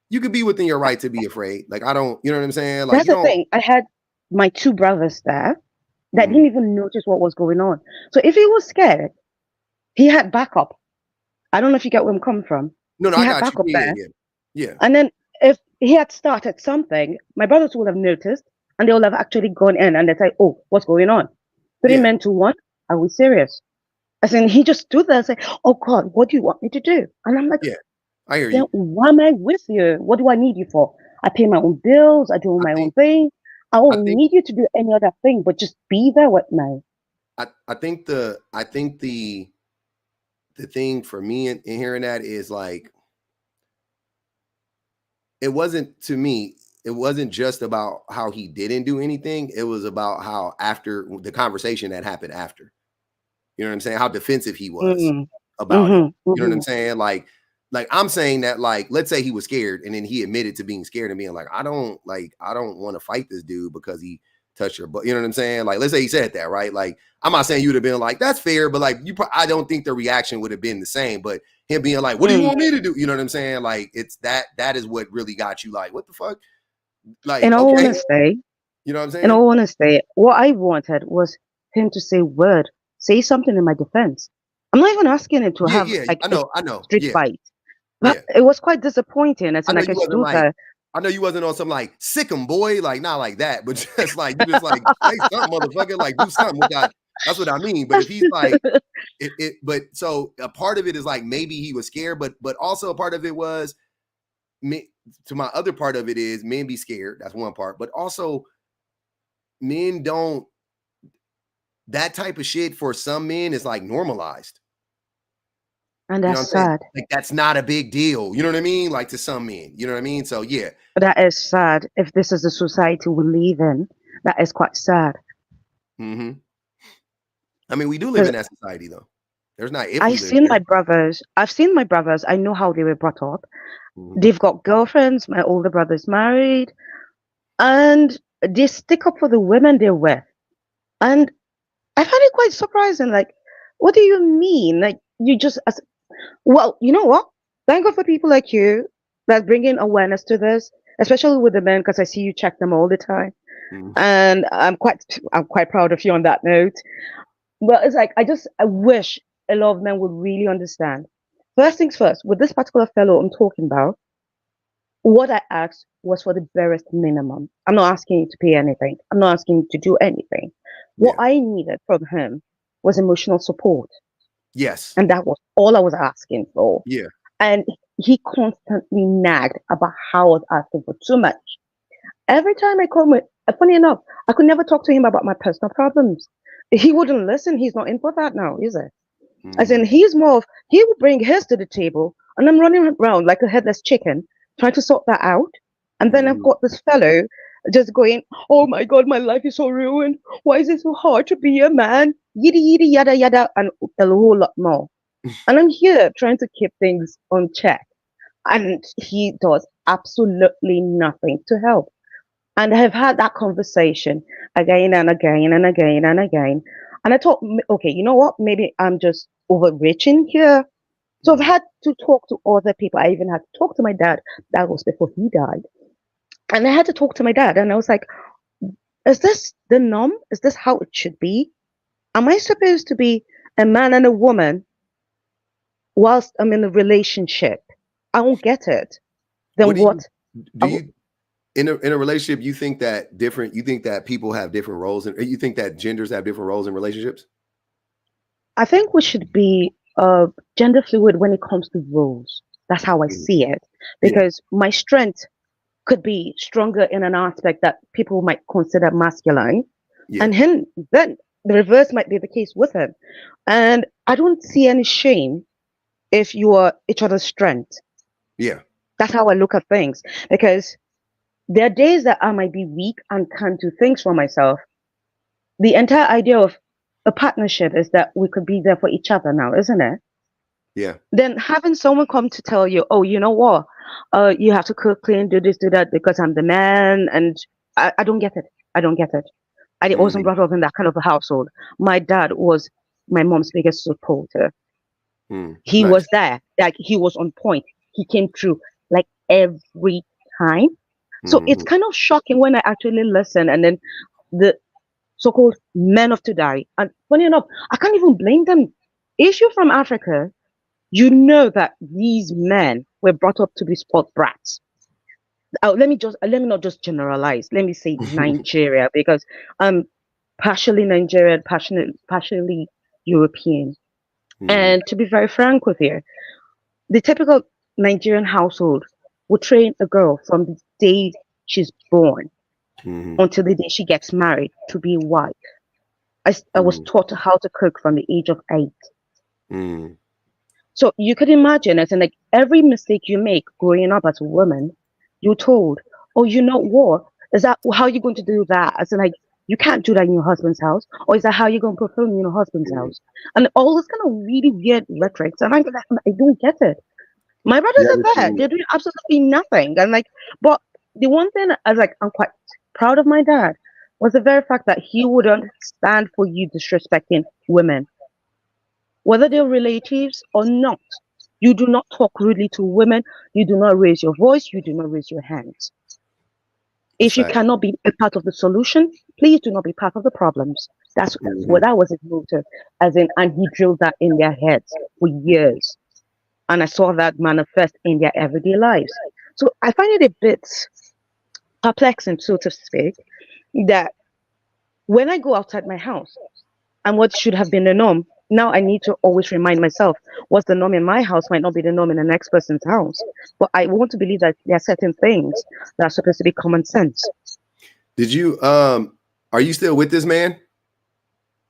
you could be within your right to be afraid. Like, I don't, you know what I'm saying? Like, that's the thing. I had my two brothers there that didn't even notice what was going on. So if he was scared, he had backup. I don't know if you get where I'm coming from. No, he I had got backup you. there. Yeah. And then if he had started something, my brothers would have noticed and they would have actually gone in and they say, oh, what's going on? 3 men to 1? Are we serious? As in, he just stood there and said, oh God, what do you want me to do? And I'm like, yeah, I hear you. Why am I with you? What do I need you for? I pay my own bills. I do my own thing. I don't need you to do any other thing, but just be there with me. I think the thing for me in hearing that is like, it wasn't just about how he didn't do anything. It was about how after the conversation that happened after, you know what I'm saying? How defensive he was about it. You know what I'm saying? Like I'm saying that, like, let's say he was scared and then he admitted to being scared and being like, I don't want to fight this dude because he touched your butt. You know what I'm saying? Like, let's say he said that, right? Like, I'm not saying you would have been like, that's fair, but like, I don't think the reaction would have been the same. But him being like, what do you want me to do? You know what I'm saying? Like, it's that is what really got you like, what the fuck? Like, in all honesty, you know what I'm saying? In all honesty, what I wanted was him to say something in my defense. I'm not even asking him to have like I know. Street fight. But it was quite disappointing. As like I know you wasn't on some like sick 'em boy, like not like that, but just like you just like say something, motherfucker, like do something. That's what I mean. But if he's like, but so a part of it is like maybe he was scared, but also a part of it was me. To my other part of it is men be scared. That's one part, but also men don't. That type of shit for some men is like normalized. And that's sad. Like, that's not a big deal. You know what I mean? Like, to some men, you know what I mean? So yeah. That is sad. If this is the society we live in, that is quite sad. I mean, we do live in that society though. There's not I've seen my brothers. I know how they were brought up. They've got girlfriends. My older brother's married. And they stick up for the women they're with. And I find it quite surprising. Like, what do you mean? Like, you just, well, you know what? Thank God for people like you that bring in awareness to this, especially with the men, because I see you check them all the time. And I'm quite proud of you on that note. But it's like, I wish a lot of men would really understand First things first, with this particular fellow I'm talking about, what I asked was for the barest minimum. I'm not asking you to pay anything. I'm not asking you to do anything. What Yeah. I needed from him was emotional support. Yes. And that was all I was asking for. Yeah. And he constantly nagged about how I was asking for too much. Every time I called him, funny enough, I could never talk to him about my personal problems. He wouldn't listen. He's not in for that now, is it? As in, he's more of, he will bring his to the table, and I'm running around like a headless chicken, trying to sort that out. And then I've got this fellow just going, oh my God, my life is so ruined. Why is it so hard to be a man? Yiddy, yiddy, yada, yada, and a whole lot more. And I'm here trying to keep things on check. And he does absolutely nothing to help. And I have had that conversation again and again and again and again. And I thought, okay, you know what? Maybe I'm just overreaching here. So I've had to talk to other people. I even had to talk to my dad. That was before he died. And I had to talk to my dad. And I was like, is this the norm? Is this how it should be? Am I supposed to be a man and a woman whilst I'm in a relationship? I don't get it. Then what? Do you in a relationship, you think that people have different roles, and you think that genders have different roles in relationships? I think we should be gender fluid when it comes to roles. That's how I see it. Because my strength could be stronger in an aspect that people might consider masculine. And then the reverse might be the case with him. And I don't see any shame if you are each other's strength. Yeah. That's how I look at things. Because there are days that I might be weak and can't do things for myself. The entire idea of a partnership is that we could be there for each other now, isn't it? Yeah. Then having someone come to tell you, oh, you know what? You have to cook, clean, do this, do that because I'm the man. And I don't get it. I don't get it. I wasn't brought up in that kind of a household. My dad was my mom's biggest supporter. He was there. Like, he was on point. He came through like every time. So it's kind of shocking when I actually listen, and then the so-called men of today. And funny enough, I can't even blame them. If you're from Africa, you know that these men were brought up to be sport brats. Let me not just generalize. Let me say Nigeria, because I'm partially Nigerian, partially European. And to be very frank with you, the typical Nigerian household will train a girl from the day she's born until the day she gets married to be a wife. I was taught how to cook from the age of 8. So you could imagine, as in, like, every mistake you make growing up as a woman, you're told, oh, you know what? Is that how you're going to do that? As in, like, you can't do that in your husband's house. Or is that how you're going to perform in your husband's house? And all this kind of really weird rhetorics. And I don't get it. My brothers are there. They're doing absolutely nothing. And like, but the one thing I'm quite proud of my dad was the very fact that he wouldn't stand for you disrespecting women. Whether they're relatives or not, you do not talk rudely to women. You do not raise your voice. You do not raise your hands. If you cannot be a part of the solution, please do not be part of the problems. That's what that was his motive, and he drilled that in their heads for years. And I saw that manifest in their everyday lives. So I find it a bit perplexing, so to speak, that when I go outside my house and what should have been the norm, now I need to always remind myself what's the norm in my house might not be the norm in the next person's house. But I want to believe that there are certain things that are supposed to be common sense. Did you, are you still with this man?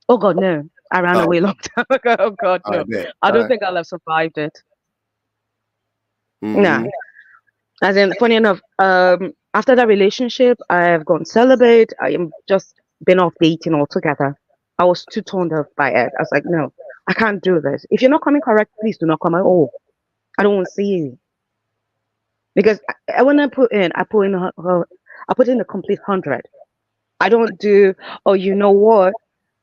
Oh God, no. I ran away a long time ago. Oh God, no. I don't think I'll have survived it. Nah. As in, funny enough, after that relationship, I have gone celibate. I am just been off dating altogether. I was too turned off by it. I was like, no, I can't do this. If you're not coming correct, please do not come at all. I don't want to see you. Because when I put in a complete 100. I don't do, oh, you know what?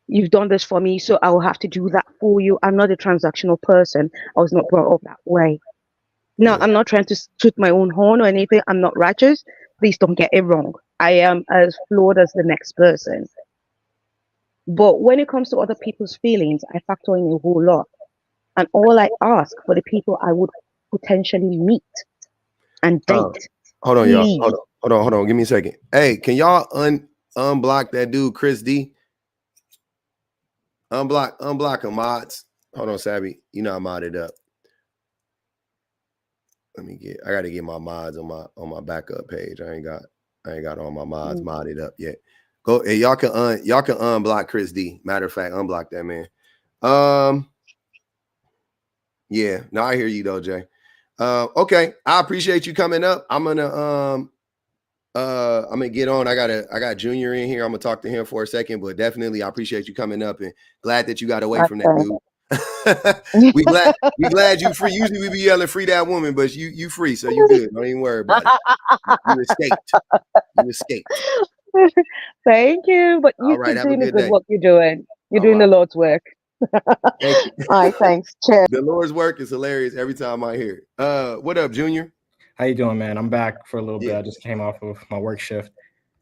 You've done this for me, so I will have to do that for you. I'm not a transactional person. I was not brought up that way. No, I'm not trying to toot my own horn or anything. I'm not righteous. Please don't get it wrong. I am as flawed as the next person. But when it comes to other people's feelings, I factor in a whole lot. And all I ask for the people I would potentially meet and date, Hold on, y'all. please. Hold on. Give me a second. Hey, can y'all unblock that dude, Chris D? Unblock him, mods. Hold on, Savvy. You know I modded up. I gotta get my mods on my backup page. I ain't got all my mods modded up yet. Go, hey, y'all can unblock Chris D. Matter of fact, unblock that man. Yeah, no, I hear you though, Jay. Okay, I appreciate you coming up. I'm gonna get on. I got Junior in here. I'm gonna talk to him for a second, but definitely I appreciate you coming up and glad that you got away from that dude. we glad you free. Usually we be yelling free that woman, but you free, so you good. Don't even worry about it. You escaped. You escaped. Thank you. But you All right, keep have a doing the good good day. work you're doing. You're All doing the right. Lord's work. Thank you. All right, thanks. Cheers. The Lord's work is hilarious every time I hear it. What up, Junior? How you doing, man? I'm back for a little bit. I just came off of my work shift.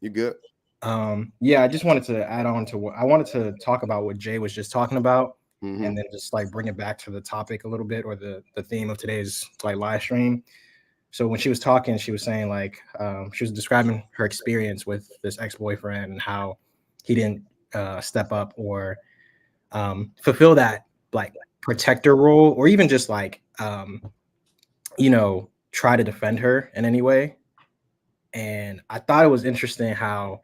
You good? Yeah, I just wanted to add on to what I wanted to talk about what Jay was just talking about, and then just like bring it back to the topic a little bit, or the theme of today's like live stream. So when she was talking, she was saying like she was describing her experience with this ex-boyfriend and how he didn't step up or fulfill that like protector role, or even just like try to defend her in any way. And I thought it was interesting how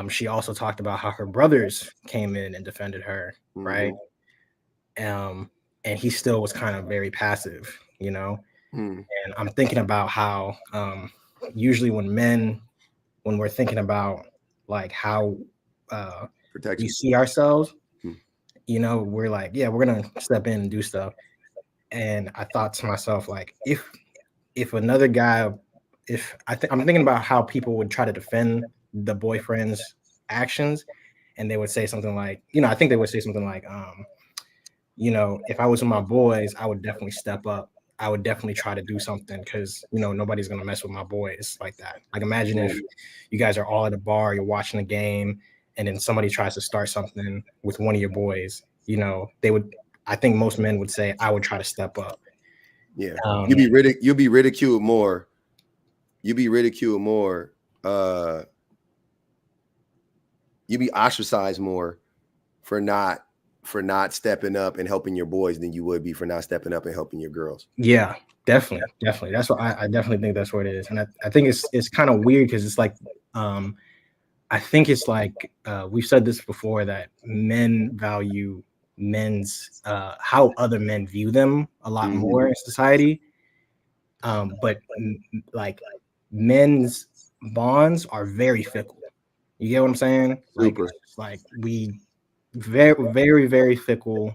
she also talked about how her brothers came in and defended her, right? And he still was kind of very passive, And I'm thinking about how usually when we're thinking about like how we see ourselves, we're like, yeah, we're gonna step in and do stuff. And I thought to myself, like, if another guy, I'm thinking about how people would try to defend the boyfriend's actions, and they would say something like, I think they would say something like, if I was with my boys, I would definitely step up. I would definitely try to do something because, nobody's going to mess with my boys like that. Like, imagine if you guys are all at a bar, you're watching a game, and then somebody tries to start something with one of your boys, I think most men would say, I would try to step up. Yeah. You'll be ridiculed more. You'll be ridiculed more. You'll be ostracized more for not stepping up and helping your boys than you would be for not stepping up and helping your girls. Yeah, definitely. That's what I definitely think that's what it is. And I think it's kind of weird because it's like, I think it's like, we've said this before, that men value men's, how other men view them a lot more in society. But like men's bonds are very fickle. You get what I'm saying? Like we very, very, very fickle.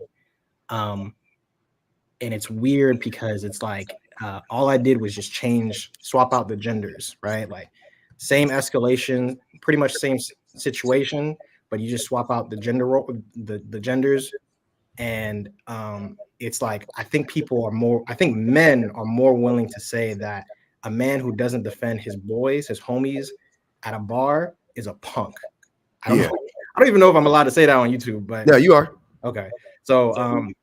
And it's weird because it's like all I did was just swap out the genders, right? Like same escalation, pretty much same situation, but you just swap out the the genders. And it's like I think men are more willing to say that a man who doesn't defend his boys, his homies at a bar is a punk. I don't even know if I'm allowed to say that on YouTube, but yeah, you are. Okay. So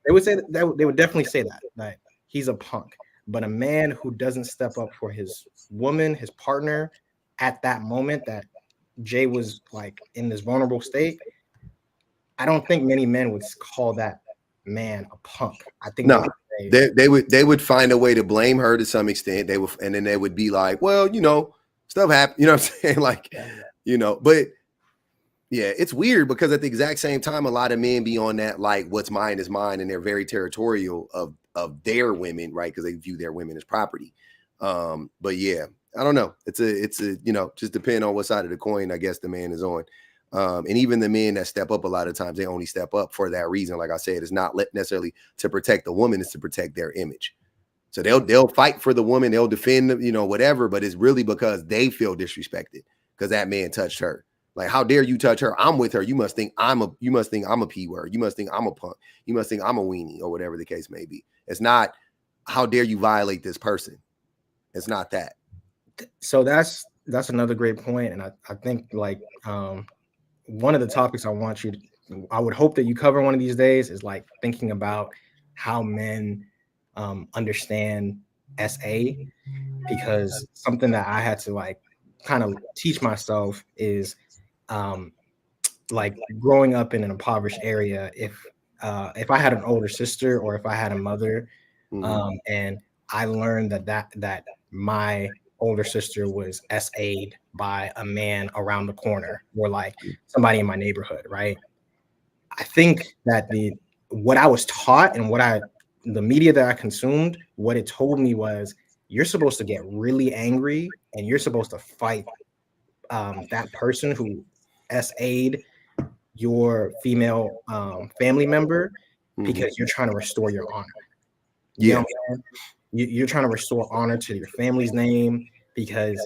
they would say that they would definitely say that he's a punk. But a man who doesn't step up for his woman, his partner, at that moment that Jay was like in this vulnerable state, I don't think many men would call that man a punk. I think they would find a way to blame her to some extent. And then they would be like, well, stuff happened. You know what I'm saying? Like, but yeah, it's weird because at the exact same time, a lot of men be on that, like, what's mine is mine. And they're very territorial of their women, right? Because they view their women as property. But yeah, I don't know. It's a, just depending on what side of the coin, I guess, the man is on. And even the men that step up, a lot of times they only step up for that reason. Like I said, it's not necessarily to protect the woman, it's to protect their image. So they'll fight for the woman, they'll defend, whatever, but it's really because they feel disrespected because that man touched her. Like, how dare you touch her? I'm with her. You must think I'm a P word. You must think I'm a punk. You must think I'm a weenie, or whatever the case may be. It's not, how dare you violate this person? It's not that. So that's another great point. And I think like one of the topics I would hope that you cover one of these days is like thinking about how men understand SA, because something that I had to like kind of teach myself is like growing up in an impoverished area. If I had an older sister or if I had a mother, and I learned that my older sister was SA'd by a man around the corner or like somebody in my neighborhood, right? I think that what I was taught and the media that I consumed, what it told me was you're supposed to get really angry and you're supposed to fight that person who SA'd your female family member because you're trying to restore your honor. You know what I'm saying? You're trying to restore honor to your family's name because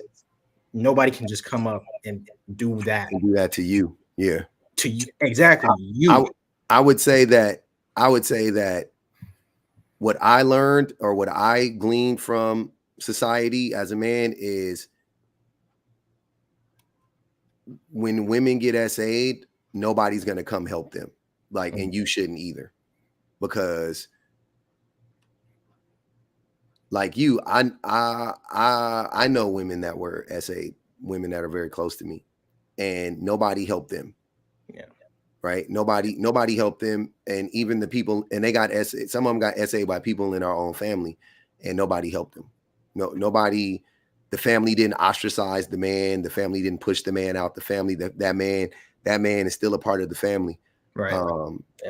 nobody can just come up and do that. And do that to you. Yeah. To you. Exactly. I would say that what I learned or what I gleaned from society as a man is when women get SA'd, nobody's going to come help them. Like, and you shouldn't either, because like you, I know women that were SA'd, women that are very close to me, and nobody helped them. Yeah. Right. Nobody helped them. And even the people, and they got some of them got SA'd by people in our own family, and nobody helped them. Nobody, the family didn't ostracize the man. The family didn't push the man out the family. That man is still a part of the family. Right.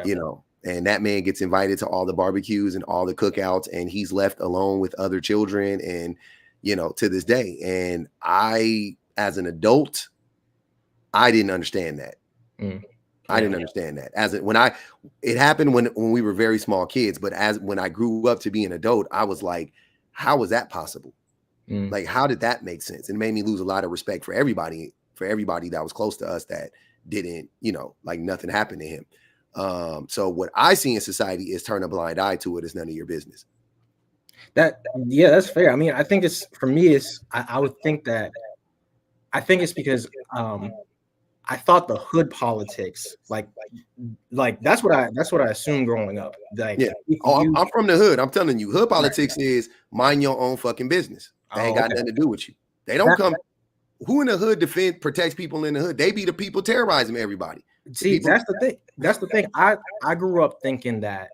You know, and that man gets invited to all the barbecues and all the cookouts, and he's left alone with other children. And, you know, to this day, and I, as an adult, I didn't understand that. I didn't understand that it happened when we were very small kids, but when I grew up to be an adult, I was like, how was that possible? Like, how did that make sense? And it made me lose a lot of respect for everybody that was close to us that didn't, you know, like nothing happened to him. So what I see in society is turn a blind eye to it. It's none of your business. That's fair. I mean, I think for me, I would think that, I think it's because, I thought the hood politics, like that's what I assumed growing up. Like, yeah. I'm from the hood. I'm telling you, hood politics is mind your own fucking business. They ain't got nothing to do with you. They don't come. Who in the hood protects people in the hood? They be the people terrorizing everybody. See, that's the thing. That's the thing. I grew up thinking that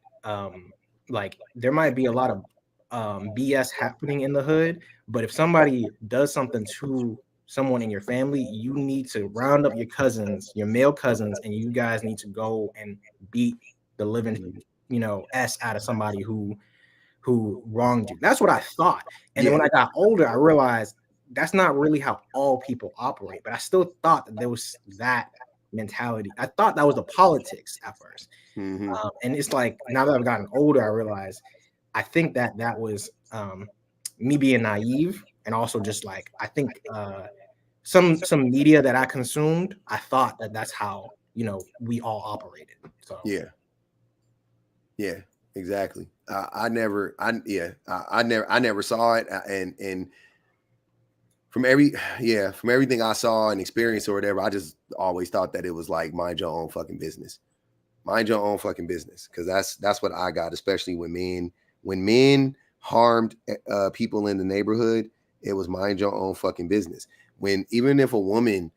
like there might be a lot of BS happening in the hood, but if somebody does something to someone in your family, you need to round up your cousins, your male cousins, and you guys need to go and beat the living, you know, S out of somebody who wronged you. That's what I thought. And then when I got older, I realized that's not really how all people operate. But I still thought that there was that mentality. I thought that was the politics at first. And it's like, now that I've gotten older, I realize I think that was me being naive, and also just like, I think some media that I consumed, I thought that that's how, you know, we all operated. So yeah, exactly. I never saw it, and from everything I saw and experienced or whatever, I just always thought that it was like, mind your own fucking business. Mind your own fucking business, because that's what I got, especially when men harmed people in the neighborhood. It was mind your own fucking business. Even if a woman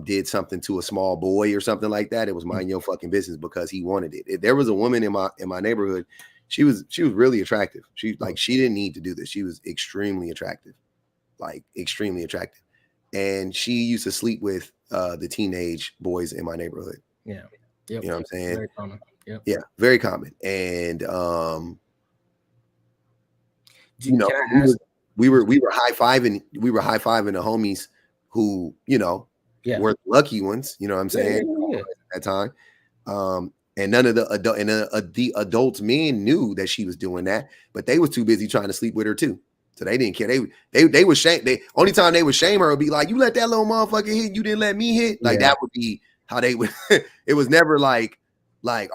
did something to a small boy or something like that, it was mind your fucking business because he wanted it. If there was a woman in my neighborhood, she was really attractive. She didn't need to do this. She was extremely attractive, and she used to sleep with the teenage boys in my neighborhood. Yeah. Yep. You know what I'm saying? Very common. Yep. Yeah, very common. And you know, we were high-fiving the homies who, you know, were lucky ones, you know what I'm saying? At that time. And none of the adults men knew that she was doing that, but they was too busy trying to sleep with her too. So they didn't care. They would shame. Only time they would shame her would be like, "You let that little motherfucker hit. You didn't let me hit." Like that would be how they would. It was never like,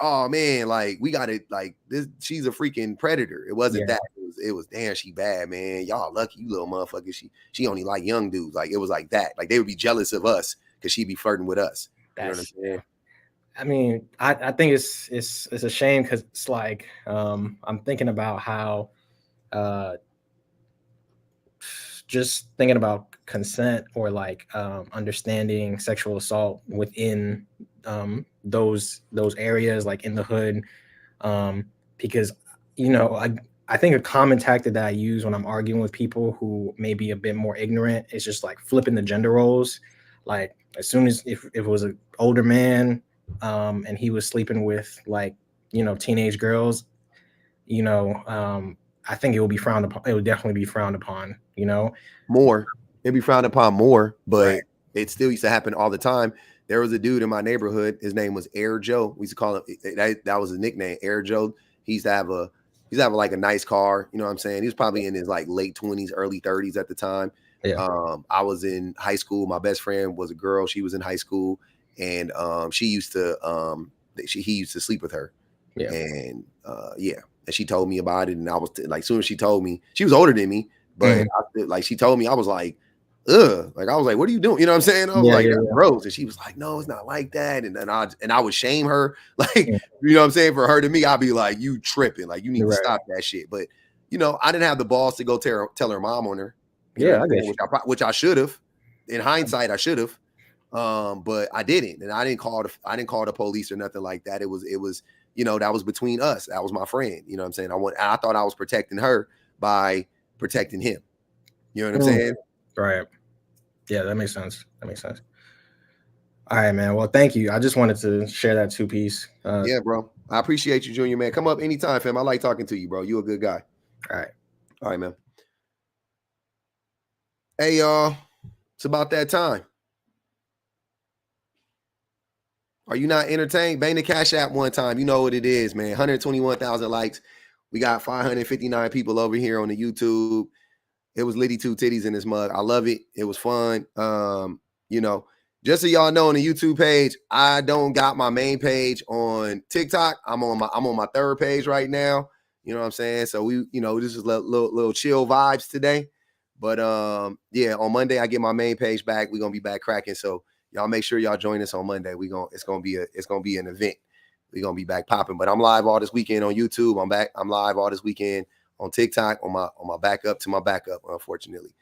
oh man, like we got it. Like this, she's a freaking predator. It wasn't that. It was damn, she bad, man. Y'all lucky, you little motherfucker. She only like young dudes. Like it was like that. Like they would be jealous of us because she'd be flirting with us. You know what I'm saying? I mean, I think it's a shame because it's like I'm thinking about how just thinking about consent or like understanding sexual assault within those areas, like in the hood, because I think a common tactic that I use when I'm arguing with people who may be a bit more ignorant is just like flipping the gender roles. Like as soon as if it was an older man and he was sleeping with like teenage girls, I think it will be frowned upon. It would definitely be frowned upon. More. It'd be frowned upon more, but Right. it still used to happen all the time. There was a dude in my neighborhood. His name was Air Joe. We used to call him that was his nickname, Air Joe. He used to have like a nice car. You know what I'm saying? He was probably in his like late 20s, early 30s at the time. Yeah. I was in high school. My best friend was a girl. She was in high school, and he used to sleep with her. Yeah. And and she told me about it, and I was like, soon as she told me, she was older than me, but like she told me, I was like, ugh, like I was like, what are you doing? You know what I'm saying? I was like, that's gross. And she was like, no, it's not like that. And then I would shame her, like, you know what I'm saying? For her to me, I'd be like, you tripping, like you need to stop that shit. But I didn't have the balls to go tell her mom on her. Which I should have. In hindsight, I should have. But I didn't, and I didn't call the police or nothing like that. It was that was between us. That was my friend. You know what I'm saying? I thought I was protecting her by protecting him. You know what I'm saying? Right. Yeah, that makes sense. All right, man. Well, thank you. I just wanted to share that 2-piece. Yeah, bro. I appreciate you, Junior, man. Come up anytime, fam. I like talking to you, bro. You a good guy. All right, man. Hey, y'all. It's about that time. Are you not entertained? Bang the Cash App one time. You know what it is, man. 121,000 likes. We got 559 people over here on the YouTube. It was Liddy Two Titties in this mug. I love it. It was fun. Just so y'all know, on the YouTube page, I don't got my main page on TikTok. I'm on my third page right now. You know what I'm saying? So we, this is little chill vibes today. But on Monday I get my main page back. We're gonna be back cracking. So y'all make sure y'all join us on Monday. It's gonna be an event. We're gonna be back popping. But I'm live all this weekend on YouTube. I'm live all this weekend on TikTok on my backup to my backup, unfortunately.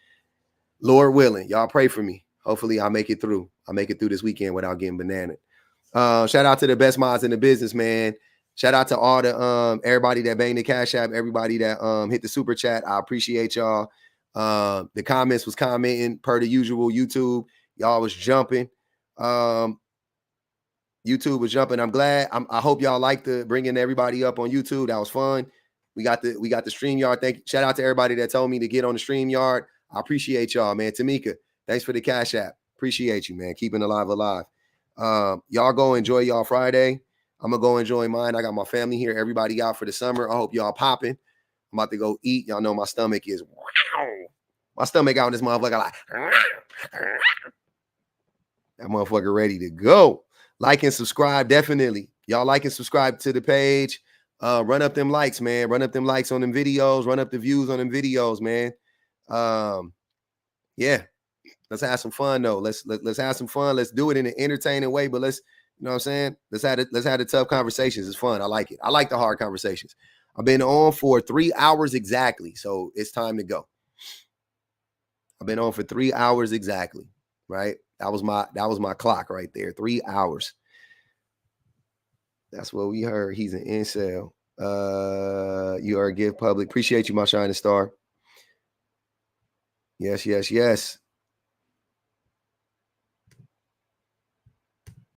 Lord willing, y'all pray for me. Hopefully I make it through. I make it through this weekend without getting bananaed. Shout out to the best mods in the business, man. Shout out to all the everybody that banged the Cash App, everybody that hit the super chat. I appreciate y'all. The comments was commenting per the usual. YouTube, y'all was jumping. YouTube was jumping. I'm glad. I hope y'all liked bringing everybody up on YouTube. That was fun. We got the StreamYard. Shout out to everybody that told me to get on the StreamYard. I appreciate y'all, man. Tamika, thanks for the Cash App. Appreciate you, man. Keeping alive. Y'all go enjoy y'all Friday. I'm gonna go enjoy mine. I got my family here. Everybody out for the summer. I hope y'all popping. I'm about to go eat. Y'all know my stomach is wow. My stomach out in this motherfucker like that motherfucker ready to go. Like and subscribe, definitely. Y'all like and subscribe to the page. Run up them likes, man. Run up them likes on them videos. Run up the views on them videos, man. Let's have some fun though. Let's have some fun. Let's do it in an entertaining way, but let's, you know what I'm saying? Let's have the tough conversations. It's fun. I like it. I like the hard conversations. I've been on for 3 hours exactly, so it's time to go. I've been on for 3 hours exactly, right? That was my clock right there. 3 hours. That's what we heard. He's an incel. You are a gift public. Appreciate you, my shining star. Yes.